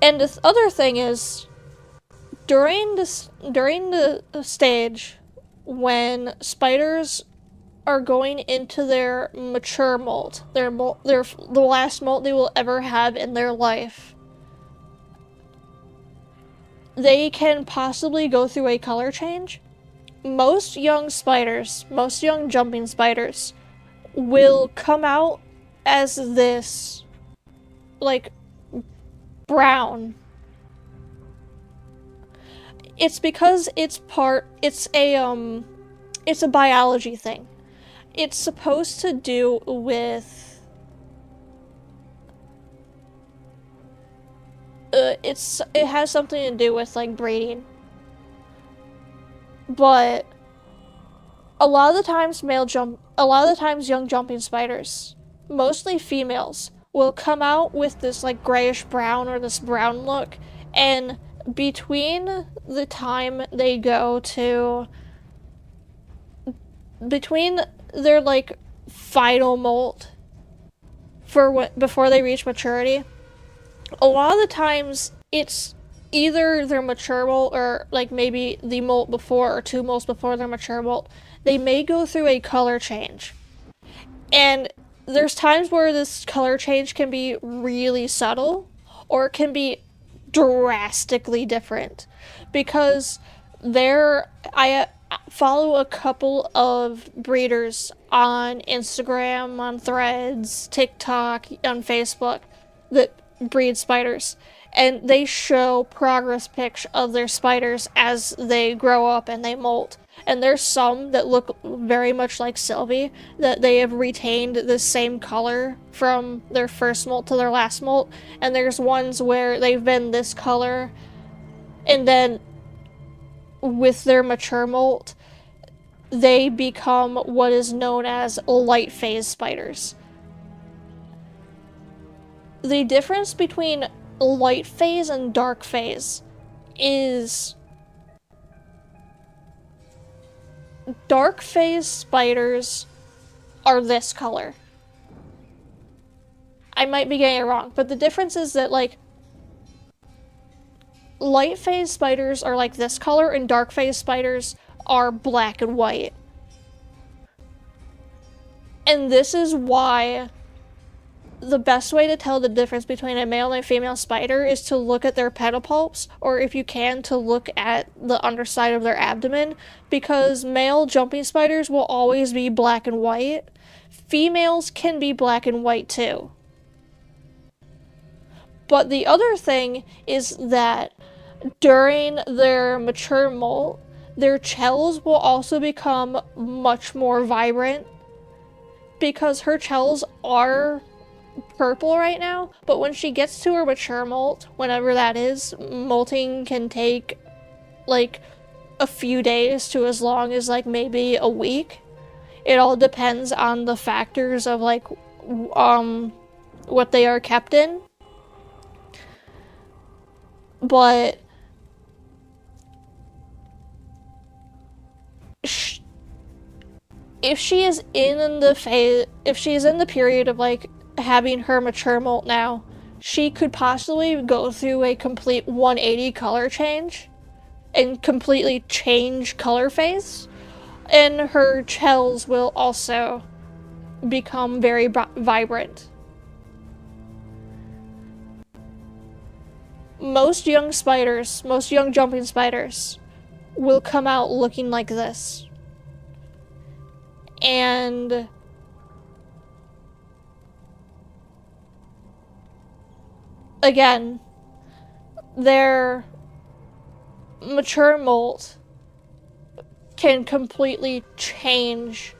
A: And the other thing is, during the stage when spiders are going into their mature molt, the last molt they will ever have in their life, they can possibly go through a color change. Most young jumping spiders will come out as this, like, brown. It's because it's a biology thing. It's supposed to do with it has something to do with, like, breeding. But a lot of the times young jumping spiders, mostly females, will come out with this, like, grayish brown or this brown look, and between the time they go to their, like, final molt before they reach maturity, a lot of the times it's either their mature molt or, like, maybe the molt before or 2 molts before their mature molt. They may go through a color change, and there's times where this color change can be really subtle, or it can be drastically different, because I follow a couple of breeders on Instagram, on Threads, TikTok, on Facebook that breed spiders, and they show progress pics of their spiders as they grow up and they molt. And there's some that look very much like Sylvie, that they have retained the same color from their first molt to their last molt. And there's ones where they've been this color, and then with their mature molt, they become what is known as light phase spiders. The difference between light phase and dark phase is dark phase spiders are this color. I might be getting it wrong, but the difference is that, like, light phase spiders are like this color and dark phase spiders are black and white. And this is why the best way to tell the difference between a male and a female spider is to look at their pedipalps, or if you can, to look at the underside of their abdomen, because male jumping spiders will always be black and white. Females can be black and white too. But the other thing is that during their mature molt, their shells will also become much more vibrant, because her shells are purple right now, but when she gets to her mature molt, whenever that is, molting can take like a few days to as long as like maybe a week. It all depends on the factors of like what they are kept in. But if she is in the period of like having her mature molt now, she could possibly go through a complete 180 color change and completely change color phase, and her shells will also become very vibrant. Most young jumping spiders will come out looking like this. And again, their mature molt can completely change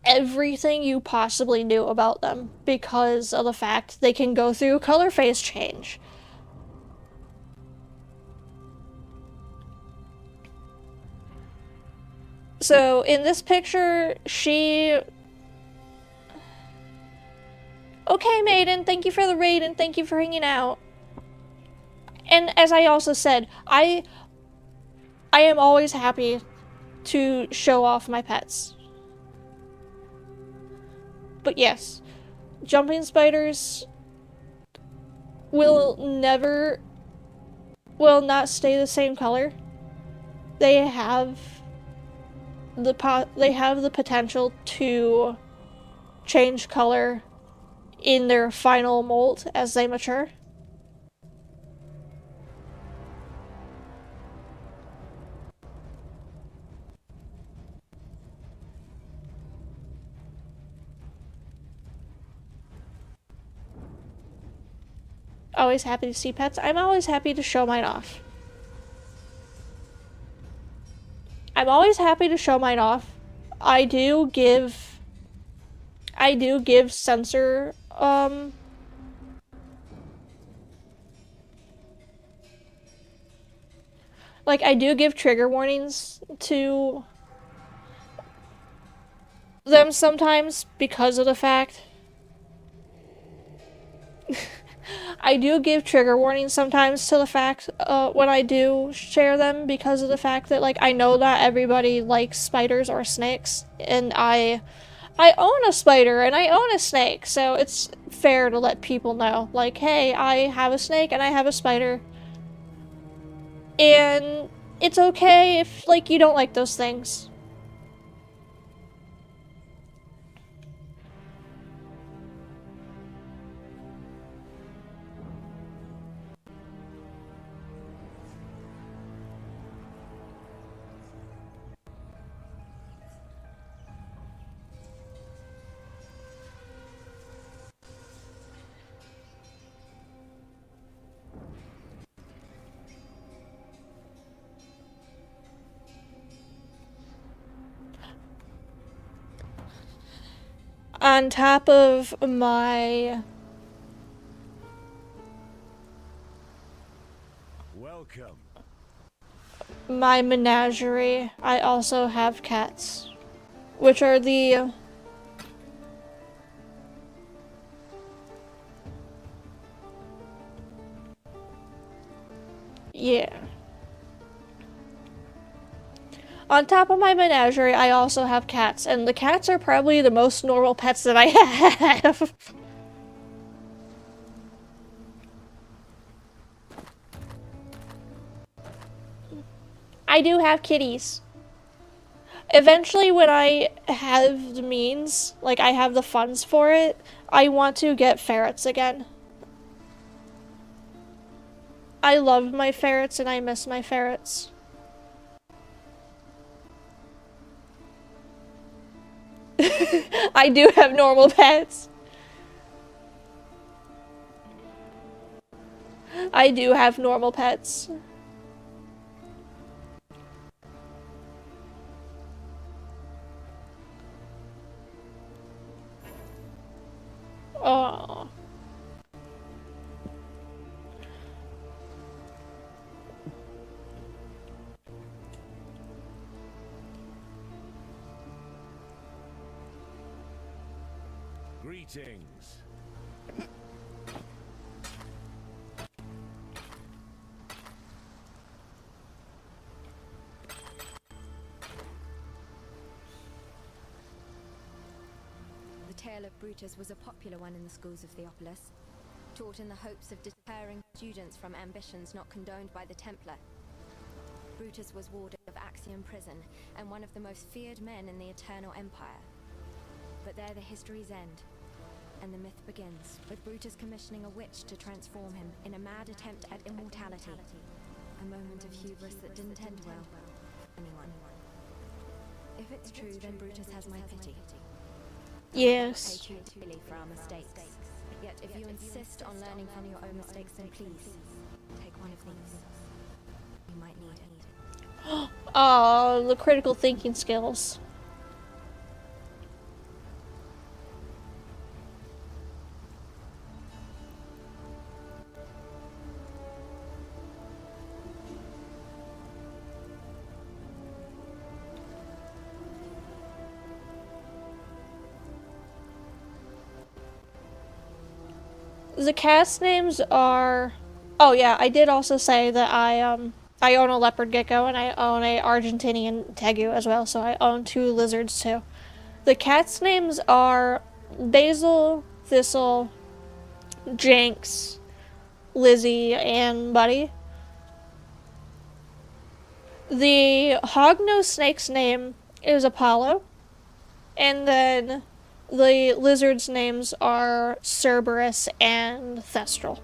A: everything you possibly knew about them because of the fact they can go through color phase change. So in this picture, she... Okay, Maiden, thank you for the raid and thank you for hanging out. And as I also said, I am always happy to show off my pets. But yes, jumping spiders will not stay the same color. They have the potential to change color in their final molt as they mature. Always happy to see pets. I'm always happy to show mine off. I'm always happy to show mine off. I do give censor like I do give trigger warnings to them sometimes because of the fact I do give trigger warnings sometimes to the fact when I do share them, because of the fact that, like, I know that everybody likes spiders or snakes, and I own a spider and I own a snake, so it's fair to let people know, like, hey, I have a snake and I have a spider. And it's okay if, like, you don't like those things. On top of my...
D: Welcome.
A: my menagerie, I also have cats. Which are the... yeah. On top of my menagerie, I also have cats, and the cats are probably the most normal pets that I have. I do have kitties. Eventually, when I have the means, like I have the funds for it, I want to get ferrets again. I love my ferrets and I miss my ferrets. I do have normal pets. I do have normal pets. Oh.
D: Greetings.
G: The tale of Brutus was a popular one in the schools of Theopolis, taught in the hopes of deterring students from ambitions not condoned by the Templar. Brutus was warden of Axiom prison and one of the most feared men in the Eternal Empire. But there the histories end, and the myth begins, with Brutus commissioning a witch to transform him in a mad attempt at immortality. A moment of hubris that didn't end well for anyone. If it's true, then Brutus has my pity.
A: Yes.
G: Pay too dearly for our mistakes. Yet if you insist on learning from your own mistakes, then please, take one of these. You might need it.
A: Oh, the critical thinking skills. The cast names are... oh yeah, I did also say that I own a leopard gecko and I own a Argentinian tegu as well, so I own 2 lizards too. The cats' names are Basil, Thistle, Jinx, Lizzie, and Buddy. The hognose snake's name is Apollo, and then the lizards' names are Cerberus and Thestral.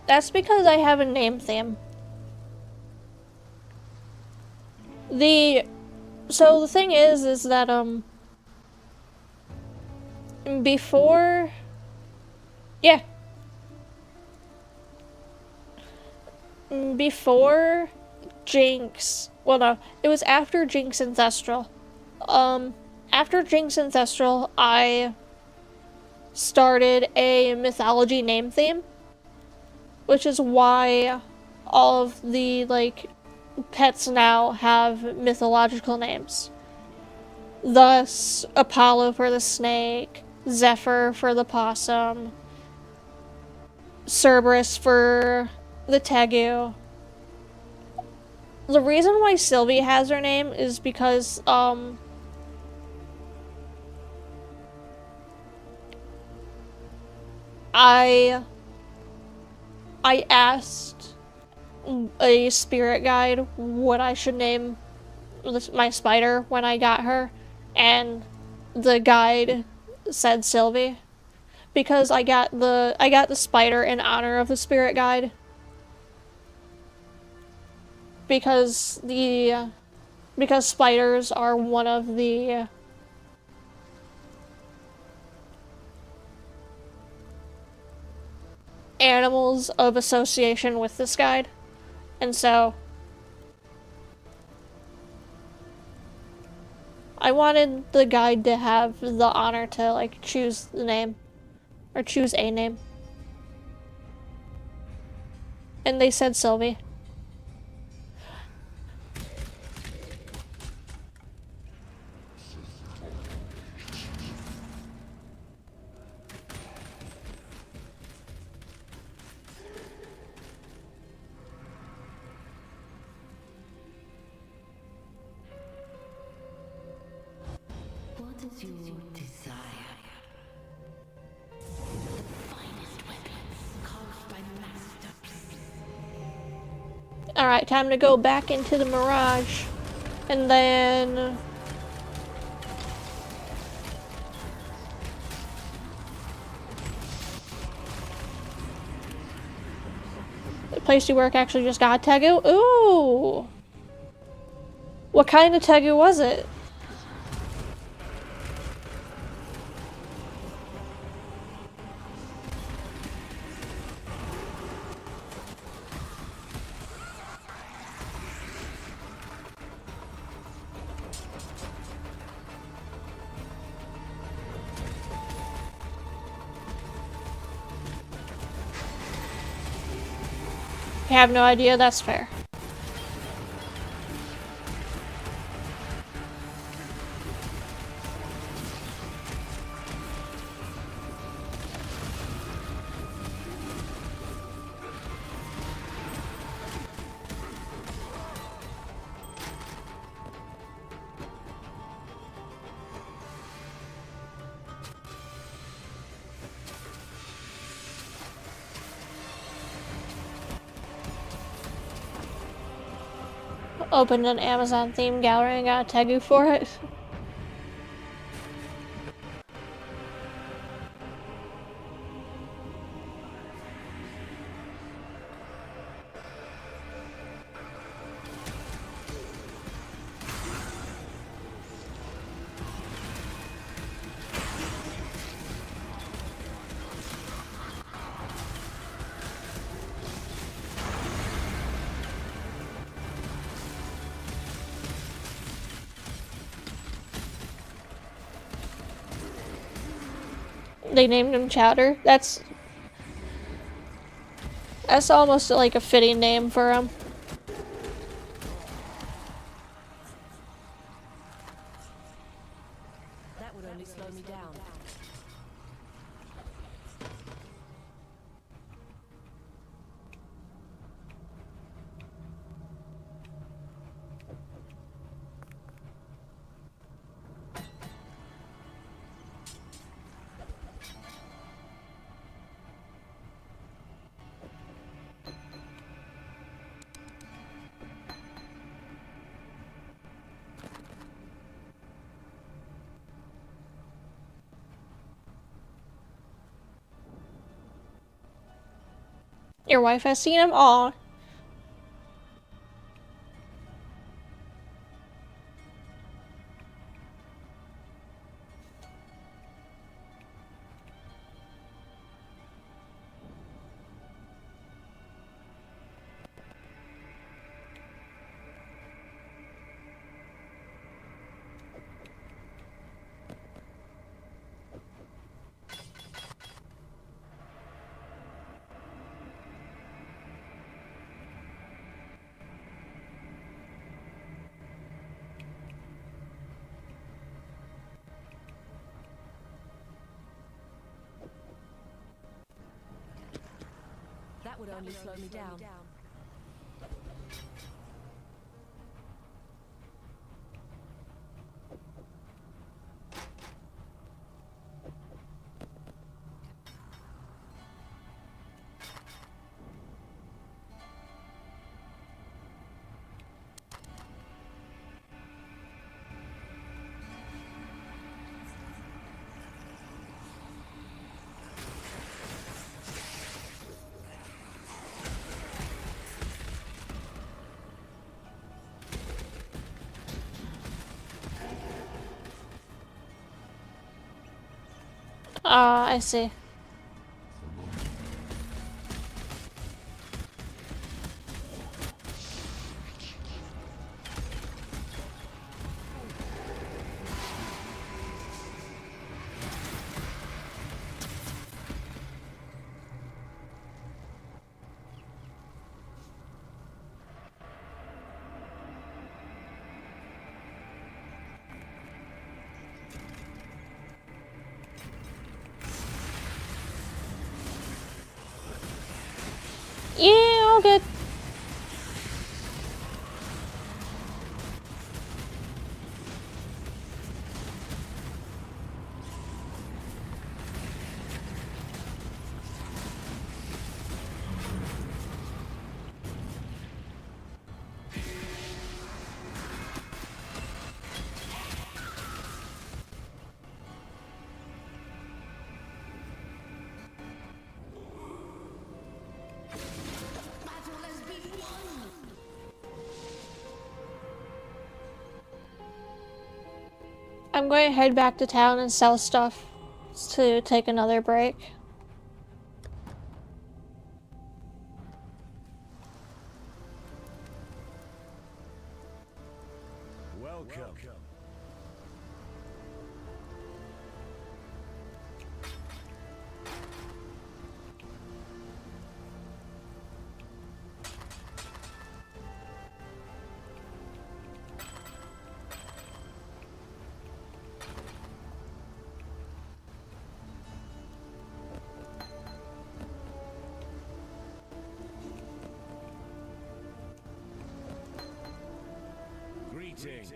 A: That's because I have a name theme. So the thing is that, before... yeah. Before Jinx... well, no. It was after Jinx and Thestral. After Jinx and Thestral, I started a mythology name theme. Which is why all of the, like, pets now have mythological names. Thus, Apollo for the snake, Zephyr for the possum, Cerberus for the tegu, the reason why Sylvie has her name is because, I asked a spirit guide what I should name my spider when I got her, and the guide said Sylvie, because I got the spider in honor of the spirit guide, because spiders are one of the animals of association with this guide, and so I wanted the guide to have the honor to, like, choose the name, or choose a name. And they said Sylvie.
F: What is your desire? The finest weapons carved by masters.
A: Alright, time to go back into the Mirage. And then... the place you work actually just got a Tegu? Ooh! What kind of Tegu was it? I have no idea, that's fair. Opened an Amazon themed gallery and got a Tegu for it. They named him Chowder. That's almost like a fitting name for him.
C: That would only slow me down.
A: Your wife has seen him? Aw.
C: That would only slow me down.
A: I see. Yeah, all good. I'm going to head back to town and sell stuff to take another break.
D: Welcome. Greetings.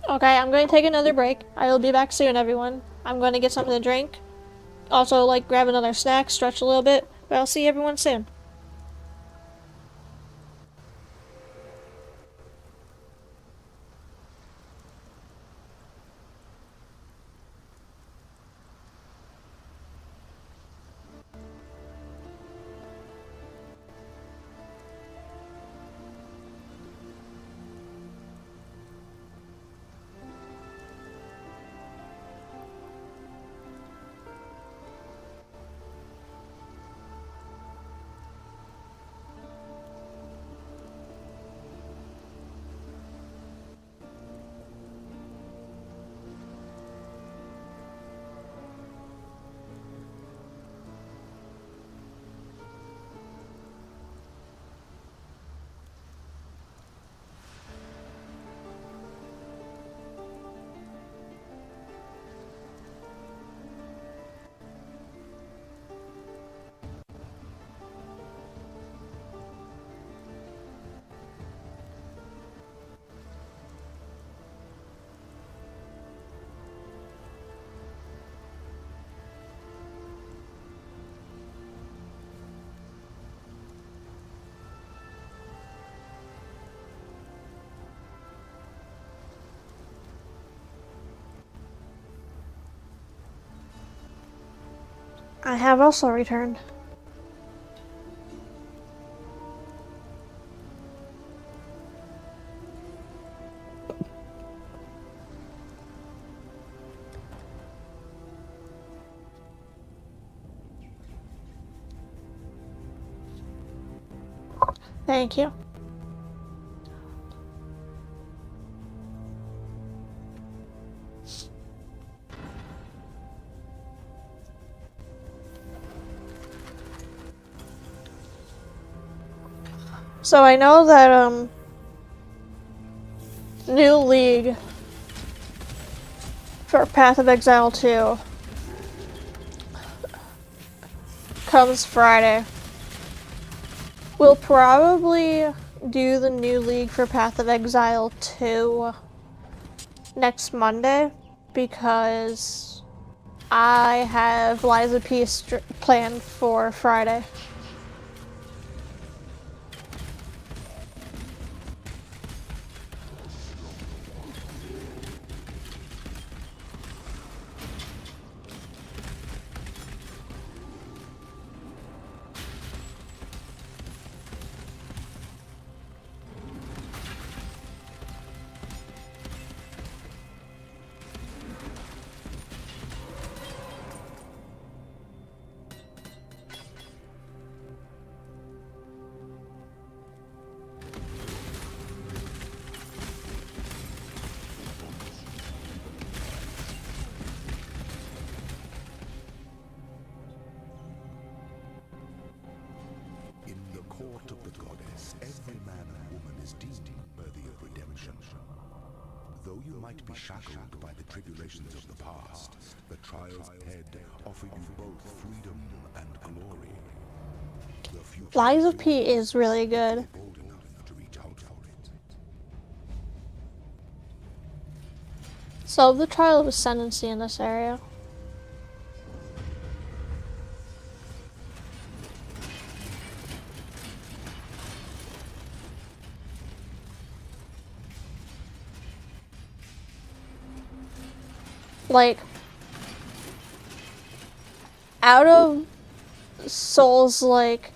A: Okay, I'm going to take another break. I will be back soon, everyone. I'm going to get something to drink. Also, like, grab another snack, stretch a little bit. But I'll see everyone soon. I have also returned. Thank you. So I know that, new league for Path of Exile 2 comes Friday. We'll probably do the new league for Path of Exile 2 next Monday because I have Liza P planned for Friday.
H: you might be shackled by the tribulations of the past, the trials ahead offer you both freedom and glory. The future
A: Lies of P is really good.
H: bold enough to reach out for it.
A: So the Trial of Ascendancy in this area. Like, out of Souls, like,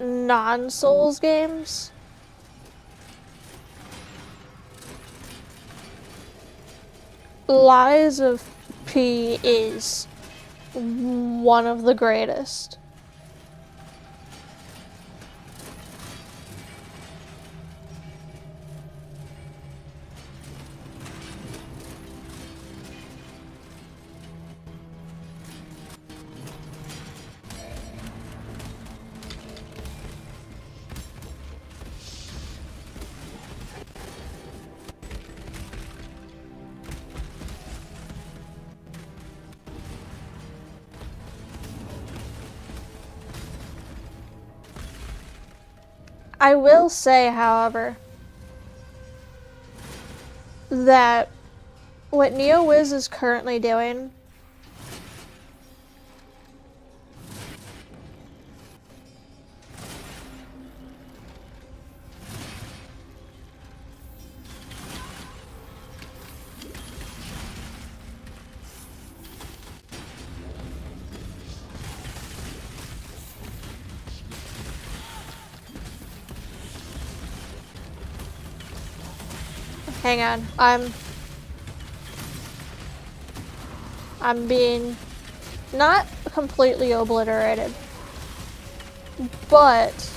A: non-Souls games, Lies of P is one of the greatest. I will say, however, that what NeoWiz is currently doing hang on, I'm being not completely obliterated, but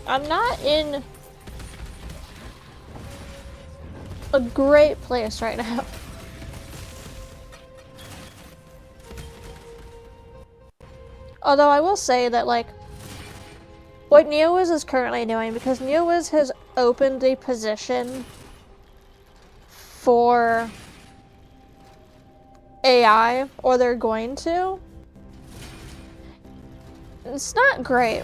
A: I'm not in a great place right now. Although I will say that, like, what NeoWiz is currently doing, because NeoWiz has opened a position for AI, or they're going to, it's not great.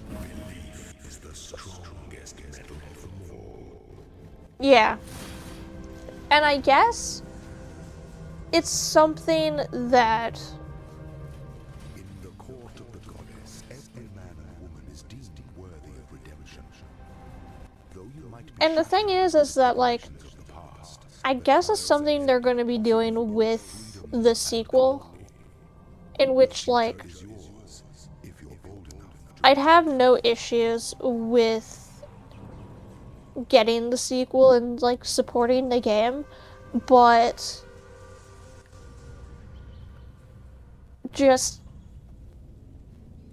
H: Belief is the strongest metal of them all.
A: Yeah. And I guess it's something that
H: In the court of the goddess, every man and woman is deemed worthy of redemption. Though you might be
A: and the thing is that, like,
H: of the past,
A: I guess it's something they're going to be doing with the sequel, in which, like,
H: is yours if you're bold enough to
A: I'd have no issues with getting the sequel and, like, supporting the game, but just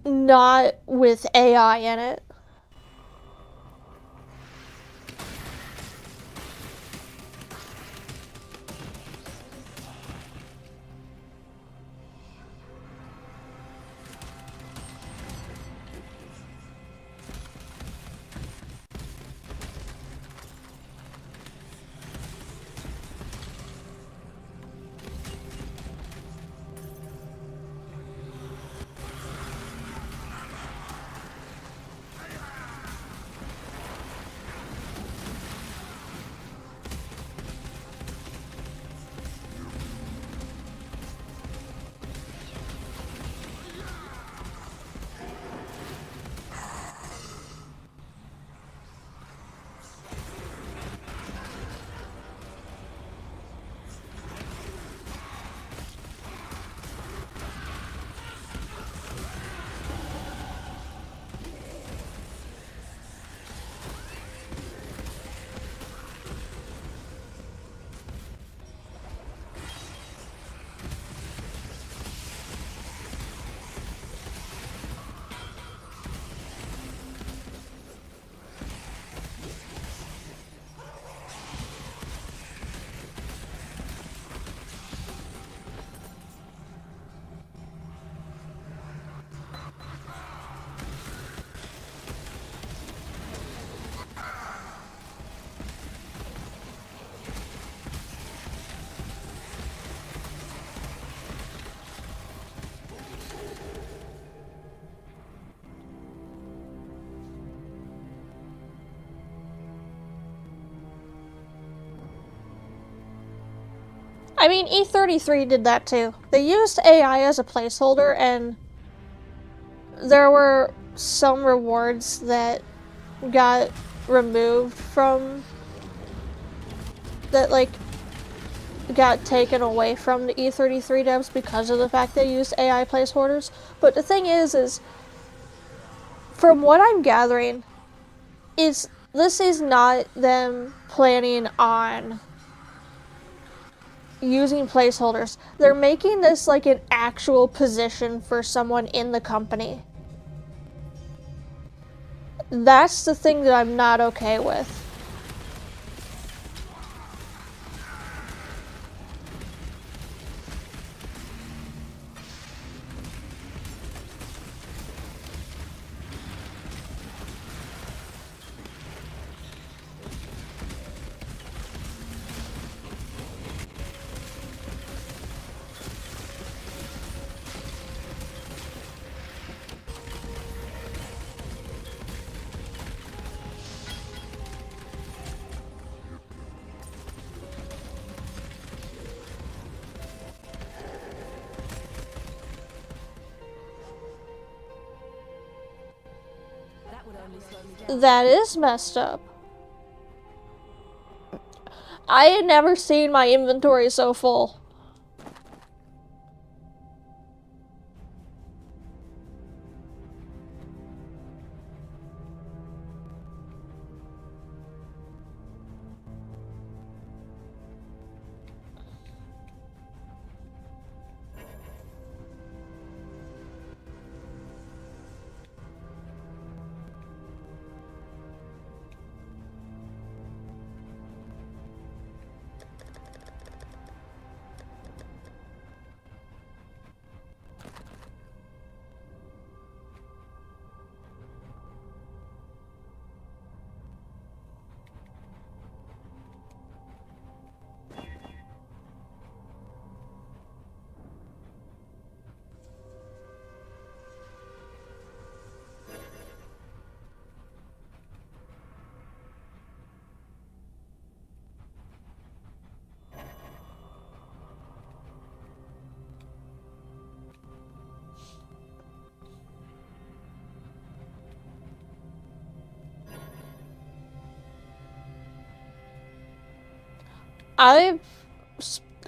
A: not with AI in it. I mean, E33 did that too. They used AI as a placeholder, and there were some rewards that got removed from... that, like, got taken away from the E33 devs because of the fact they used AI placeholders. But the thing is from what I'm gathering, this is not them planning on using placeholders. They're making this like an actual position for someone in the company. That's the thing that I'm not okay with.
C: That would only slow me down.
A: That is messed up. I had never seen my inventory so full.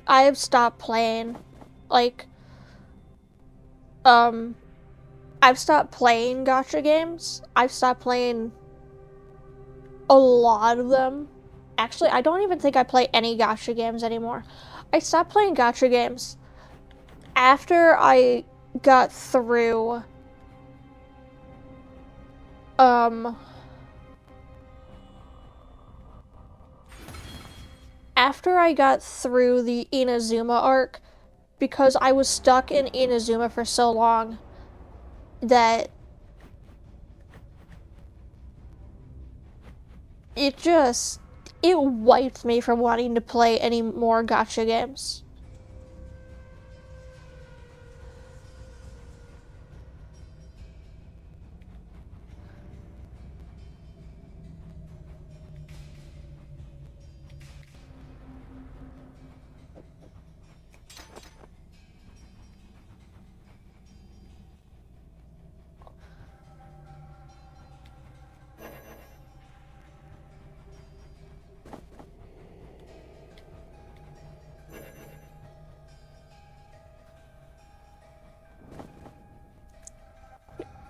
A: I've stopped playing, like, I've stopped playing gacha games. I've stopped playing a lot of them. Actually, I don't even think I play any gacha games anymore. I stopped playing gacha games after I got through, after I got through the Inazuma arc, because I was stuck in Inazuma for so long that it wiped me from wanting to play any more gacha games.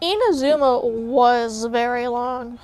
A: Inazuma was very long.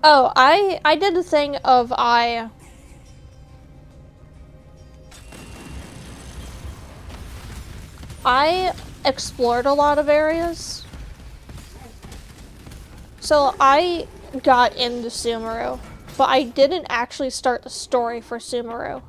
A: Oh, I did the thing of I explored a lot of areas. So I got into Sumeru, but I didn't actually start the story for Sumeru.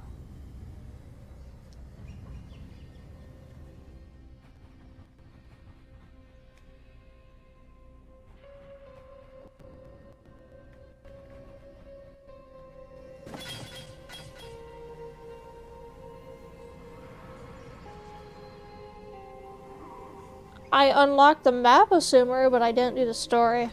A: I unlocked the map of Sumeru, but I didn't do the story.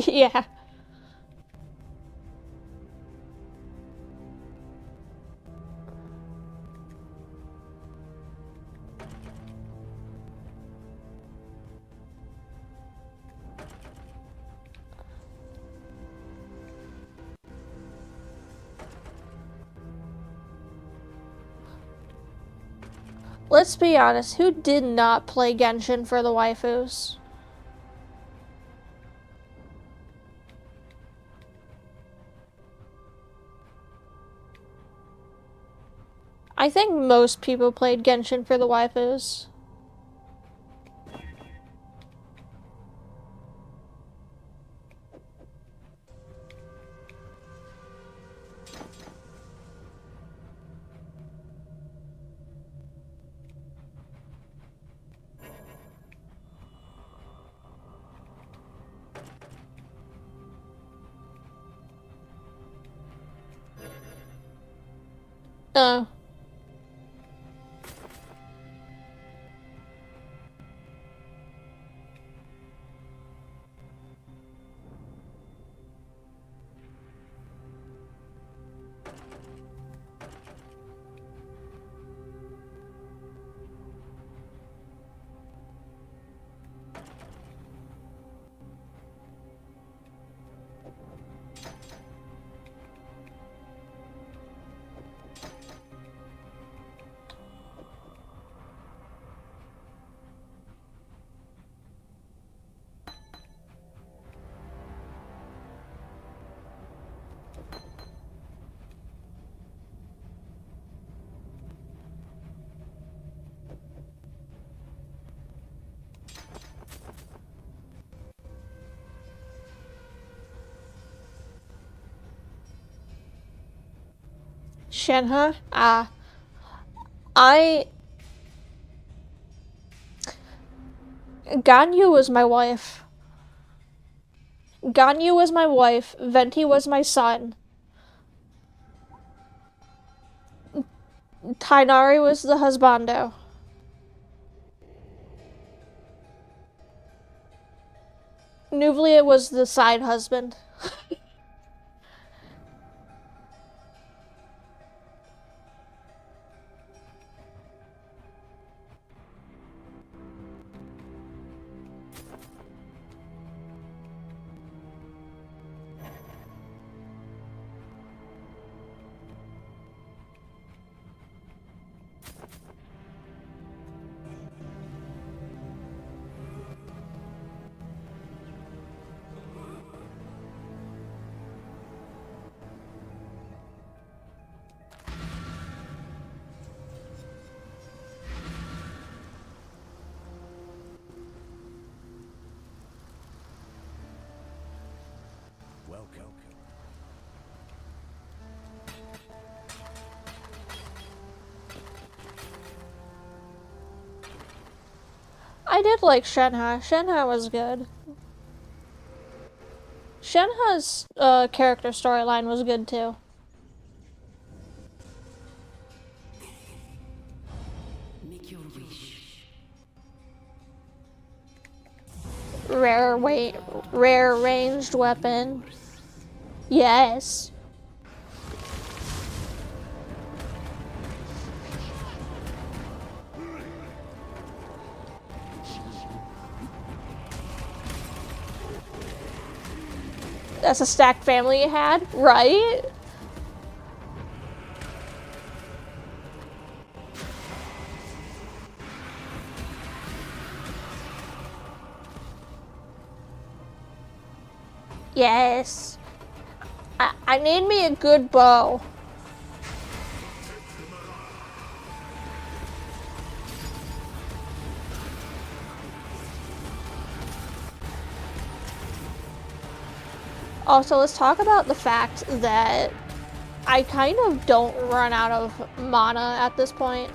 A: Yeah. Let's be honest, who did not play Genshin for the waifus? I think most people played Genshin for the waifus. Oh. Shenhe? Ganyu was my wife. Ganyu was my wife. Venti was my son. Tainari was the husbando. Nuvlia was the side husband.
D: Welcome.
A: I did like Shenhe. Shenhe was good. Shenhe's character storyline was good too.
F: Make your wish.
A: Rare ranged weapon. Yes. That's a stacked family you had, right? Yes. I need me a good bow. Also, let's talk about the fact that I kind of don't run out of mana at this point.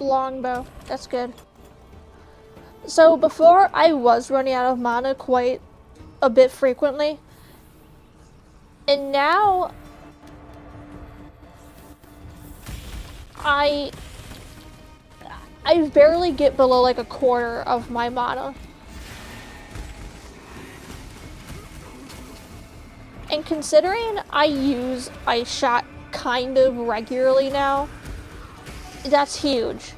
A: Longbow, that's good. So before I was running out of mana quite a bit frequently, and now I barely get below like a quarter of my mana. And considering I use Ice Shot kind of regularly now, that's huge.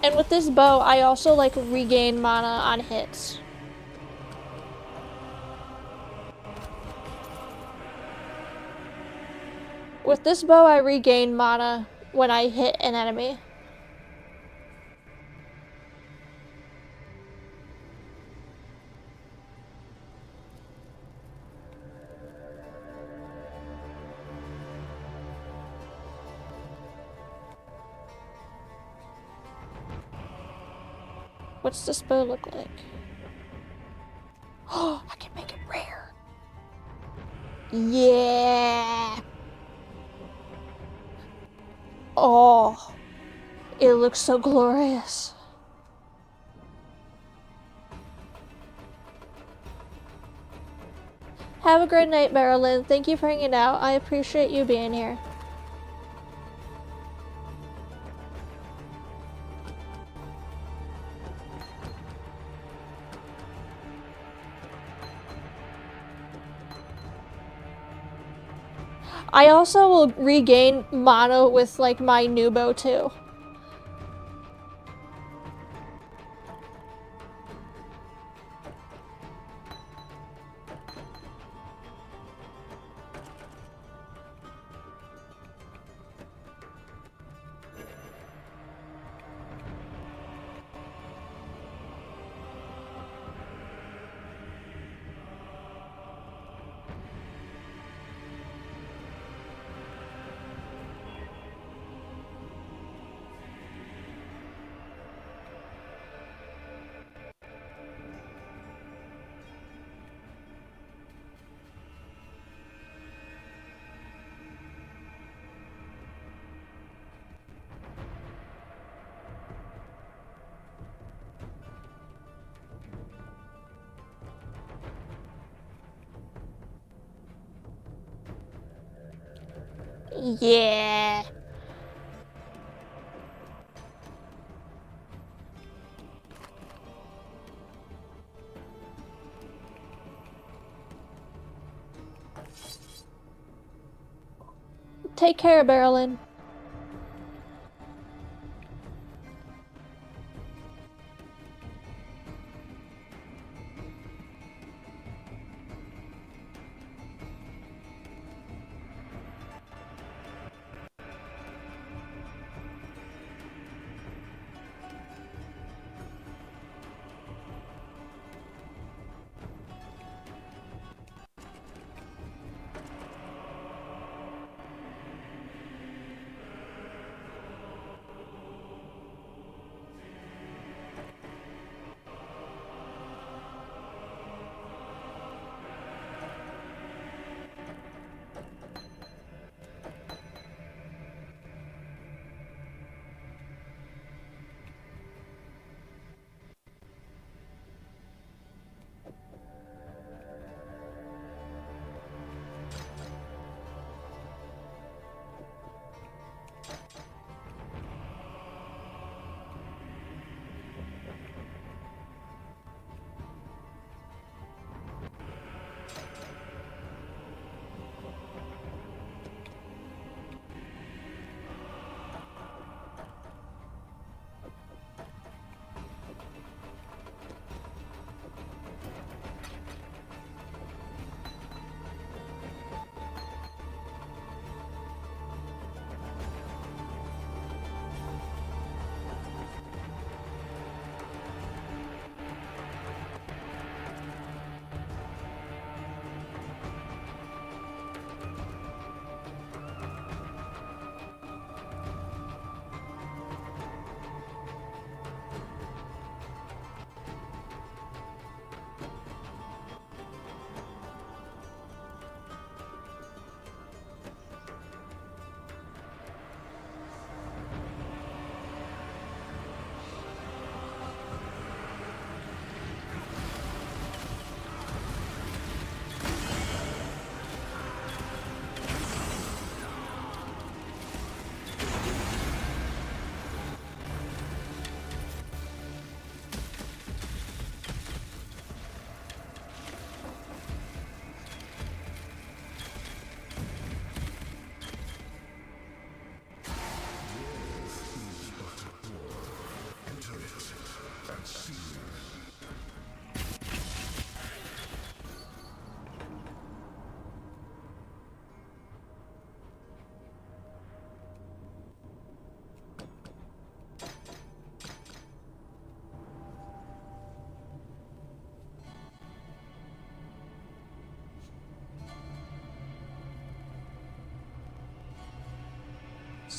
A: And with this bow, I also like regain mana on hits. With this bow, I regain mana when I hit an enemy. What's this bow look like? Oh, I can make it rare. Yeah. Oh, it looks so glorious. Have a great night, Marilyn. Thank you for hanging out. I appreciate you being here. I also will regain mana with like my new bow too. Yeah. Take care, Marilyn.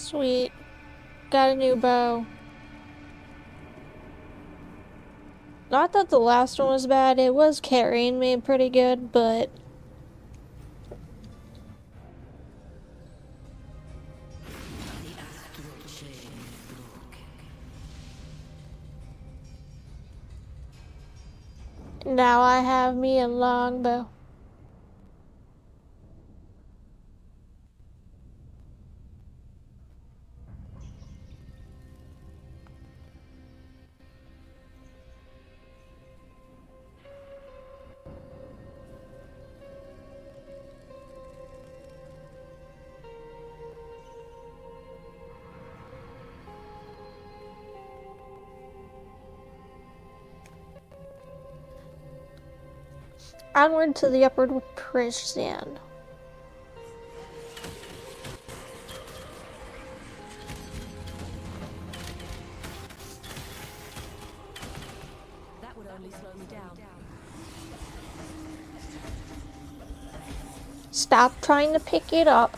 A: Sweet. Got a new bow. Not that the last one was bad, it was carrying me pretty good, but... Now I have me a longbow. Onward to the upward prison.
C: That would only slow me down.
A: Stop trying to pick it up.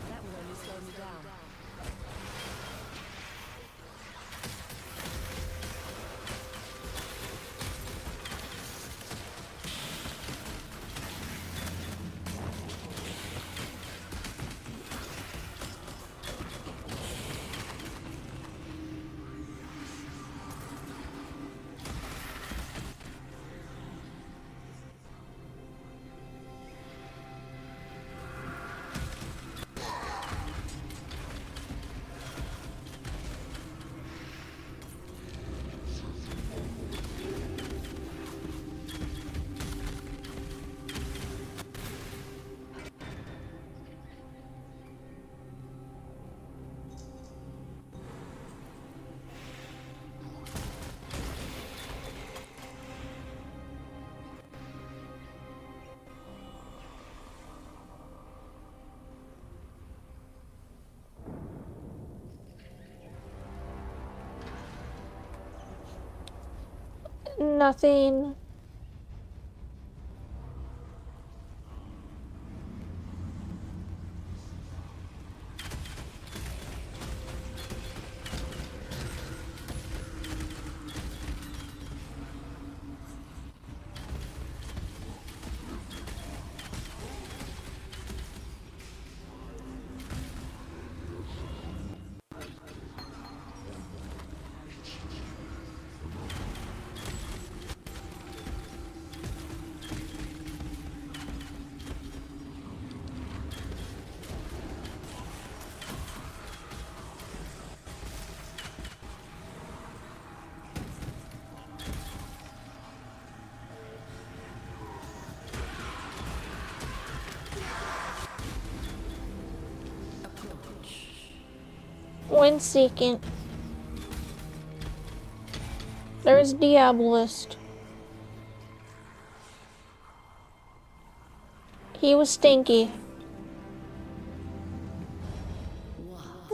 C: That would only slow me down.
A: Nothing. Wind seeking. There's Diabolist. He was stinky.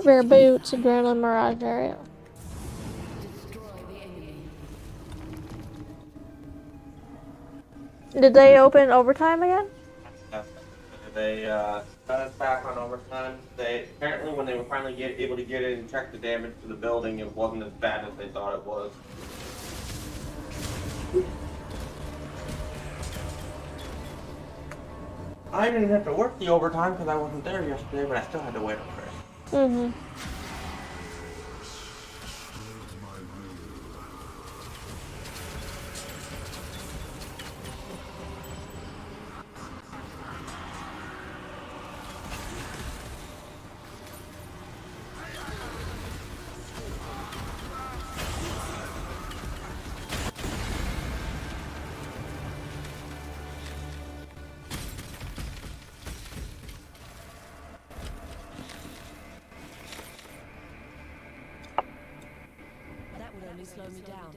A: Rare boots, adrenaline Mirage area. Did they open overtime again?
B: They got us back on overtime. They apparently, when they were finally able to get in and check the damage to the building, it wasn't as bad as they thought it was. I didn't have to work the overtime because I wasn't there yesterday, but I still had to wait for it.
A: Mm-hmm.
C: slow me down.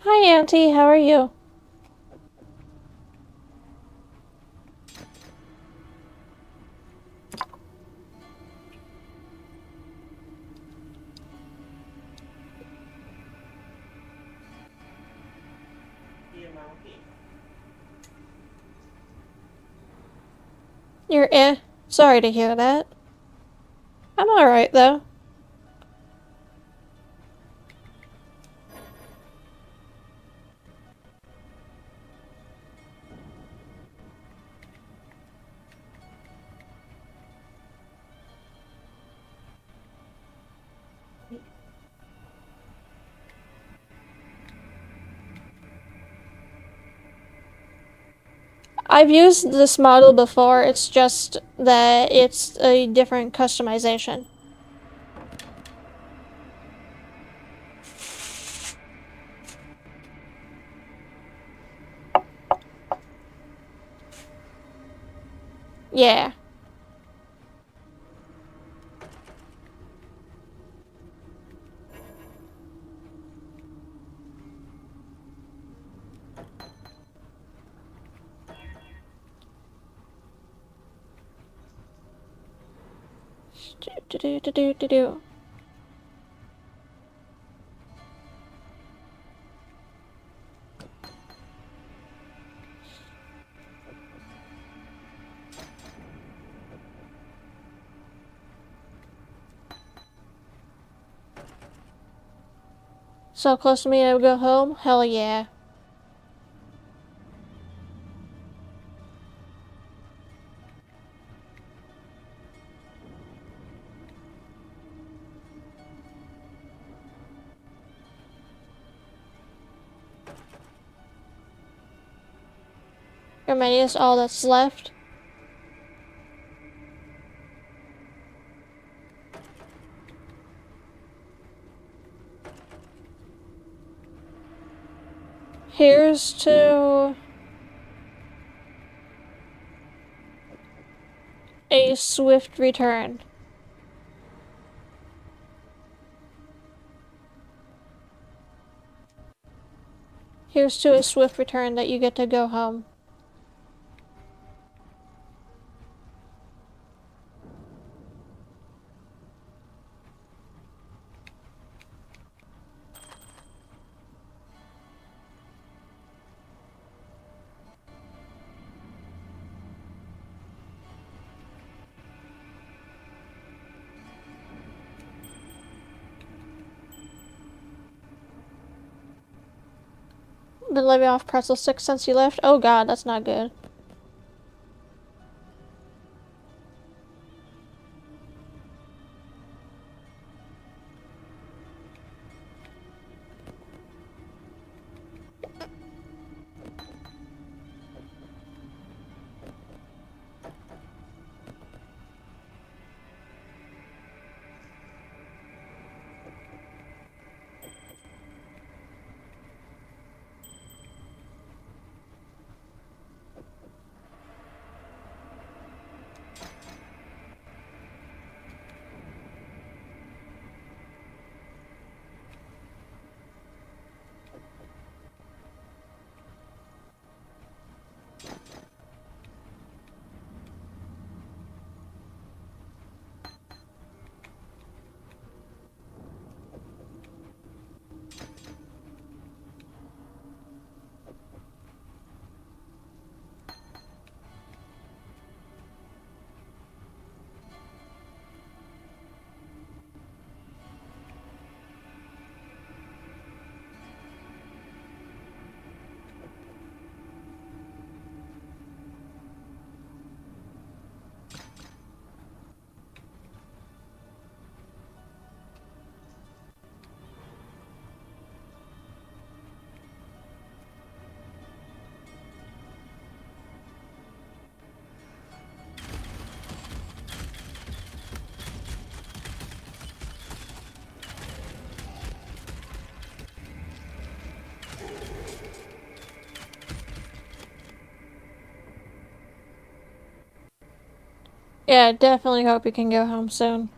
A: Hi, Auntie. How are you? You're Sorry to hear that. I'm alright, though. I've used this model before, it's just that it's a different customization. Yeah. Do. So close to me, I would go home? Hell yeah. Remedy is all that's left. Here's to a swift return. Here's to a swift return that you get to go home. Been living off pretzel sticks since you left? Oh god, that's not good. Yeah, definitely hope you can go home soon.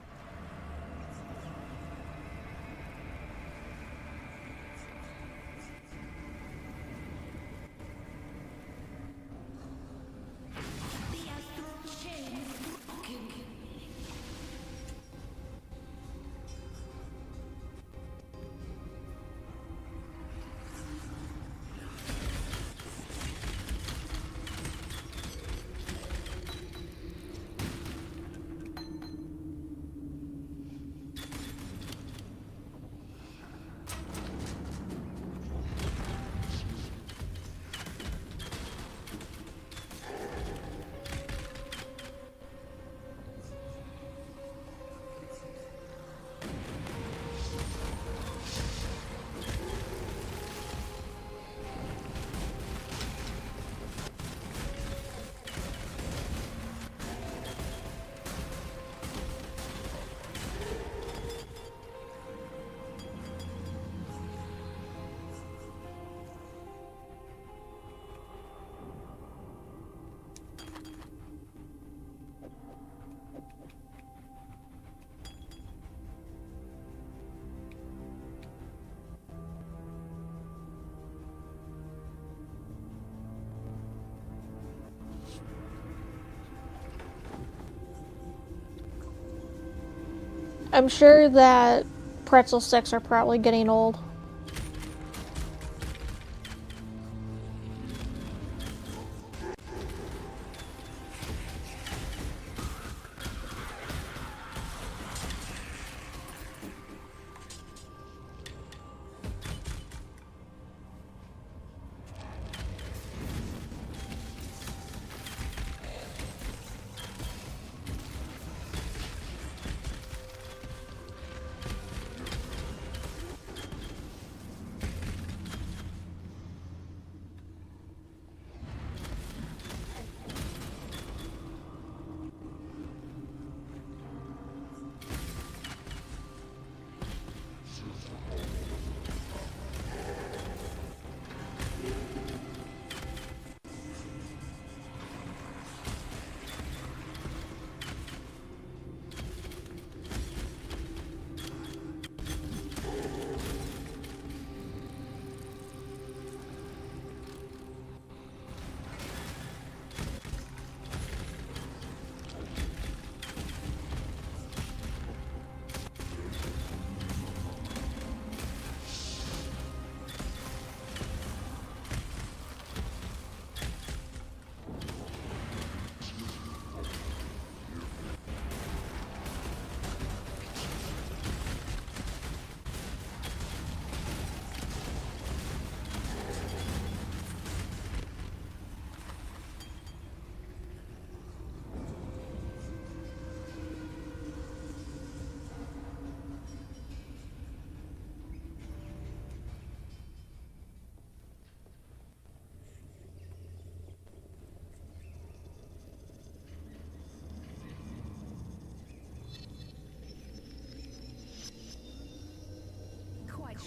A: I'm sure that pretzel sticks are probably getting old.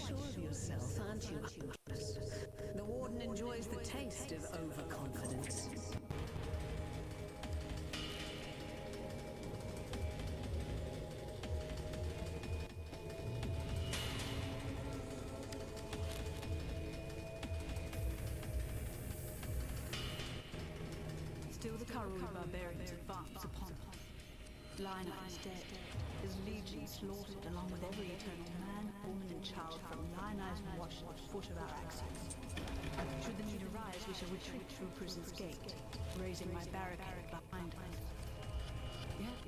C: Sure of yourself, aren't you, Huntress? The Warden enjoys the taste of overconfidence.
I: Still the Karui barbarians advance upon us. Lina is dead. His legion slaughtered along with every eternal man, woman, and child from Lina's watch at the foot of our axis. Should the need arise, we shall retreat through Prison's Gate, raising my barricade behind us.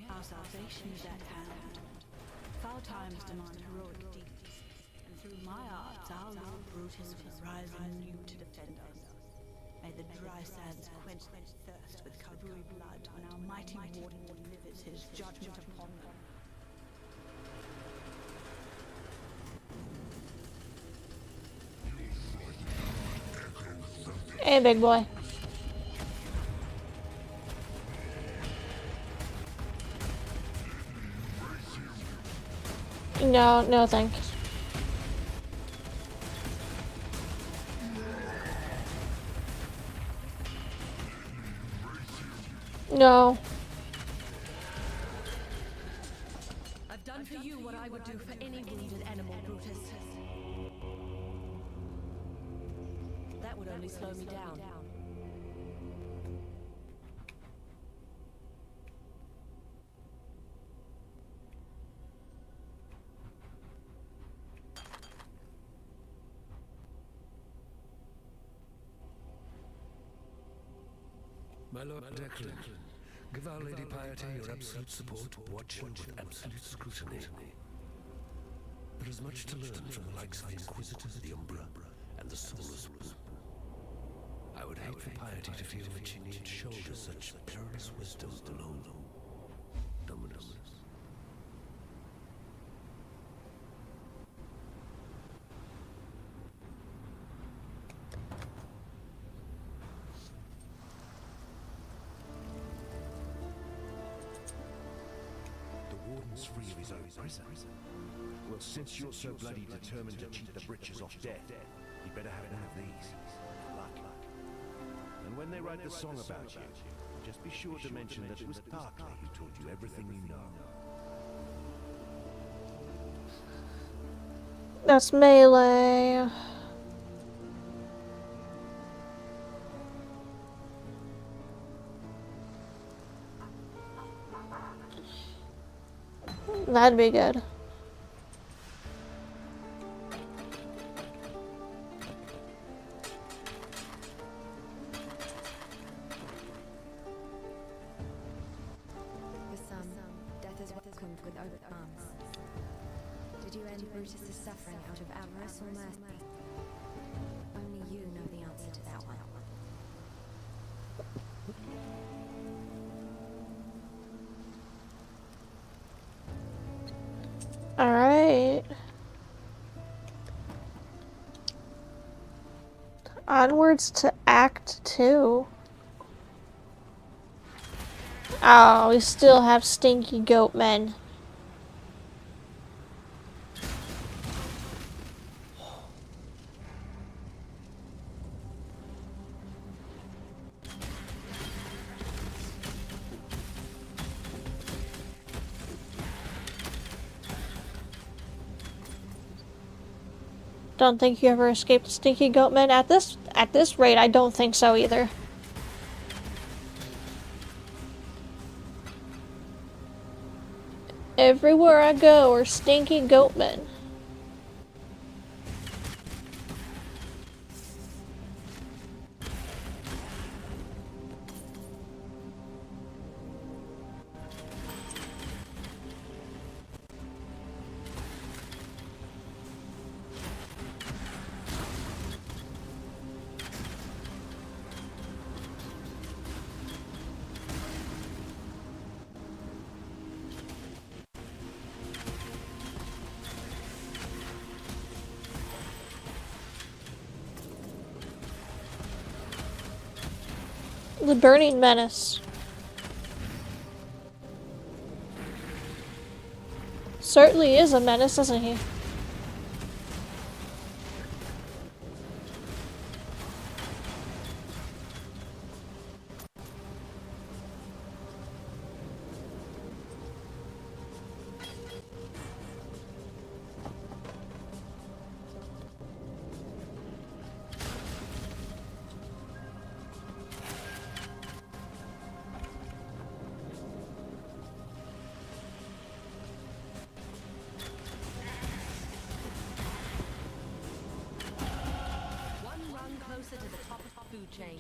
I: Our salvation is at hand. Foul times demand heroic deeds, and through my arts our Lord Brutus will rise anew to defend us. May the dry sands quench their thirst with Karui blood when our mighty Warden delivers his judgment upon them.
A: Hey, big boy. No, no thanks. No.
J: My Lord Declan, give Our Lady Piety your absolute support, watch and with absolute scrutiny. There is much to learn from the likes of the Inquisitor, the Umbra, and the Soulsborne. I would hate for Piety to feel that she need shoulder such perilous wisdom alone. Dominus.
D: Warden's free of his own prison. Well, since you're so bloody determined to cheat the britches off death, you better have one of these. Luck. And when they write the song about you, just be sure to mention that it was Darkley who taught you everything you know.
A: That's melee. That'd be good.
G: For some, death is welcomed with open arms. Did you end Brutus's suffering out of avarice or mercy? Only you know the answer to that one.
A: Alright. Onwards to Act 2. Oh, we still have stinky goat men. Don't think you ever escaped stinky goat men at this rate. I don't think so either. Everywhere I go are stinky goat men. The Burning Menace. Certainly is a menace, isn't he?
C: Closer to the top of the food chain.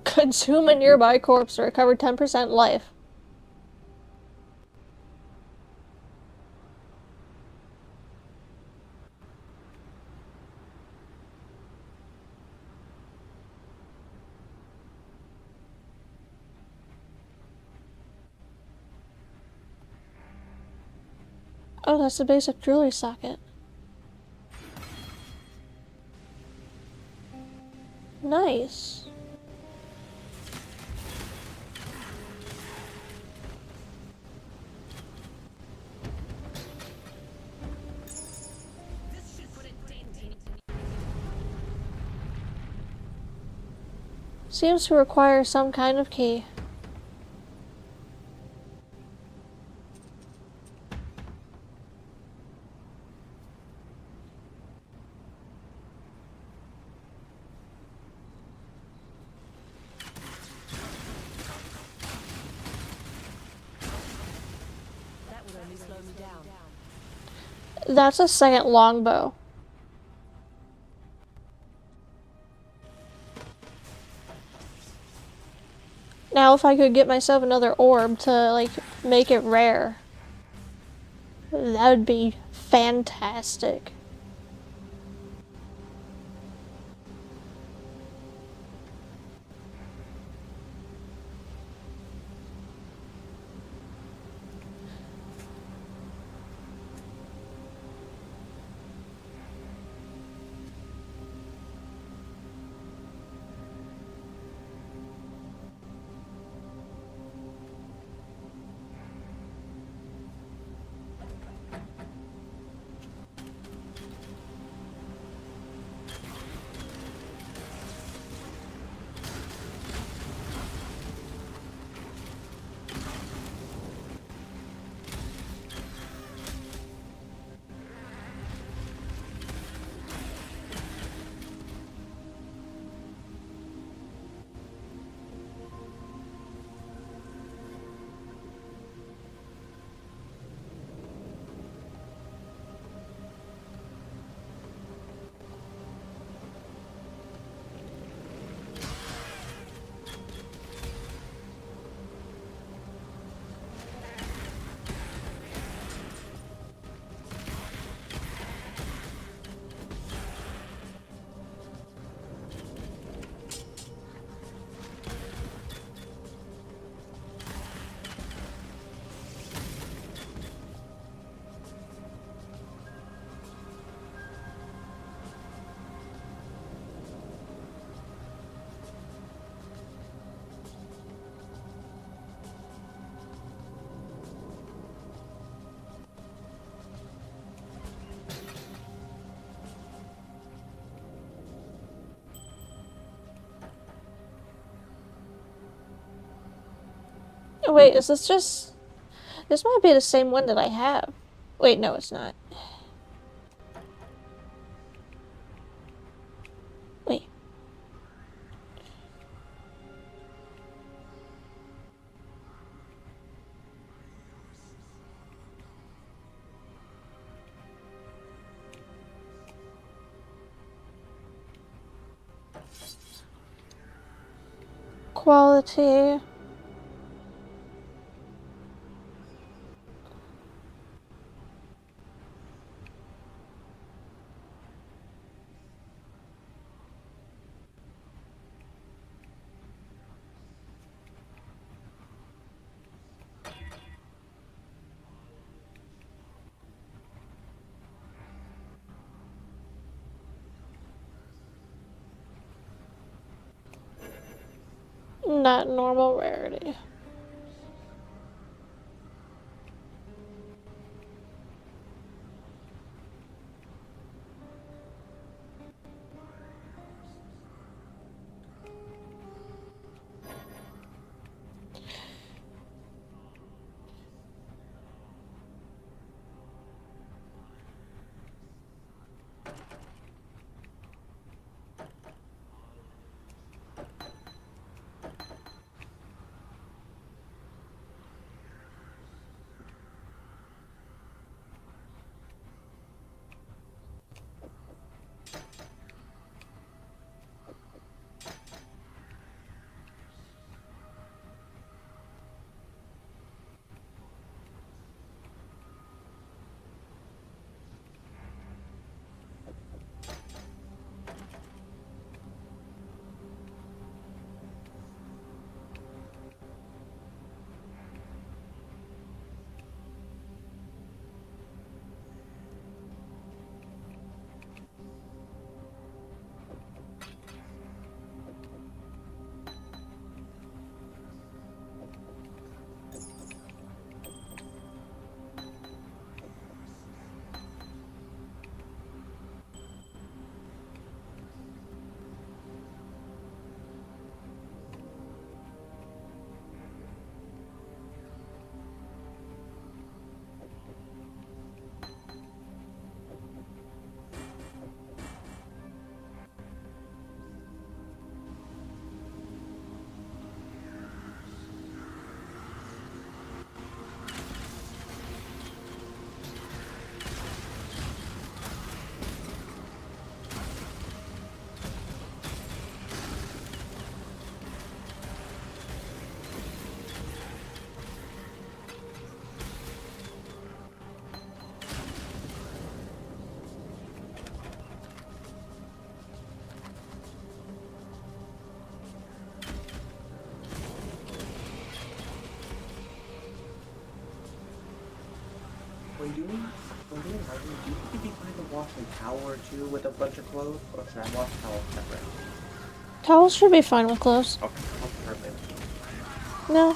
A: Consume a nearby corpse to recover 10% life. Oh, that's the basic jewelry socket. Nice. Seems to require some kind of key.
C: That would only slow me down.
A: That's a second longbow. Now if I could get myself another orb to, like, make it rare, that would be fantastic. Wait, is this just... This might be the same one that I have. Wait, no, it's not. Wait. Quality. Not normal rarity.
B: doing hiring, do you think it'd be fine to wash a towel or two with a bunch of clothes, or should I wash towels separate?
A: Towels should be fine with clothes.
B: Okay, perfect.
A: No.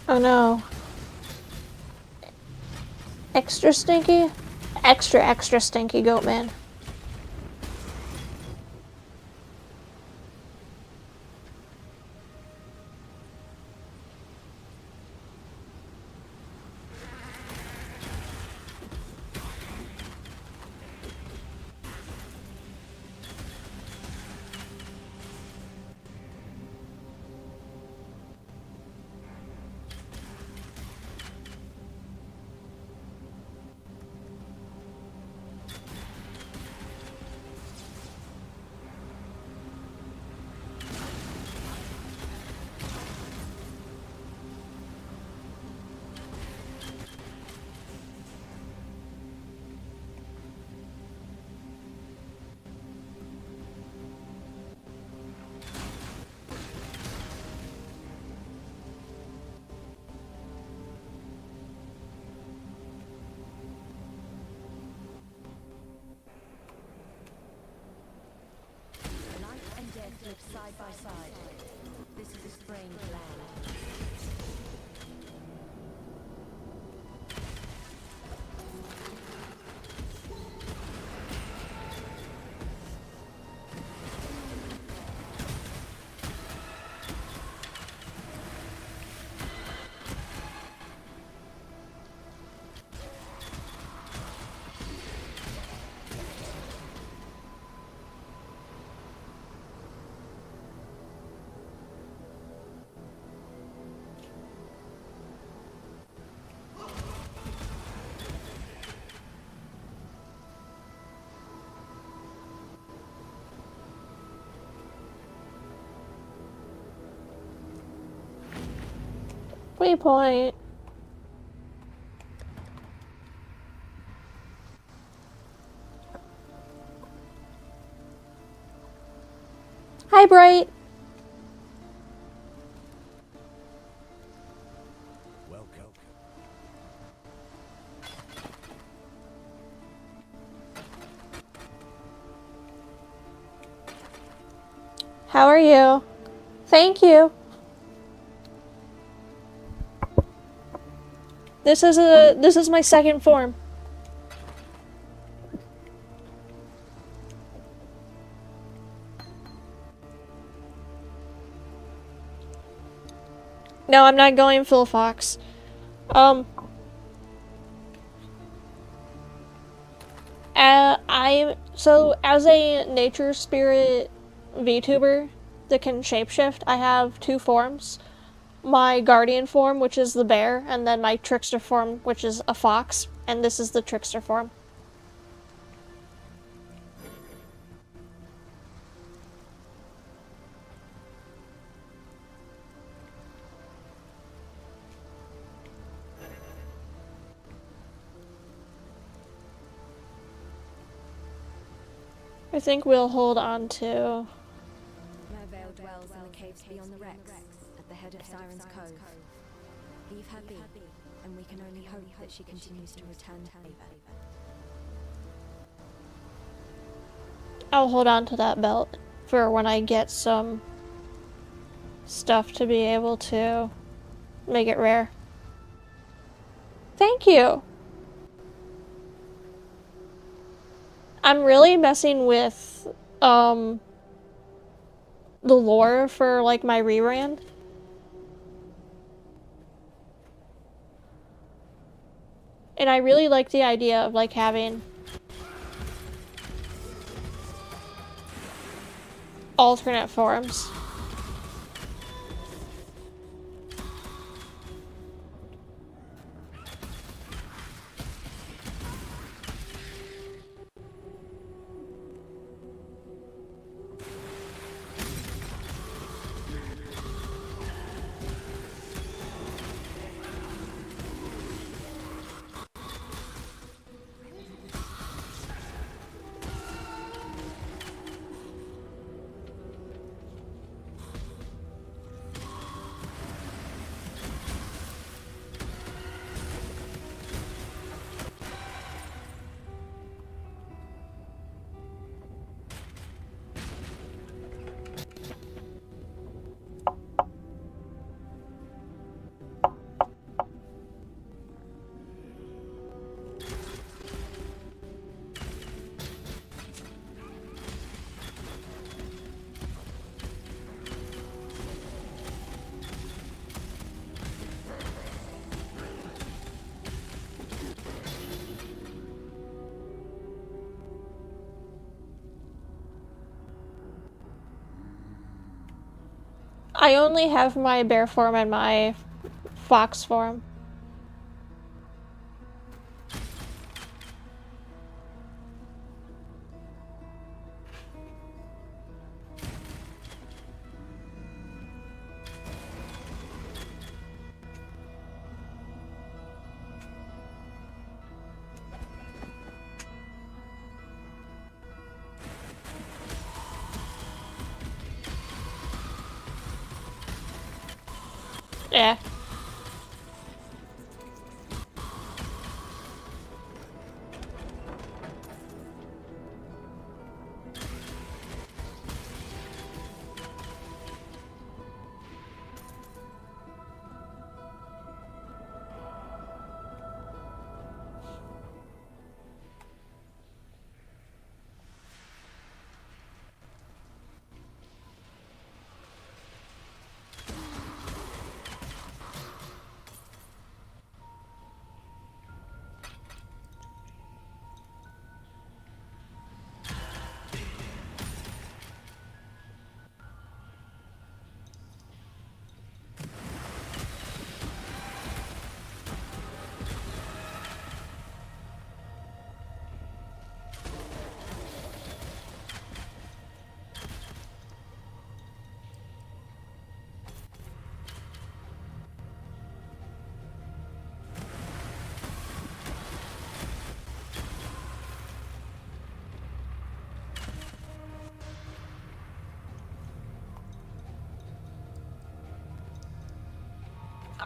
A: Oh no. Extra stinky? Extra stinky goat man.
G: Live side by side. This is a strange land.
A: Waypoint. Hi, Bright.
D: Welcome.
A: How are you? Thank you. This is my second form. No, I'm not going full fox. So as a nature spirit VTuber that can shapeshift, I have two forms. my guardian form, which is the bear, and then my trickster form, which is a fox, and this is the trickster form. I think we'll hold on to...
G: Merveil dwells in the caves beyond the wrecks, at the head of Siren's Cove. Leave her be, and we can only hope that she continues to return favor.
A: I'll hold on to that belt for when I get some stuff to be able to make it rare. Thank you! I'm really messing with, the lore for, like, my rebrand. And I really like the idea of, like, having alternate forms. I only have my bear form and my fox form. Yeah.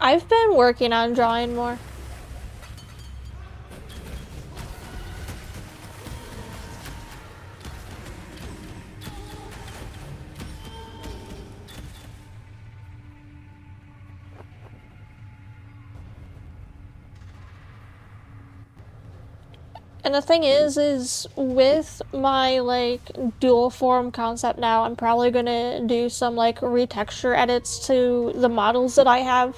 A: I've been working on drawing more. And the thing is with my, like, dual form concept now, I'm probably gonna do some, like, retexture edits to the models that I have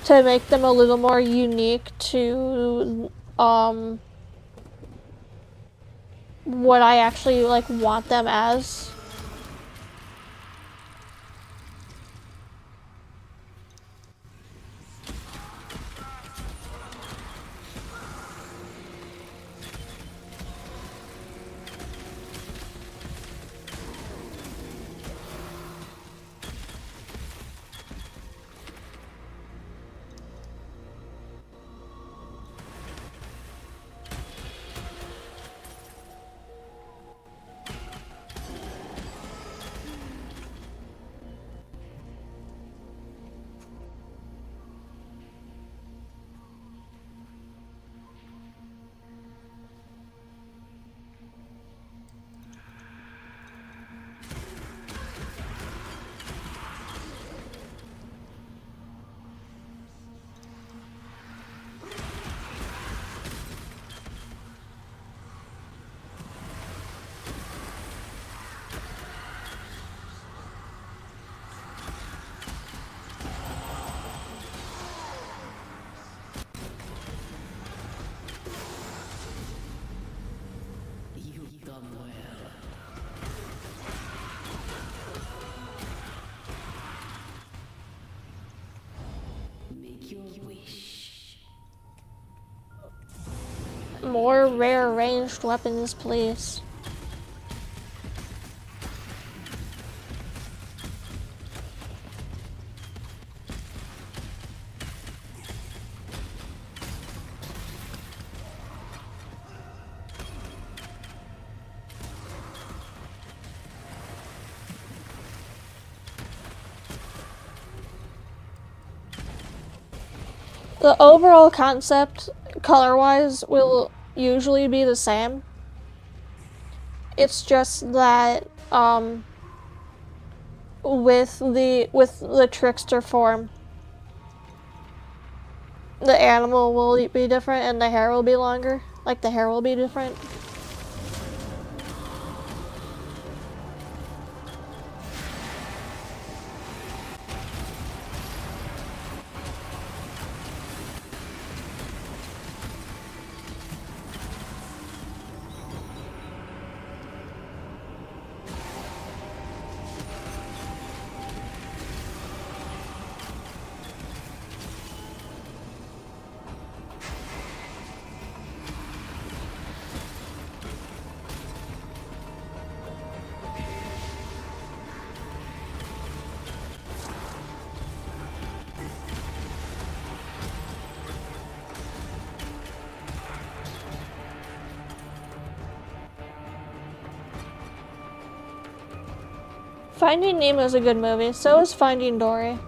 A: to make them a little more unique to, what I actually, like, want them as.
F: make your wish.
A: More rare ranged weapons, please. The overall concept, color-wise, will usually be the same. It's just that, with the trickster form, the animal will be different and the hair will be longer. Like, the hair will be different. Finding Nemo is a good movie, so is Finding Dory.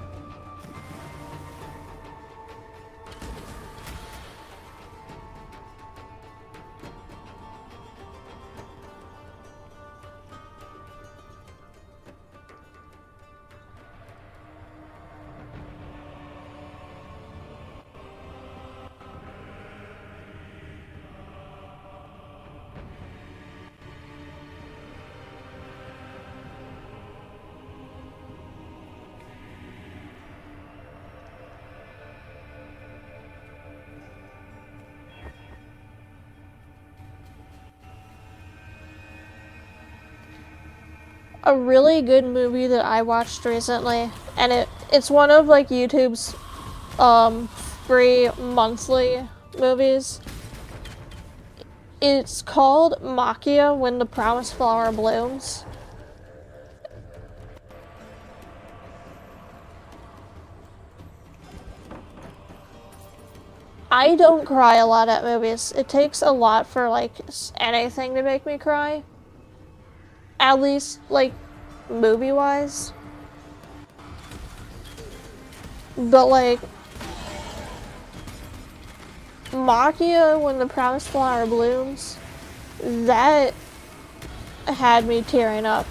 A: A really good movie that I watched recently, and it's one of like YouTube's free monthly movies. It's called Machia When the Promised Flower Blooms. I don't cry a lot at movies. It takes a lot for like anything to make me cry. At least, like, movie-wise. But, like, Machia When the Promised Flower Blooms, that had me tearing up.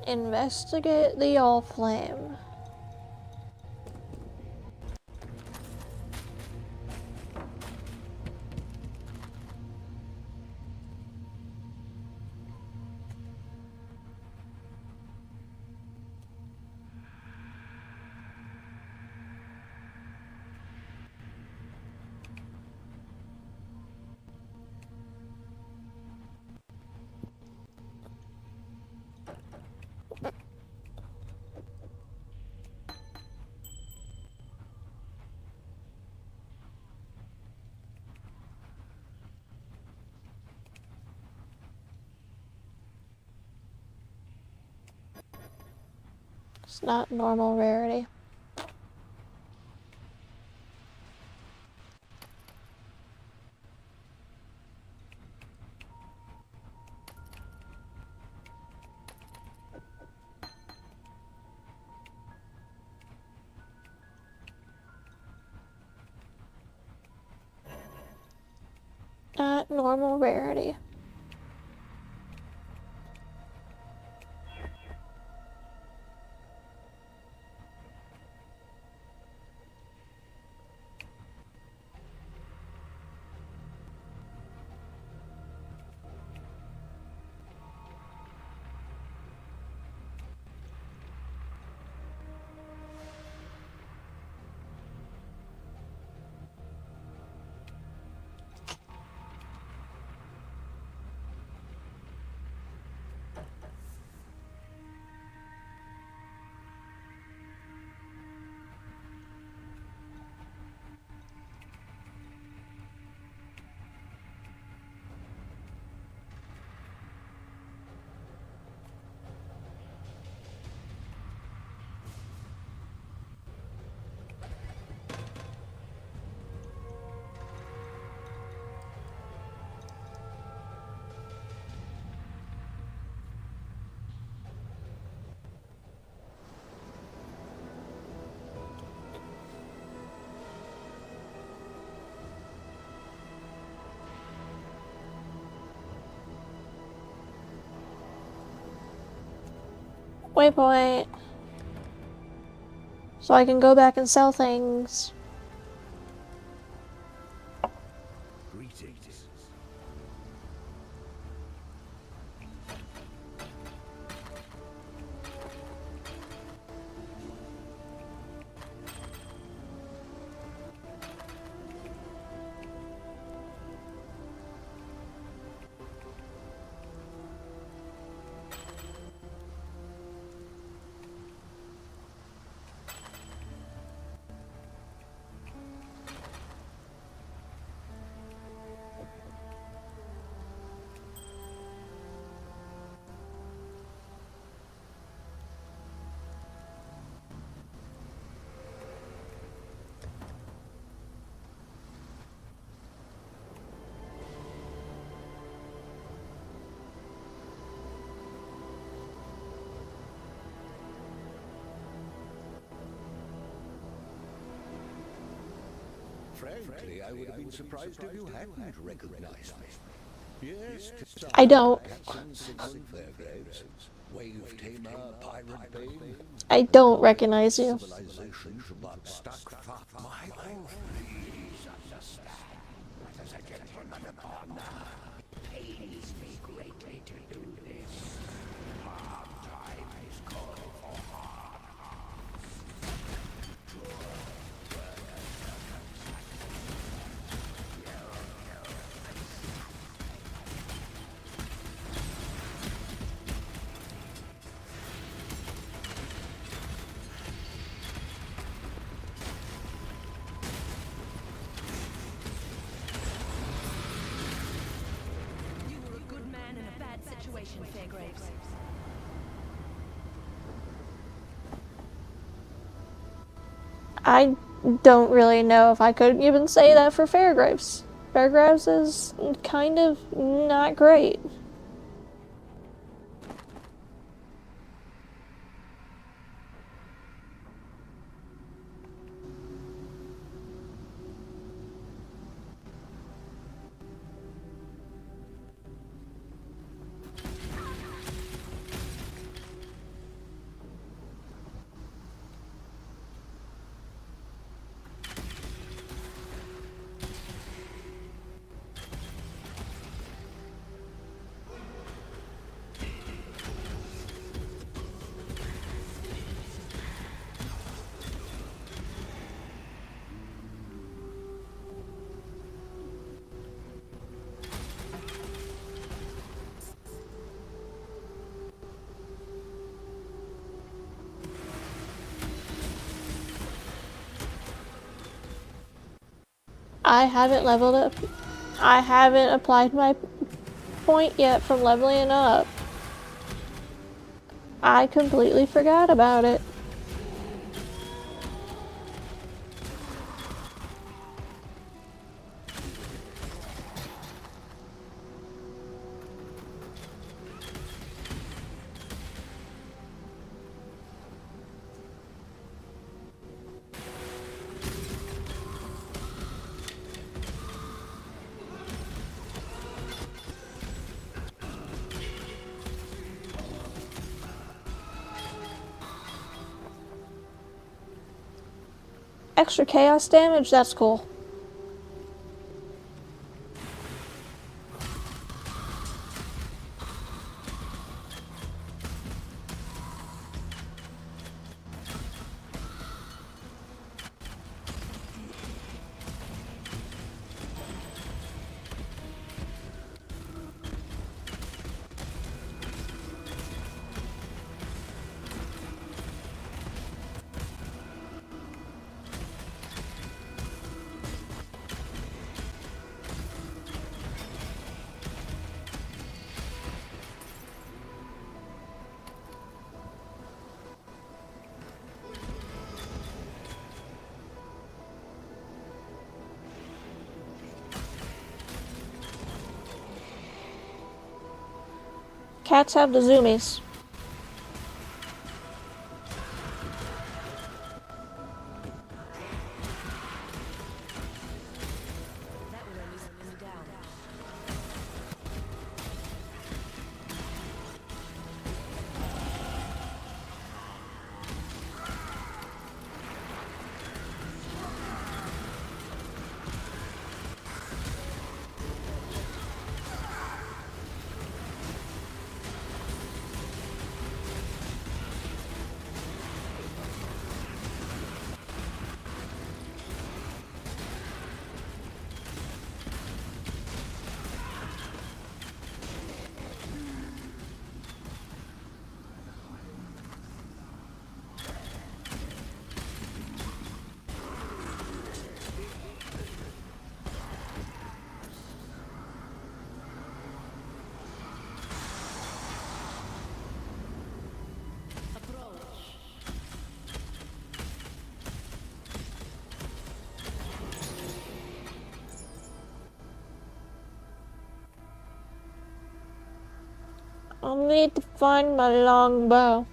A: Investigate the all flame. It's not normal rarity. Not normal rarity. Waypoint. So I can go back and sell things.
D: Greetings.
J: Frankly, I would have been surprised if you hadn't recognized me. Yes,
A: I don't.
J: Wave tamer, pirate bane.
A: I don't recognize you.
J: Civilization stuck far. My oath, please understand. As a gentleman upon earth, pains me greatly to do this. Hard times call for hard hearts.
C: You were a good man in a bad situation, Fairgraves.
A: I don't really know if I could even say that for Fairgraves. Fairgraves is kind of not great. I haven't leveled up. I haven't applied my point yet from leveling up. I completely forgot about it. Extra chaos damage, that's cool. Cats have the zoomies.
G: That will only slow them down.
A: I'll need to find my longbow.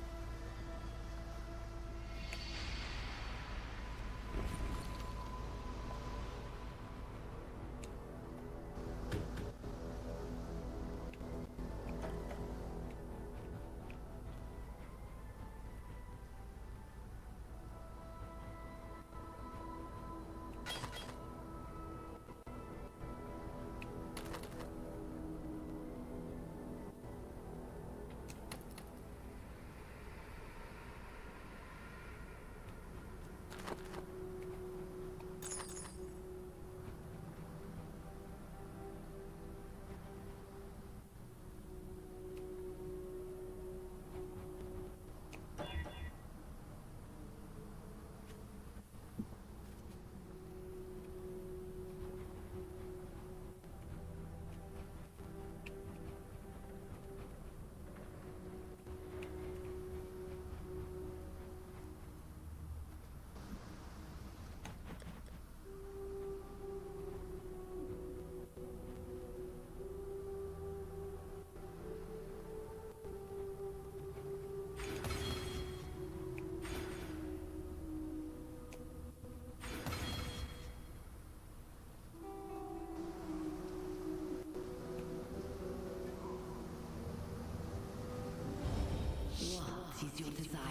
F: What is your desire?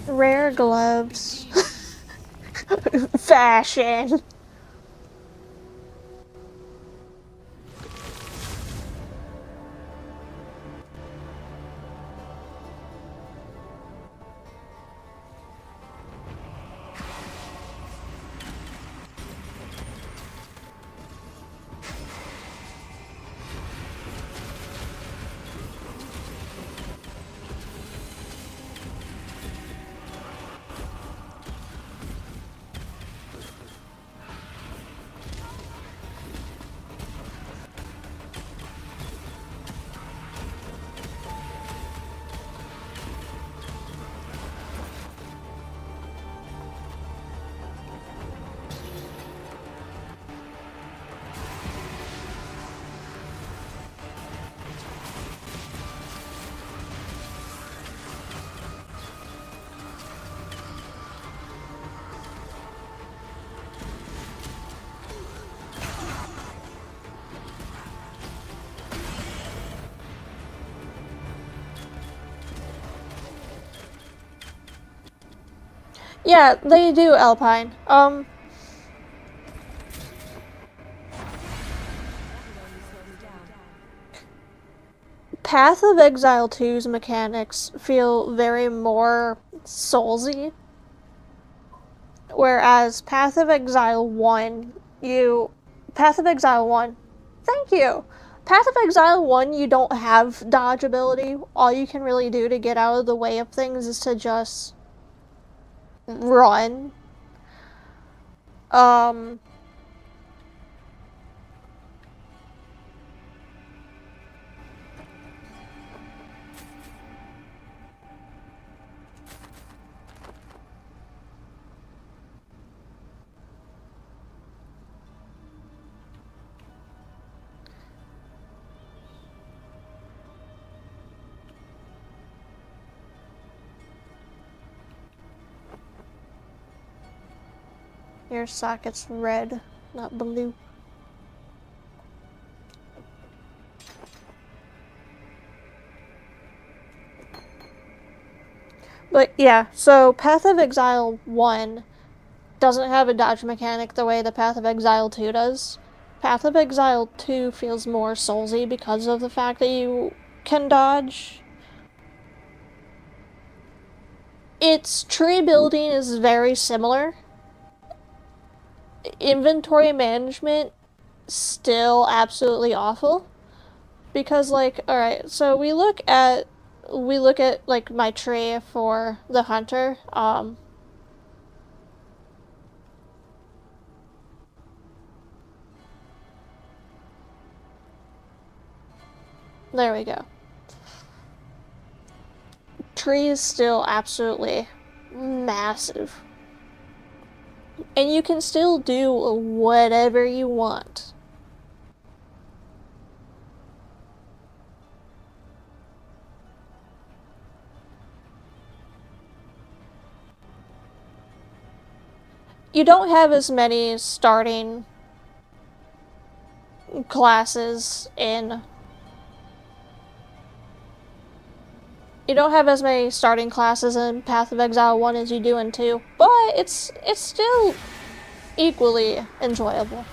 A: Rare gloves. Fashion. Yeah, they do, Alpine. Path of Exile 2's mechanics feel very more Soulsy, whereas Path of Exile 1, Path of Exile 1, thank you! Path of Exile 1, you don't have dodge ability. All you can really do to get out of the way of things is to just run. Your socket's red, not blue. But yeah, so Path of Exile 1 doesn't have a dodge mechanic the way the Path of Exile 2 does. Path of Exile 2 feels more Soulsy because of the fact that you can dodge. Its tree building is very similar. Inventory management, still absolutely awful. Because, like, alright, so we look at, like, my tree for the hunter. There we go. Tree is still absolutely massive. And you can still do whatever you want. You don't have as many starting classes in... You don't have as many starting classes in Path of Exile 1 as you do in 2, but it's still equally enjoyable.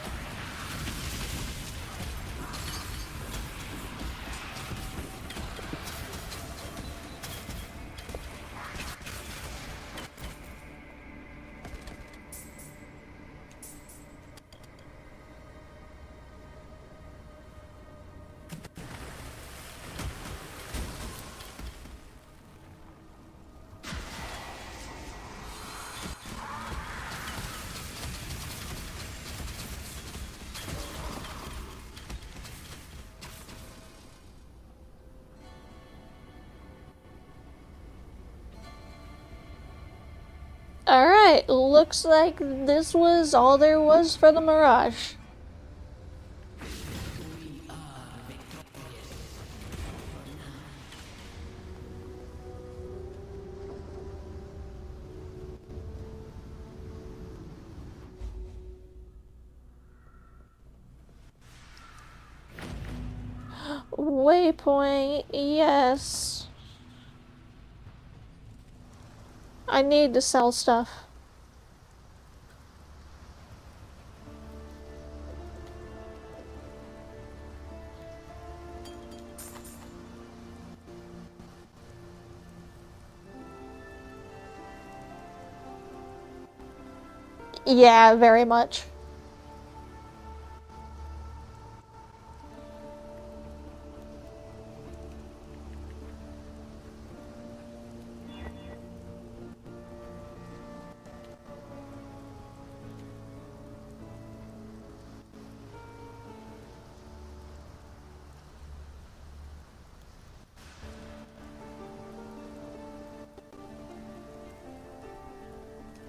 A: Alright, looks like this was all there was for the Mirage. Waypoint, yes. I need to sell stuff. Yeah, very much.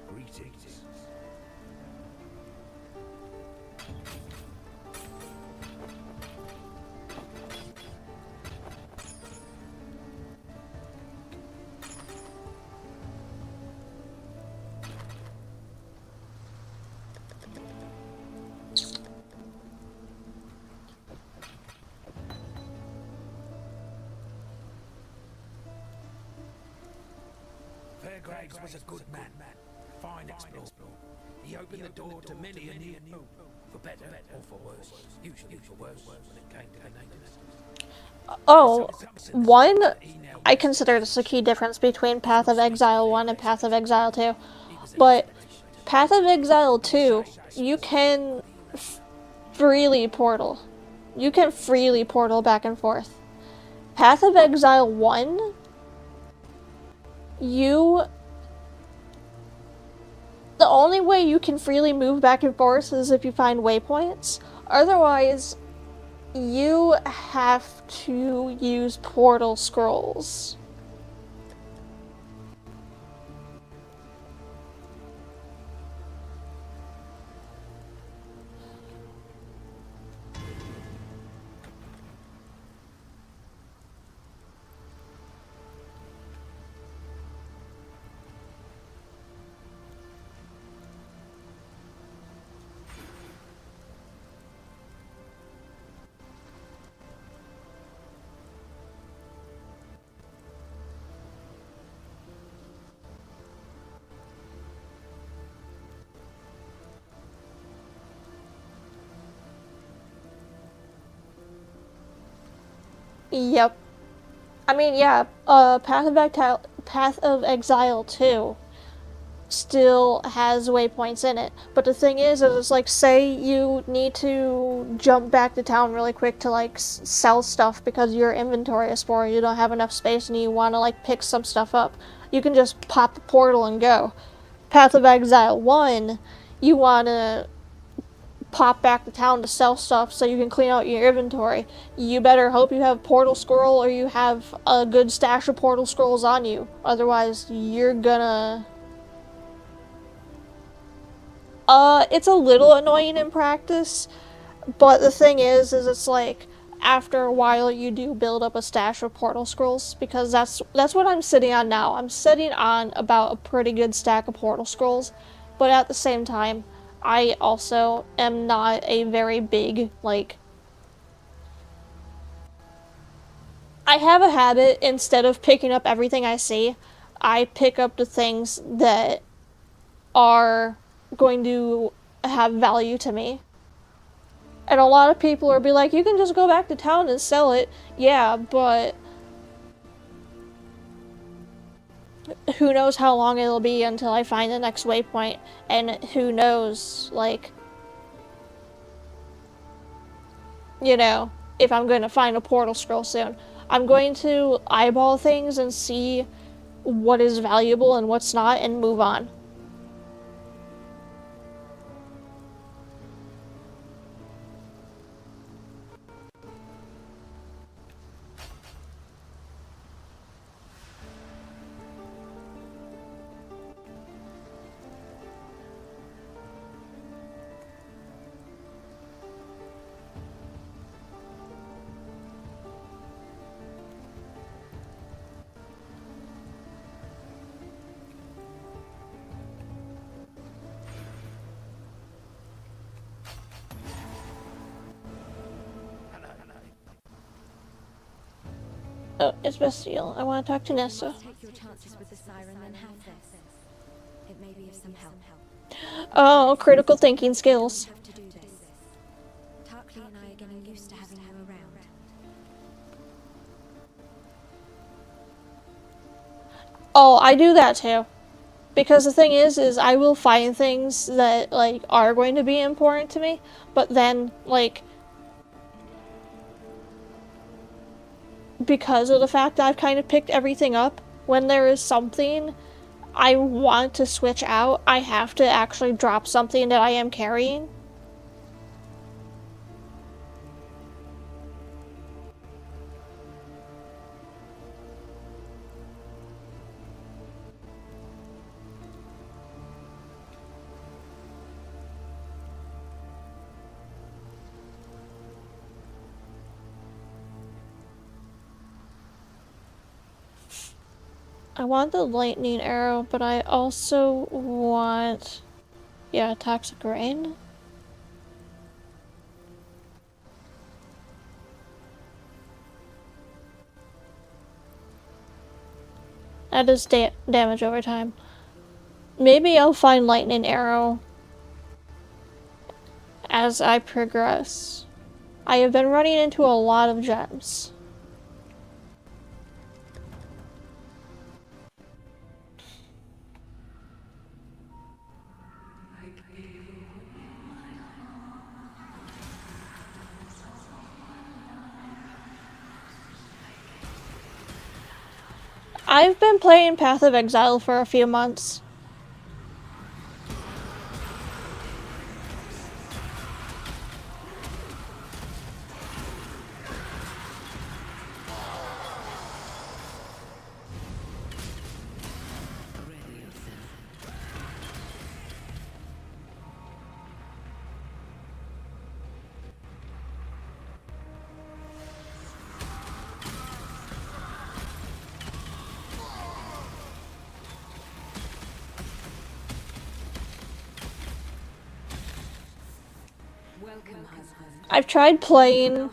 D: Greetings.
J: Fairgrounds was a good man. fine explorer. He opened the door to many a near new, for better or for worse. Usually for worse when it came to the natives.
A: Oh, one, I consider this a key difference between Path of Exile 1 and Path of Exile 2. But Path of Exile 2, you can freely portal. You can freely portal back and forth. Path of Exile 1, the only way you can freely move back and forth is if you find waypoints. Otherwise, you have to use portal scrolls. Yep. I mean, yeah, Path of Exile 2 still has waypoints in it. But the thing is it's like, say you need to jump back to town really quick to, like, sell stuff because your inventory is full, you don't have enough space and you want to, like, pick some stuff up. You can just pop the portal and go. Path of Exile 1, you want to pop back to town to sell stuff so you can clean out your inventory. You better hope you have portal scroll or you have a good stash of portal scrolls on you. Otherwise, you're gonna... it's a little annoying in practice, but the thing is it's like, after a while you do build up a stash of portal scrolls, because that's what I'm sitting on now. I'm sitting on about a pretty good stack of portal scrolls, but at the same time, I also am not a very big, like... I have a habit, instead of picking up everything I see, I pick up the things that are going to have value to me. And a lot of people will be like, you can just go back to town and sell it. Yeah, but who knows how long it'll be until I find the next waypoint, and who knows, like, you know, if I'm going to find a portal scroll soon. I'm going to eyeball things and see what is valuable and what's not, and move on. Oh, it's Bastille. I want to talk to Nessa.
G: Take your chances with the siren, then have this. It may be of some help.
A: Oh, critical thinking skills.
G: Have to do this. Tarkley and I are getting used to having you around.
A: Oh, I do that too. Because the thing is I will find things that, like, are going to be important to me, but then, like, because of the fact that I've kind of picked everything up, when there is something I want to switch out, I have to actually drop something that I am carrying. I want the lightning arrow, but I also want, yeah, toxic rain. That does damage over time. maybe I'll find Lightning Arrow as I progress. I have been running into a lot of gems. I've been playing Path of Exile for a few months. I've tried playing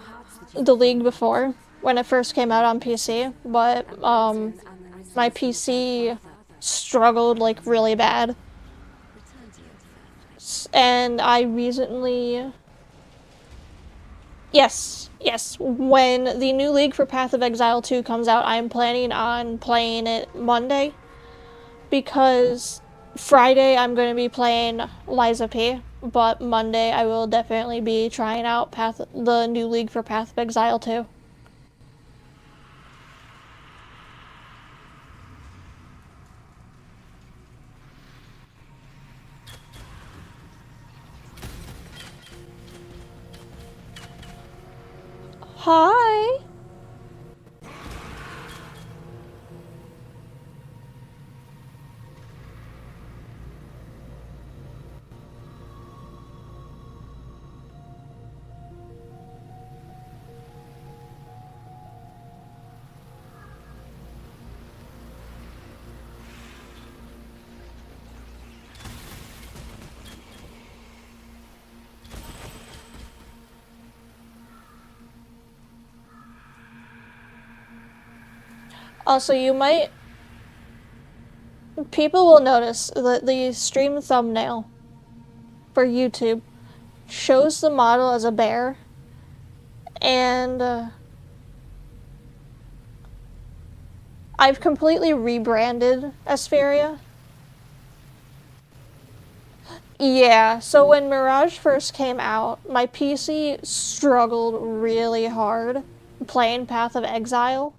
A: the League before, when it first came out on PC, but, my PC struggled, like, really bad. And I recently... Yes, when the new League for Path of Exile 2 comes out, I'm planning on playing it Monday, because Friday I'm going to be playing Liza P, but Monday I will definitely be trying out the new League for Path of Exile 2. Hi! Also, people will notice that the stream thumbnail for YouTube shows the model as a bear, and I've completely rebranded Aspheria. Yeah, so when Mirage first came out, my PC struggled really hard playing Path of Exile,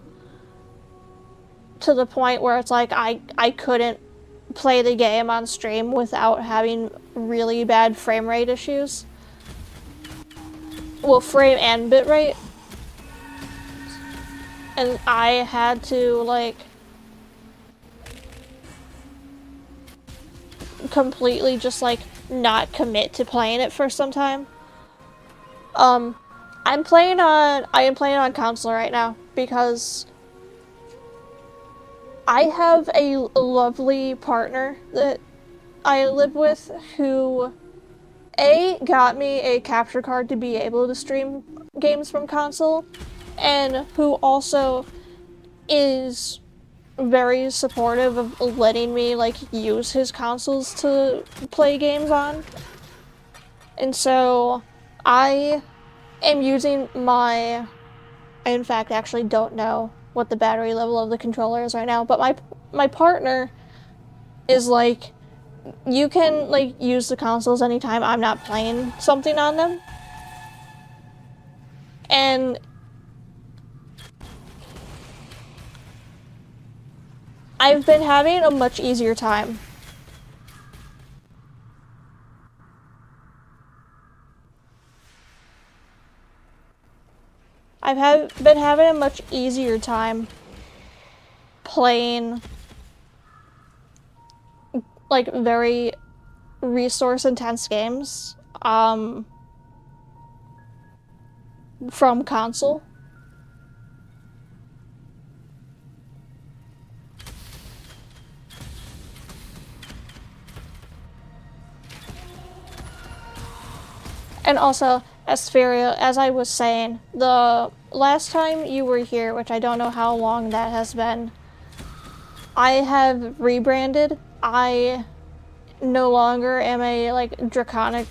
A: to the point where it's like I couldn't play the game on stream without having really bad frame rate issues. Well, frame and bitrate. And I had to, like, completely just, like, not commit to playing it for some time. I am playing on console right now because I have a lovely partner that I live with who got me a capture card to be able to stream games from console, and who also is very supportive of letting me, like, use his consoles to play games on. And so I am using I in fact actually don't know what the battery level of the controller is right now, but my partner is like, you can, like, use the consoles anytime I'm not playing something on them. And I've been having a much easier time. Been having a much easier time playing, like, very resource-intense games, from console. And also, Aspheria, as I was saying, the last time you were here, which I don't know how long that has been, I have rebranded. I no longer am a like draconic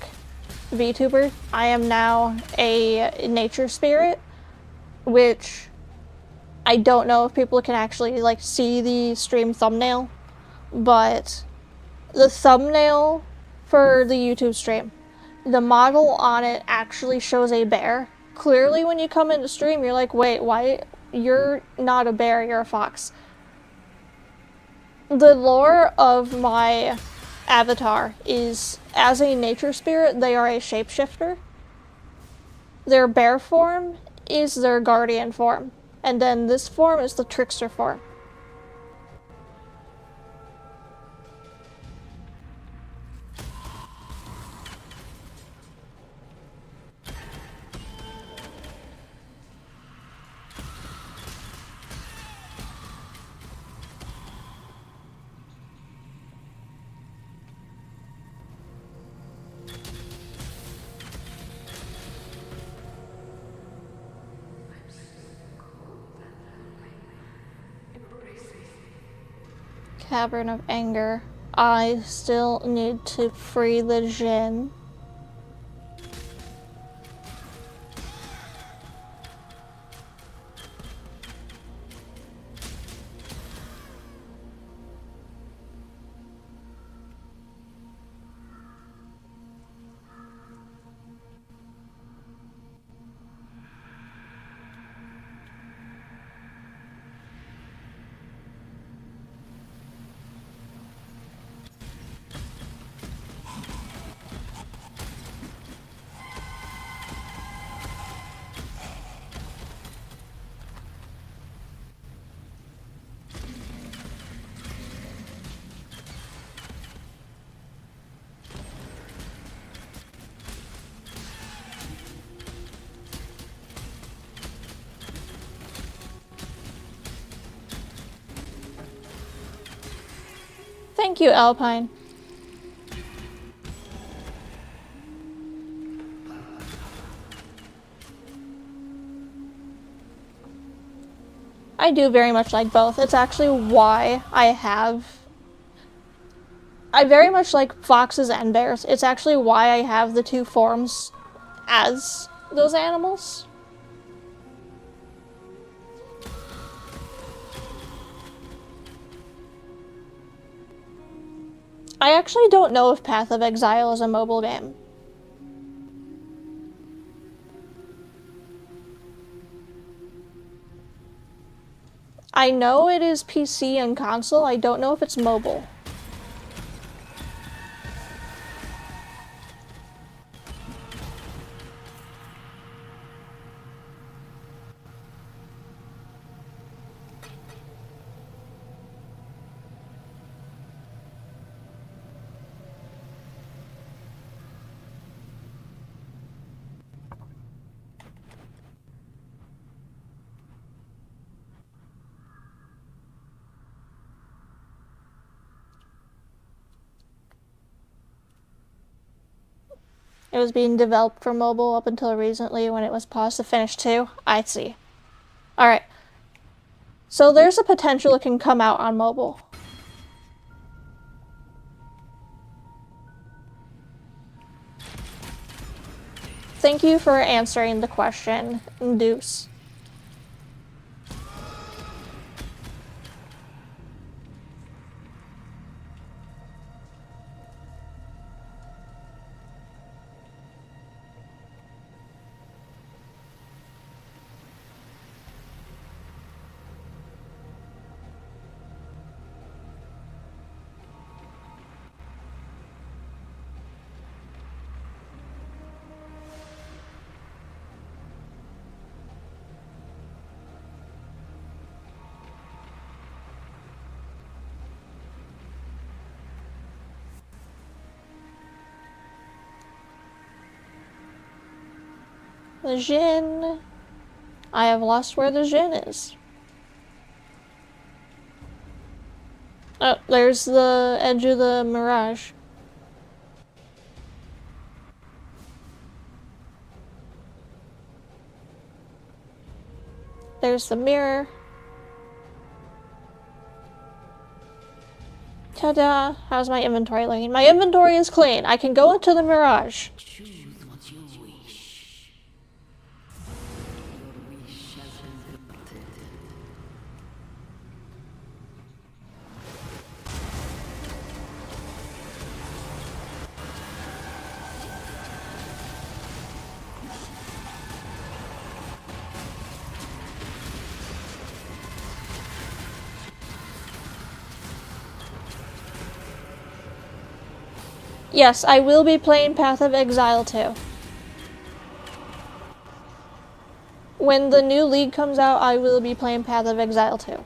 A: VTuber. I am now a nature spirit, which I don't know if people can actually like see the stream thumbnail, but the thumbnail for the YouTube stream, the model on it actually shows a bear. Clearly when you come into stream, you're like, wait, why? You're not a bear, you're a fox. The lore of my avatar is, as a nature spirit, they are a shapeshifter. Their bear form is their guardian form, and then this form is the trickster form. Cavern of Anger. I still need to free the Jinn. Thank you, Alpine. I do very much like both. It's actually why I very much like foxes and bears. It's actually why I have the two forms as those animals. I actually don't know if Path of Exile is a mobile game. I know it is PC and console, I don't know if it's mobile. It was being developed for mobile up until recently when it was paused to finish too. I see. Alright. So there's a potential it can come out on mobile. Thank you for answering the question, Deuce. The Jinn. I have lost where the Jinn is. Oh, there's the edge of the Mirage. There's the mirror. Ta-da! How's my inventory looking? My inventory is clean. I can go into the Mirage.
F: Choose what you wish. Your wish has been granted.
A: Yes, I will be playing Path of Exile 2. When the new League comes out, I will be playing Path of Exile 2.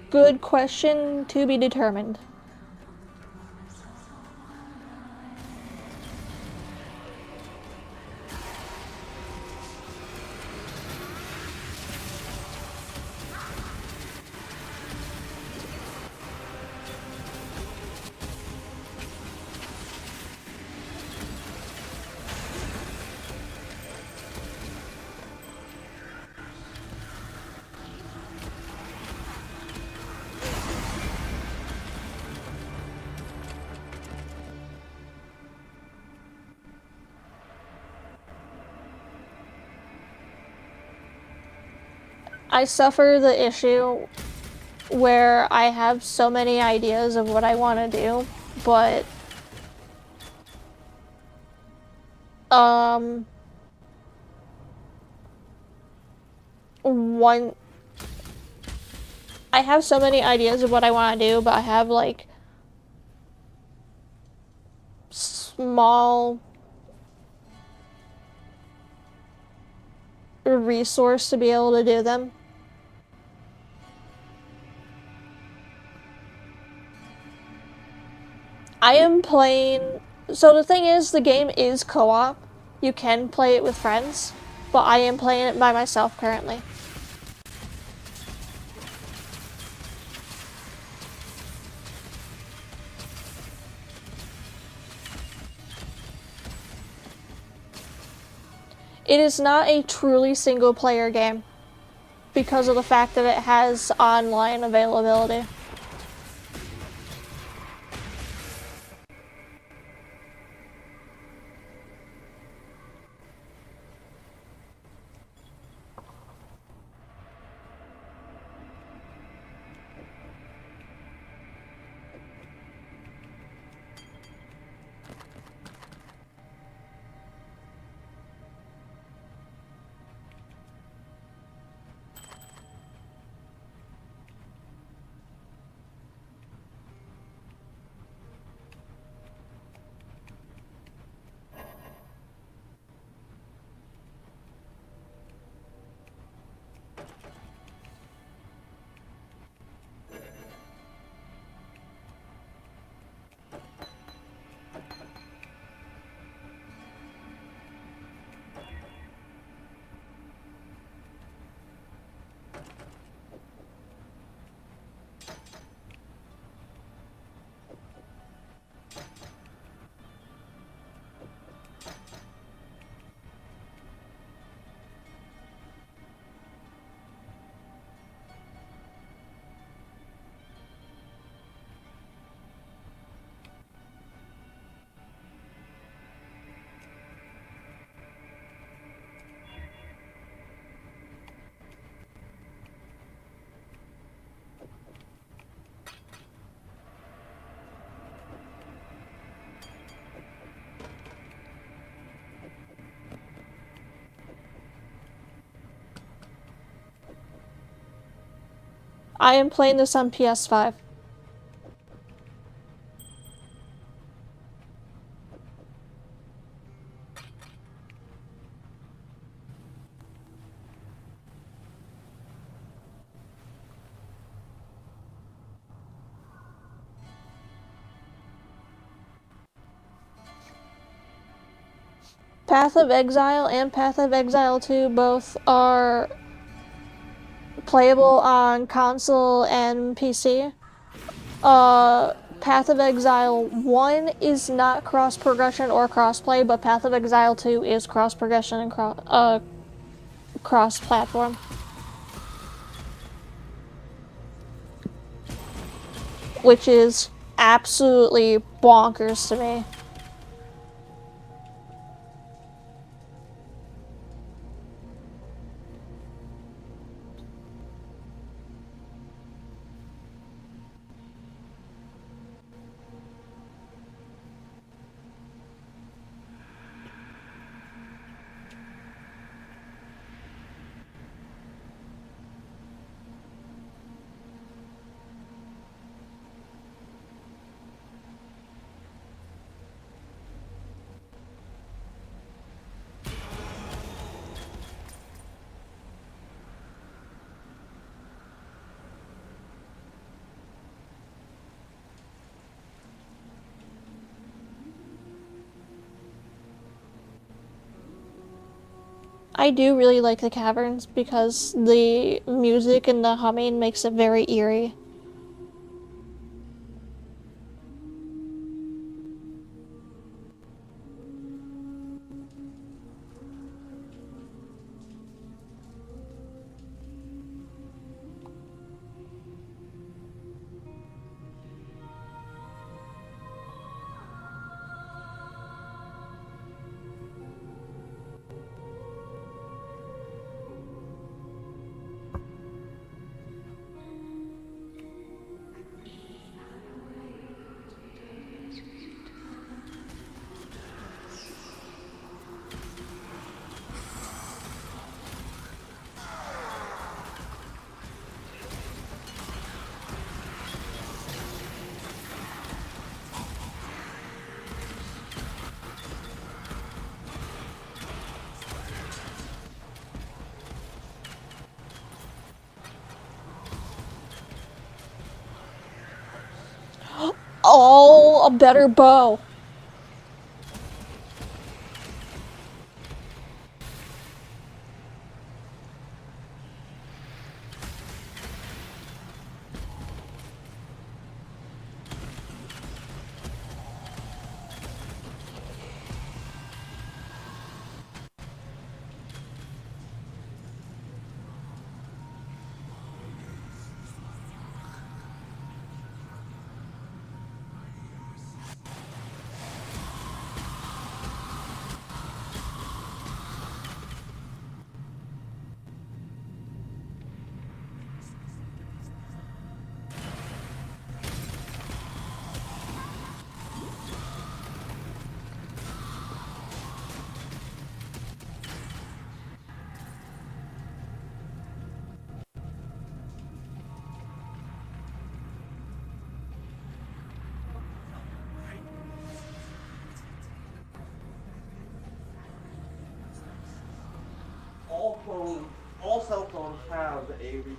A: Good question, to be determined. I suffer the issue where I have so many ideas of what I want to do, but I have so many ideas of what I want to do, but I have like small resource to be able to do them. I am playing, so the thing is, the game is co-op. You can play it with friends, but I am playing it by myself currently. It is not a truly single-player game because of the fact that it has online availability. I am playing this on PS5. Path of Exile and Path of Exile 2 both are playable on console and PC. Path of Exile 1 is not cross-progression or cross-play, but Path of Exile 2 is cross-progression and cross-platform. Which is absolutely bonkers to me. I do really like the caverns because the music and the humming makes it very eerie. Oh, a better bow.
B: All cell phones have a replay.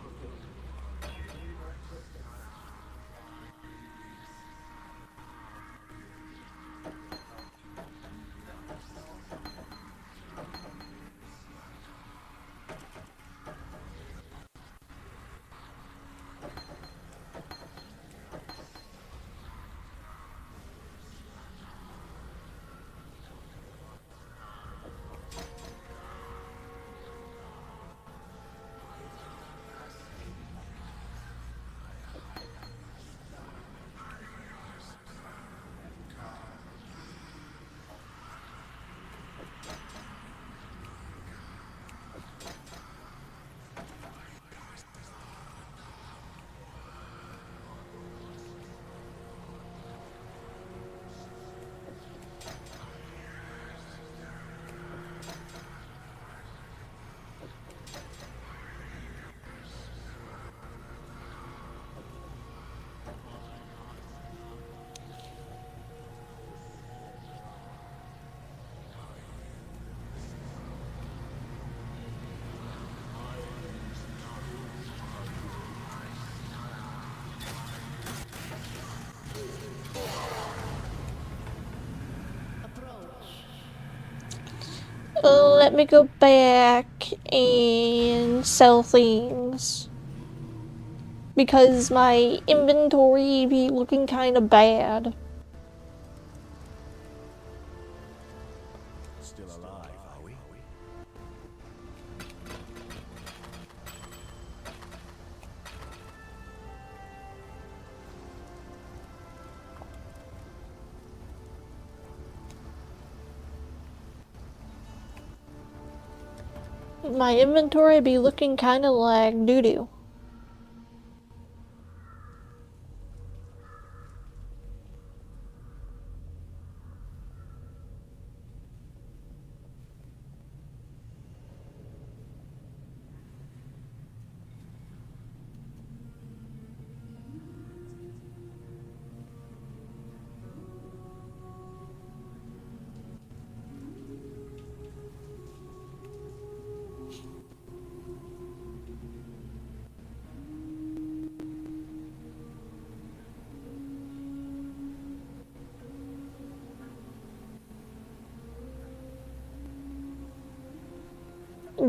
A: let me go back and sell things. Because my inventory be looking kinda bad.
D: Still alive, are we?
A: My inventory be looking kinda like doo-doo.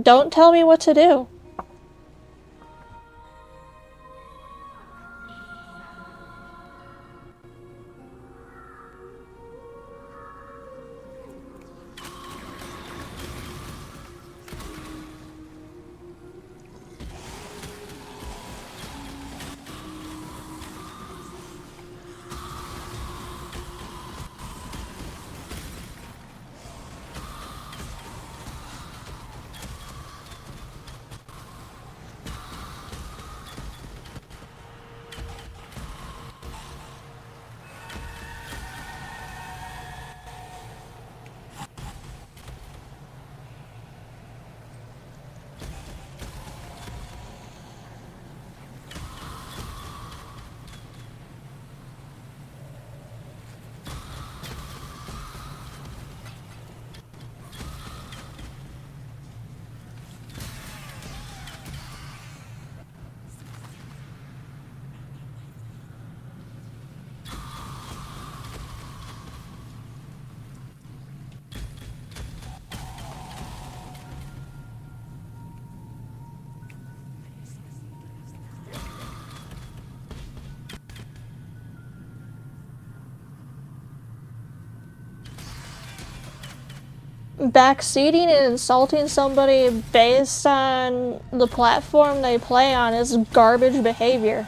A: Don't tell me what to do. Backseating and insulting somebody based on the platform they play on is garbage behavior.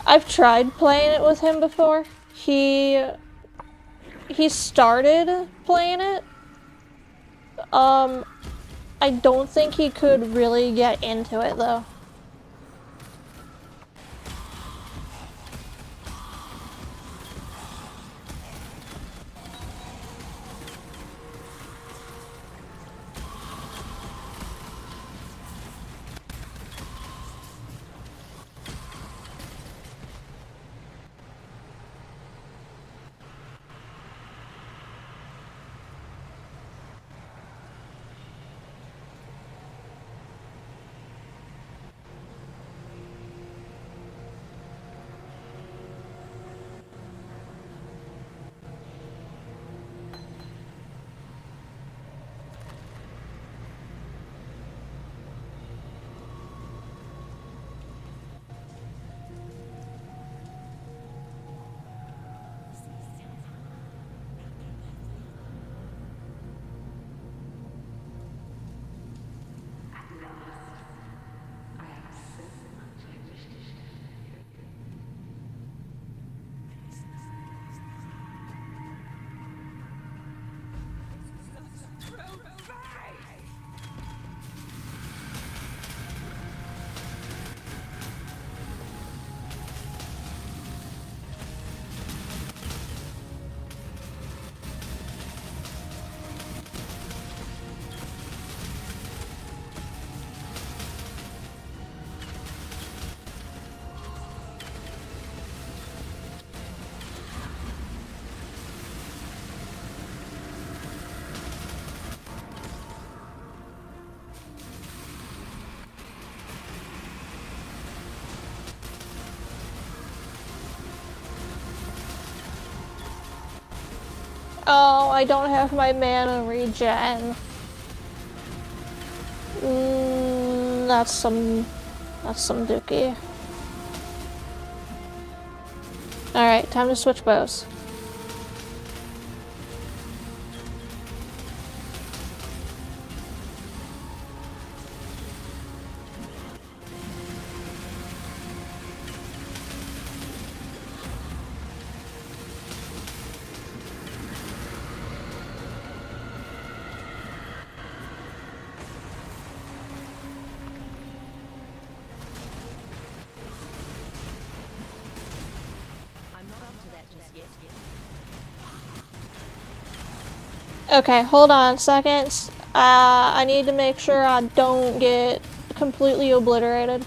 A: I've tried playing it with him before. He started playing it. I don't think he could really get into it though. Oh, I don't have my mana regen. That's some dookie. Alright, time to switch bows. Okay, hold on seconds. I need to make sure I don't get completely obliterated.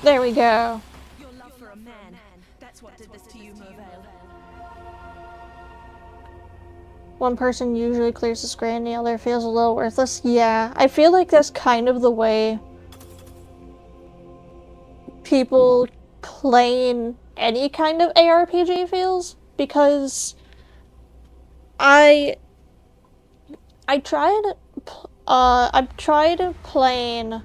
A: There we go.
I: Your love for a man, that's what did this to you, Mervale.
A: One person usually clears the screen, the other feels a little worthless. Yeah, I feel like that's kind of the way people playing any kind of ARPG feels, because I've tried playing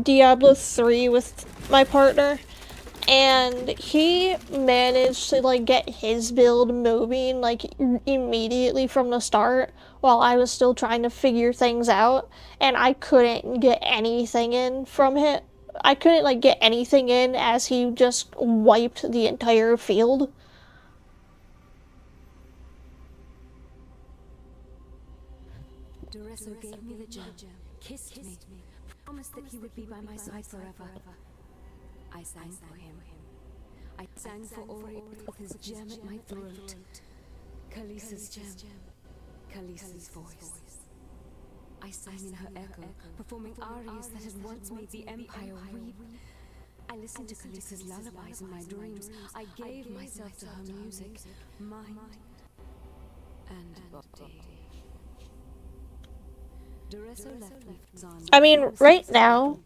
A: Diablo 3 with my partner, and he managed to like get his build moving like immediately from the start while I was still trying to figure things out, and I couldn't get anything in from him. I couldn't like get anything in as he just wiped the entire field.
G: Duresso gave me the gem, kissed me, promised that he would be by my side forever. I sang for him. I sang for Ori with his gem at my throat. Khaleesi's gem, Khaleesi's voice. I sang in her echo, performing arias that had once made the Empire weep. I listened to Khaleesi's lullabies in my dreams. I gave myself to her music, mind and body. Duresso left me for Zan.
A: I mean, right now,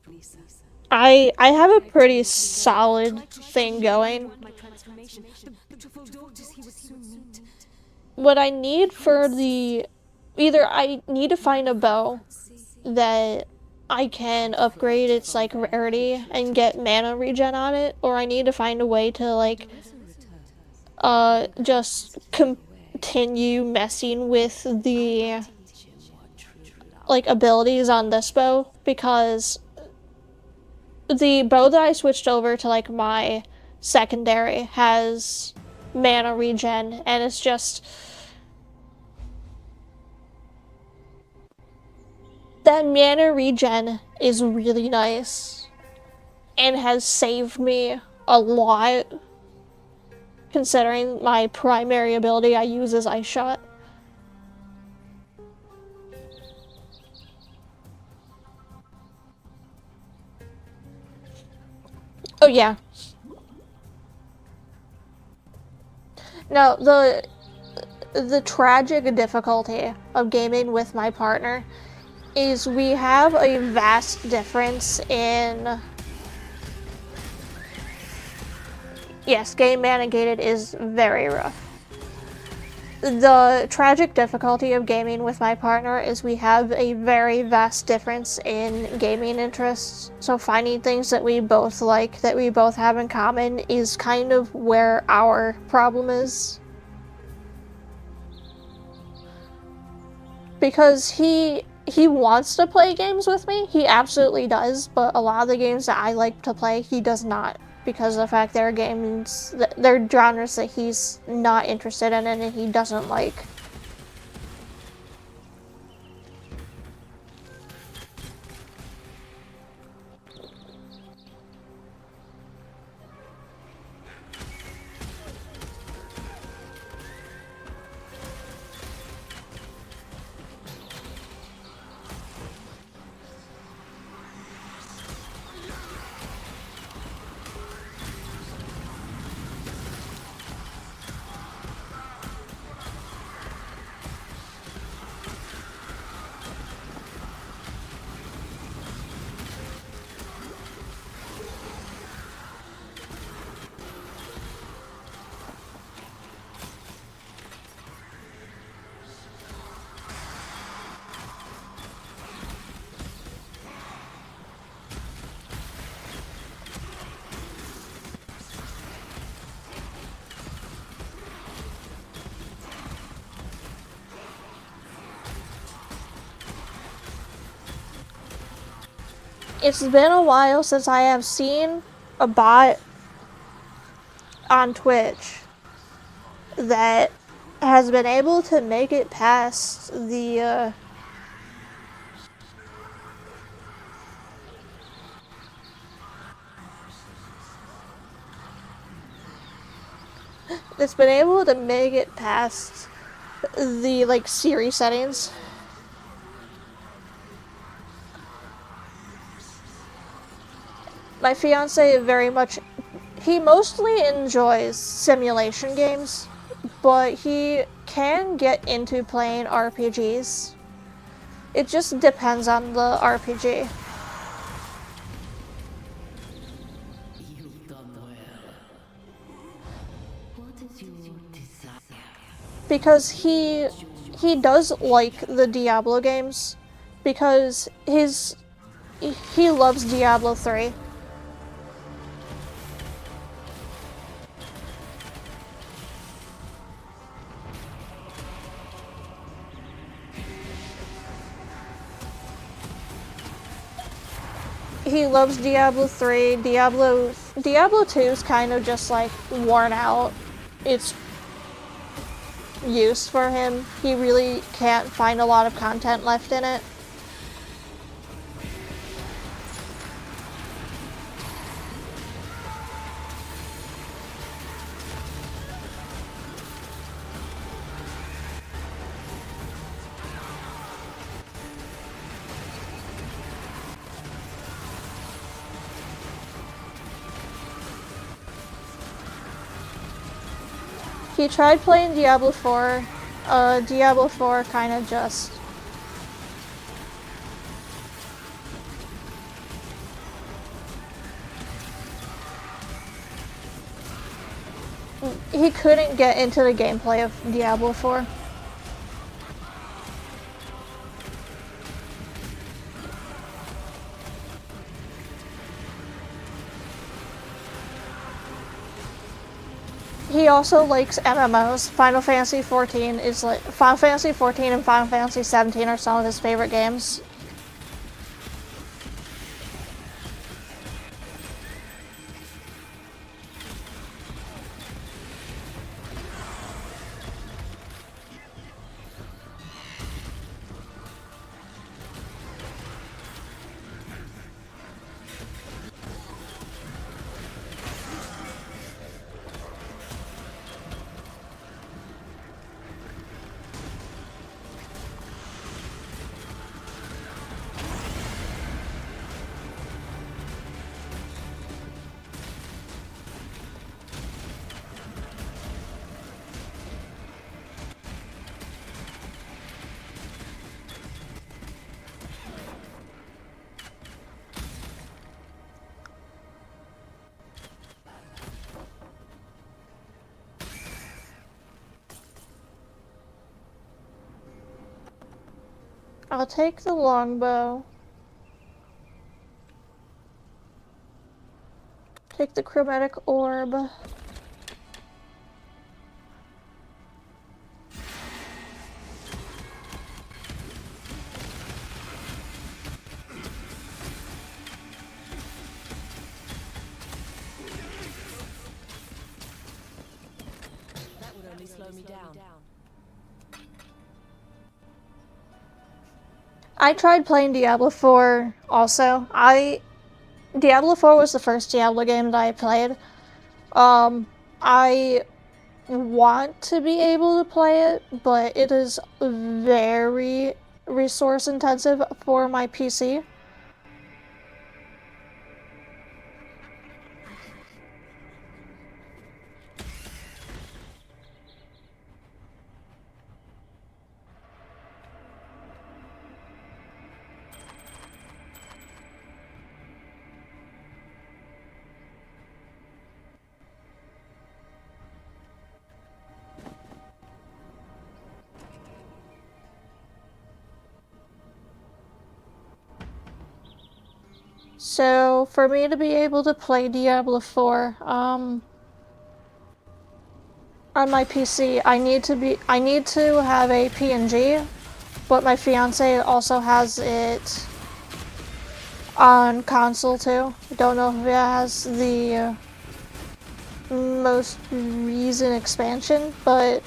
A: I have a pretty solid thing going. What I need for the... Either I need to find a bow that I can upgrade its, like, rarity and get mana regen on it, or I need to find a way to, like, just continue messing with the, like, abilities on this bow, because the bow that I switched over to, like, my secondary has mana regen, and it's just... That mana regen is really nice, and has saved me a lot, considering my primary ability I use is Ice Shot. Oh yeah. Now, the tragic difficulty of gaming with my partner is we have a vast difference in... Yes, game mana gated is very rough. The tragic difficulty of gaming with my partner is we have a very vast difference in gaming interests, so finding things that we both like, that we both have in common, is kind of where our problem is. because he wants to play games with me. He absolutely does, but a lot of the games that I like to play, he does not, because of the fact they're games, they're genres that he's not interested in and he doesn't like. It's been a while since I have seen a bot on Twitch that has been able to make it past the that's been able to make it past the like Siri settings. My fiance very much, he mostly enjoys simulation games, but he can get into playing RPGs. It just depends on the RPG.
F: You've done well. What is your desire?
A: Because he does like the Diablo games, because he loves Diablo 3. He loves Diablo 3. Diablo 2 is kind of just like worn out. It's use for him. He really can't find a lot of content left in it. He tried playing Diablo 4. Diablo 4 kind of just... He couldn't get into the gameplay of Diablo 4. He also likes MMOs. Final Fantasy 14 is like Final Fantasy 14 and Final Fantasy 17 are some of his favorite games. I'll take the longbow. Take the chromatic orb.
G: me down.
A: I tried playing Diablo 4 also. Diablo 4 was the first Diablo game that I played. I want to be able to play it, but it is very resource intensive for my PC. So, for me to be able to play Diablo 4, on my PC, I need to have a PNG, but my fiance also has it on console too. I don't know if it has the most recent expansion, but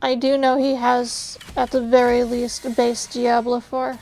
A: I do know he has, at the very least, base Diablo 4.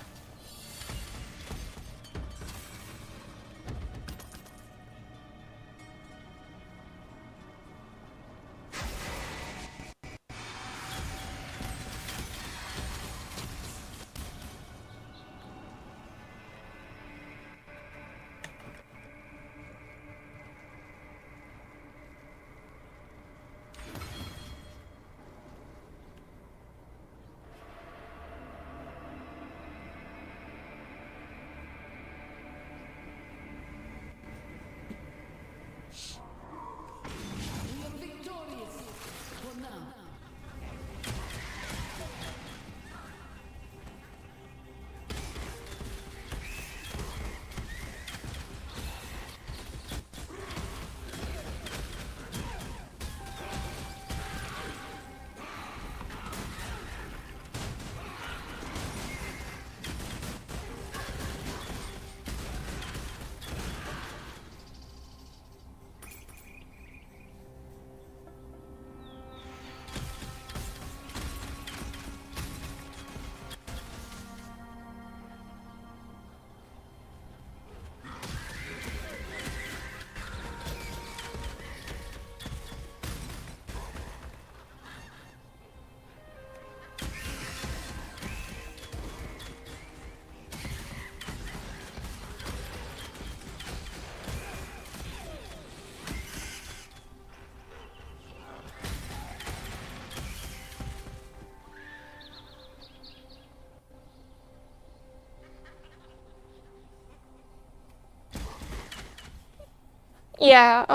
A: Yeah,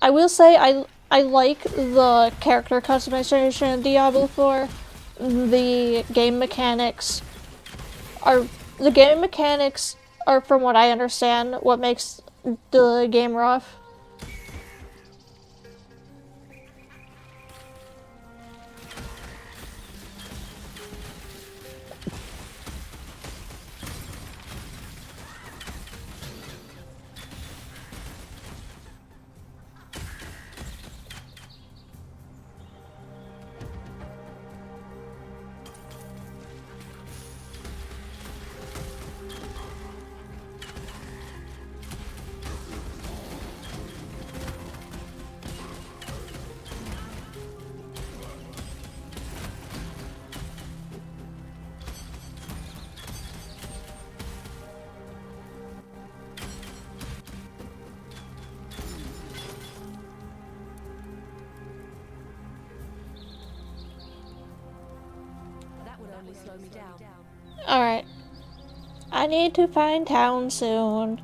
A: I will say I like the character customization in Diablo 4. The game mechanics are from what I understand what makes the game rough. Alright. I need to find town soon.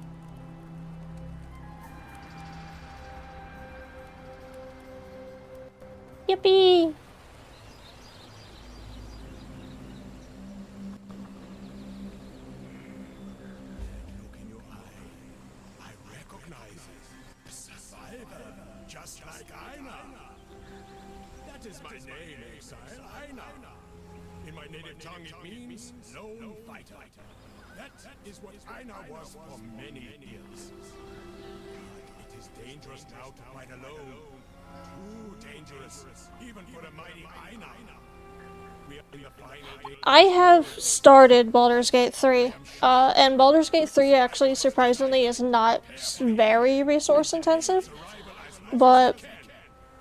A: Yippee!
H: Look in your eye. I recognize it. Survivor, just like Aina. That is my name, Exile. Aina. In my native tongue, it means lone fighter. That is what Aina was for many years. But it is dangerous now to fight alone. Too dangerous, even for the mighty Aina. We are in the final days.
A: I have started Baldur's Gate 3, and Baldur's Gate 3 actually surprisingly is not very resource intensive, but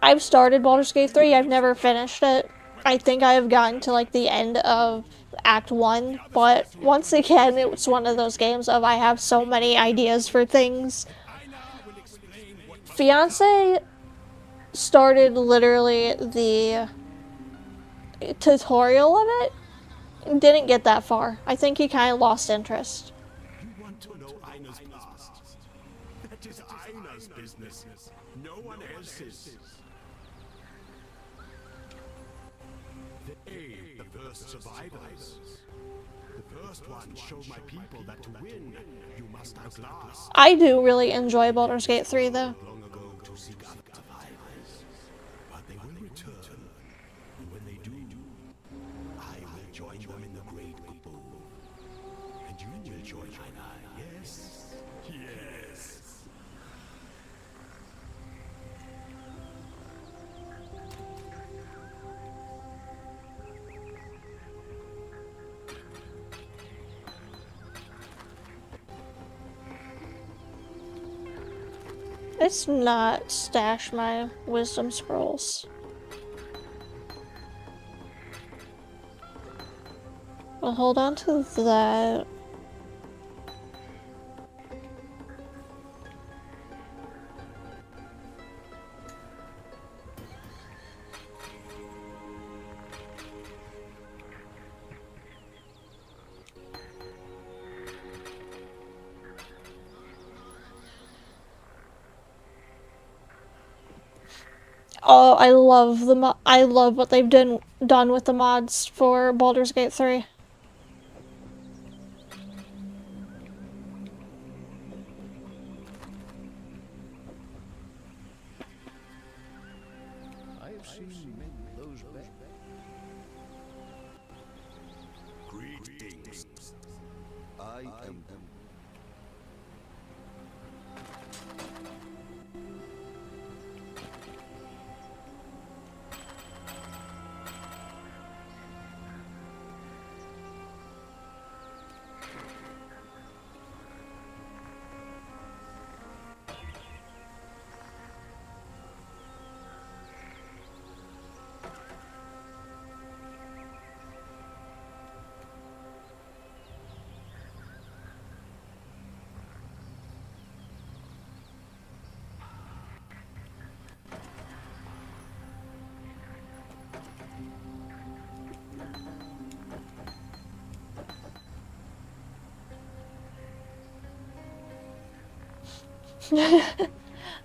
A: I've started Baldur's Gate 3, I've never finished it. I think I have gotten to like the end of Act 1, but once again, it's one of those games of I have so many ideas for things. Fiance started literally the tutorial of it. Didn't get that far. I think he kind of lost interest.
H: You want to know Aina's past? That is Aina's business. No one else's. They, the first survivors. The first one showed my people that to win, you must outlast.
A: I do really enjoy Baldur's Gate 3 though.
H: Long ago to seek other survivors. But they will return. And when they do, I will join them in the great abode. And you will join Aina. Yes? Yes.
A: Let's not stash my wisdom scrolls. We'll hold on to that. Oh, I love the I love what they've done with the mods for Baldur's Gate 3.
D: I have seen those back.
H: Greetings.
D: I am.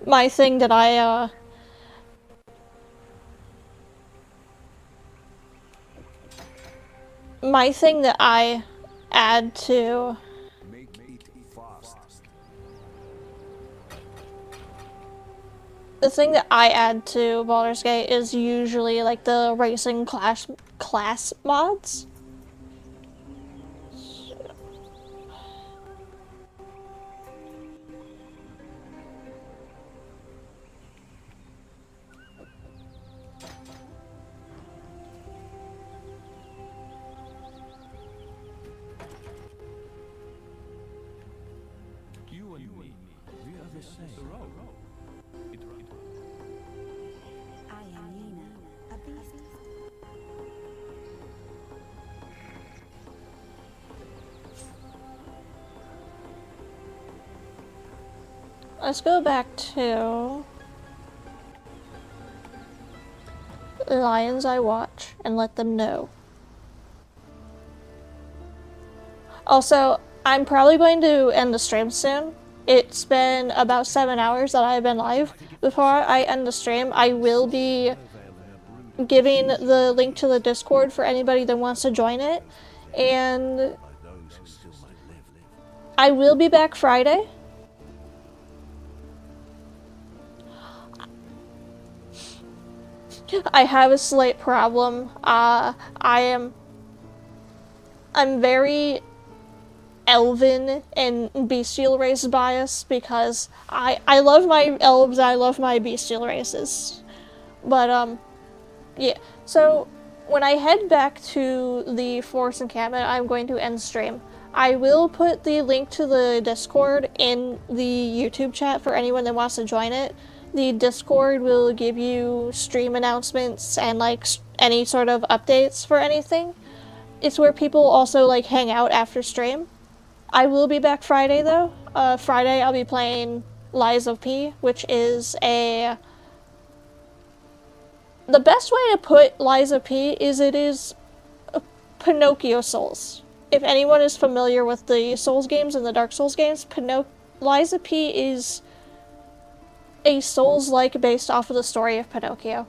A: My thing that I add to
D: Make it fast.
A: the thing that I add to Baldur's Gate is usually like the racing class mods.
D: You and me, we are the same.
I: I am Nina, a beast.
A: Let's go back to Lions I Watch and let them know. Also, I'm probably going to end the stream soon. It's been about 7 hours that I've been live. Before I end the stream, I will be giving the link to the Discord for anybody that wants to join it. And I will be back Friday. I have a slight problem. I'm very elven and bestial race bias, because I love my elves, I love my bestial races. But, yeah. So, when I head back to the forest encampment, I'm going to end stream. I will put the link to the Discord in the YouTube chat for anyone that wants to join it. The Discord will give you stream announcements and, like, any sort of updates for anything. It's where people also, like, hang out after stream. I will be back Friday, though. Friday I'll be playing Lies of P, which is a... The best way to put Lies of P is it is a Pinocchio Souls. If anyone is familiar with the Souls games and the Dark Souls games, Lies of P is a Souls-like based off of the story of Pinocchio.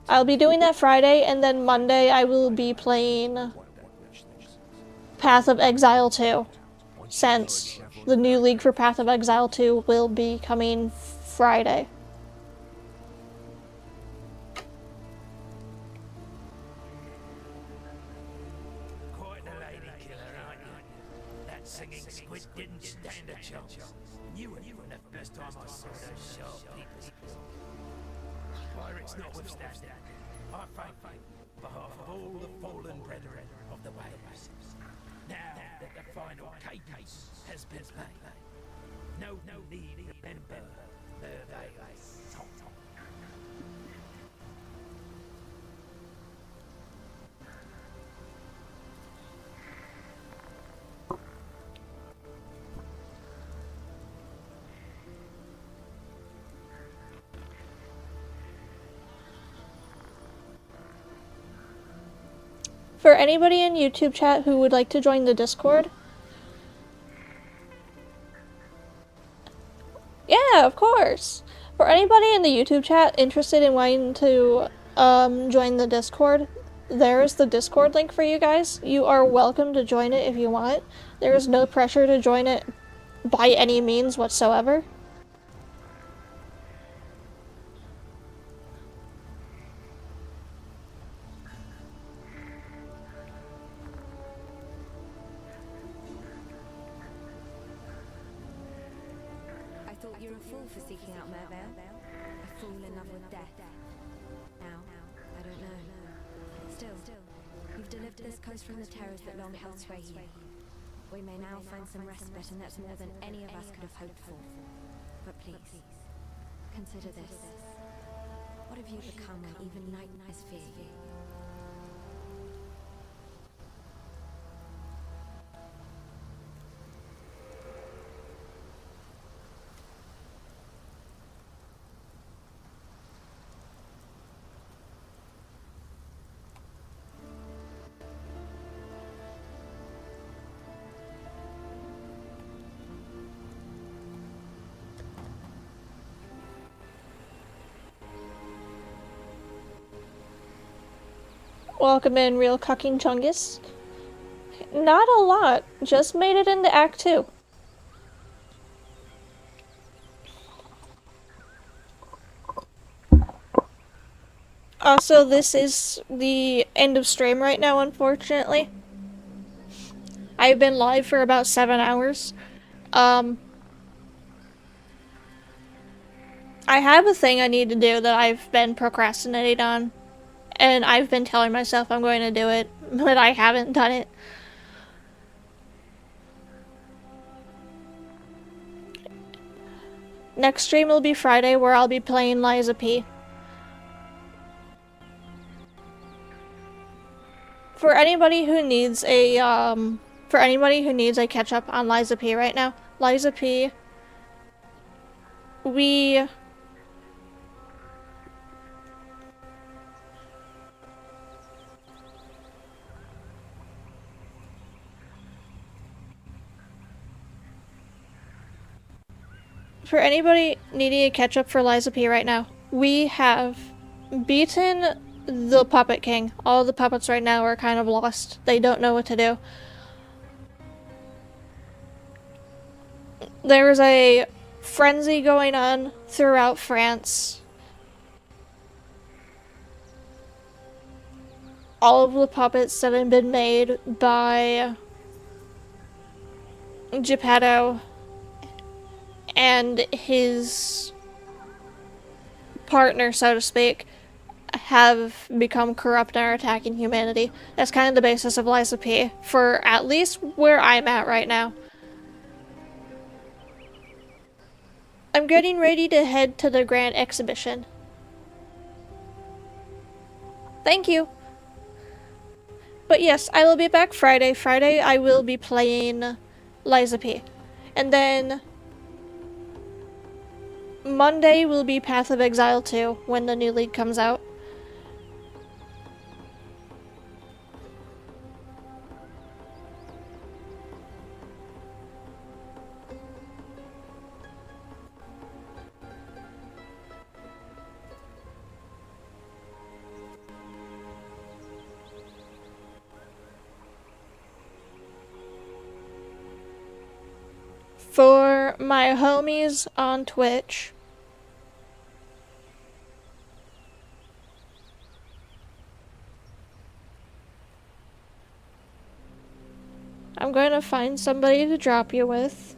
A: I'll be doing that Friday, and then Monday I will be playing Path of Exile 2, since the new league for Path of Exile 2 will be coming Friday.
E: Quite a lady killer, aren't you? That singing squid didn't stand a chance. Knew it from the first time I saw those sharp peepers. Pirates notwithstanding, I thank for half of all the fallen brethren of the waves. Now that the final cadence has been played, no need to remember the song.
A: For anybody in YouTube chat who would like to join the Discord, yeah, of course. For anybody in the YouTube chat interested in wanting to join the Discord, there's the Discord link for you guys. You are welcome to join it if you want. There is no pressure to join it by any means whatsoever.
G: For seeking out Merveil, a fool in love with death. Now, I don't know. Still, you've delivered this coast from the terrors that long held sway here. We may now find some respite, and that's more than any of us could have hoped for. But please, consider this. What have you become when even nightmares fear you?
A: Welcome in, Real Cucking Chungus. Not a lot, just made it into Act 2. Also, this is the end of stream right now, unfortunately. I've been live for about 7 hours. I have a thing I need to do that I've been procrastinating on. And I've been telling myself I'm going to do it, but I haven't done it. Next stream will be Friday, where I'll be playing Lies of P. For anybody who needs a catch up on Lies of P right now, Lies of P, For anybody needing a catch-up for Lies of P right now, we have beaten the Puppet King. All the puppets right now are kind of lost. They don't know what to do. There is a frenzy going on throughout France. all of the puppets that have been made by Geppetto and his partner, so to speak, have become corrupt and are attacking humanity. That's kind of the basis of Lies of P, for at least where I'm at right now. I'm getting ready to head to the Grand Exhibition. Thank you! But yes, I will be back Friday. Friday I will be playing Lies of P. And then Monday will be Path of Exile 2 when the new league comes out. For my homies on Twitch, I'm going to find somebody to drop you with.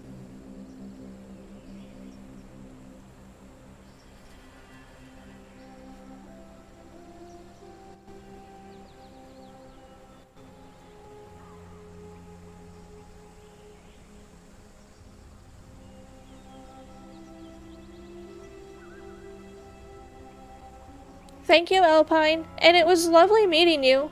A: Thank you, Alpine, and it was lovely meeting you.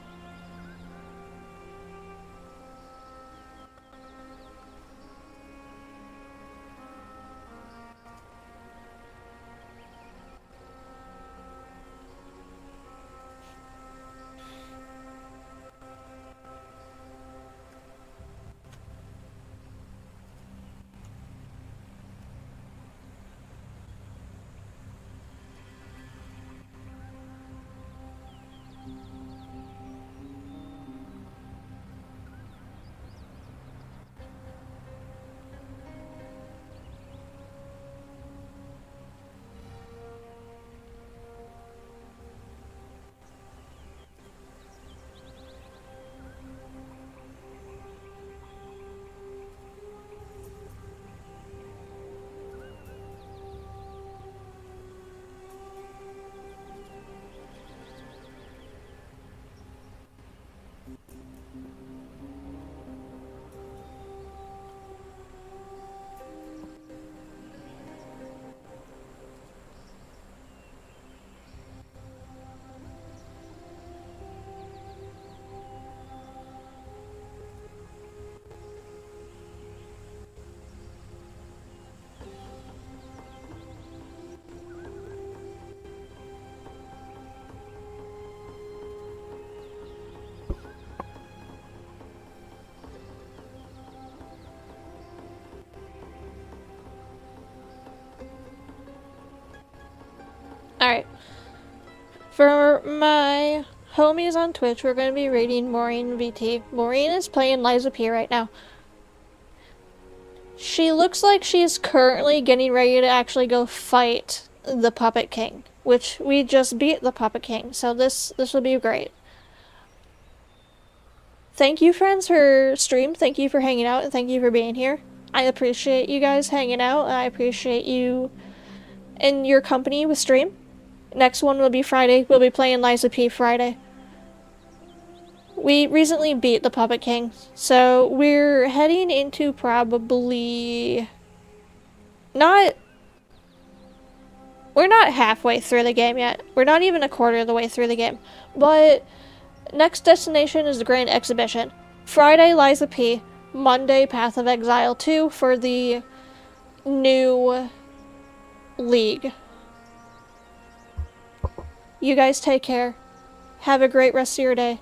A: Alright. For my homies on Twitch, we're going to be raiding Maureen VT. Maureen is playing Lies of P right now. She looks like she's currently getting ready to actually go fight the Puppet King, which we just beat the Puppet King, so this will be great. Thank you, friends, for stream. Thank you for hanging out, and thank you for being here. I appreciate you guys hanging out, and I appreciate you and your company with stream. Next one will be Friday. We'll be playing Lies of P Friday. We recently beat the Puppet King, so we're heading into probably... We're not halfway through the game yet. We're not even a quarter of the way through the game. But next destination is the Grand Exhibition. Friday, Lies of P. Monday, Path of Exile 2 for the new league. You guys take care. Have a great rest of your day.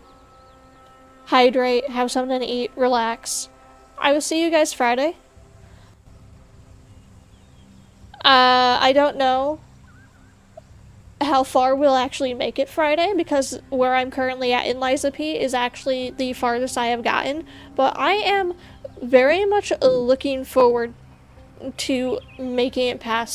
A: Hydrate, have something to eat, relax. I will see you guys Friday. I don't know how far we'll actually make it Friday, because where I'm currently at in Lies of P is actually the farthest I have gotten. But I am very much looking forward to making it past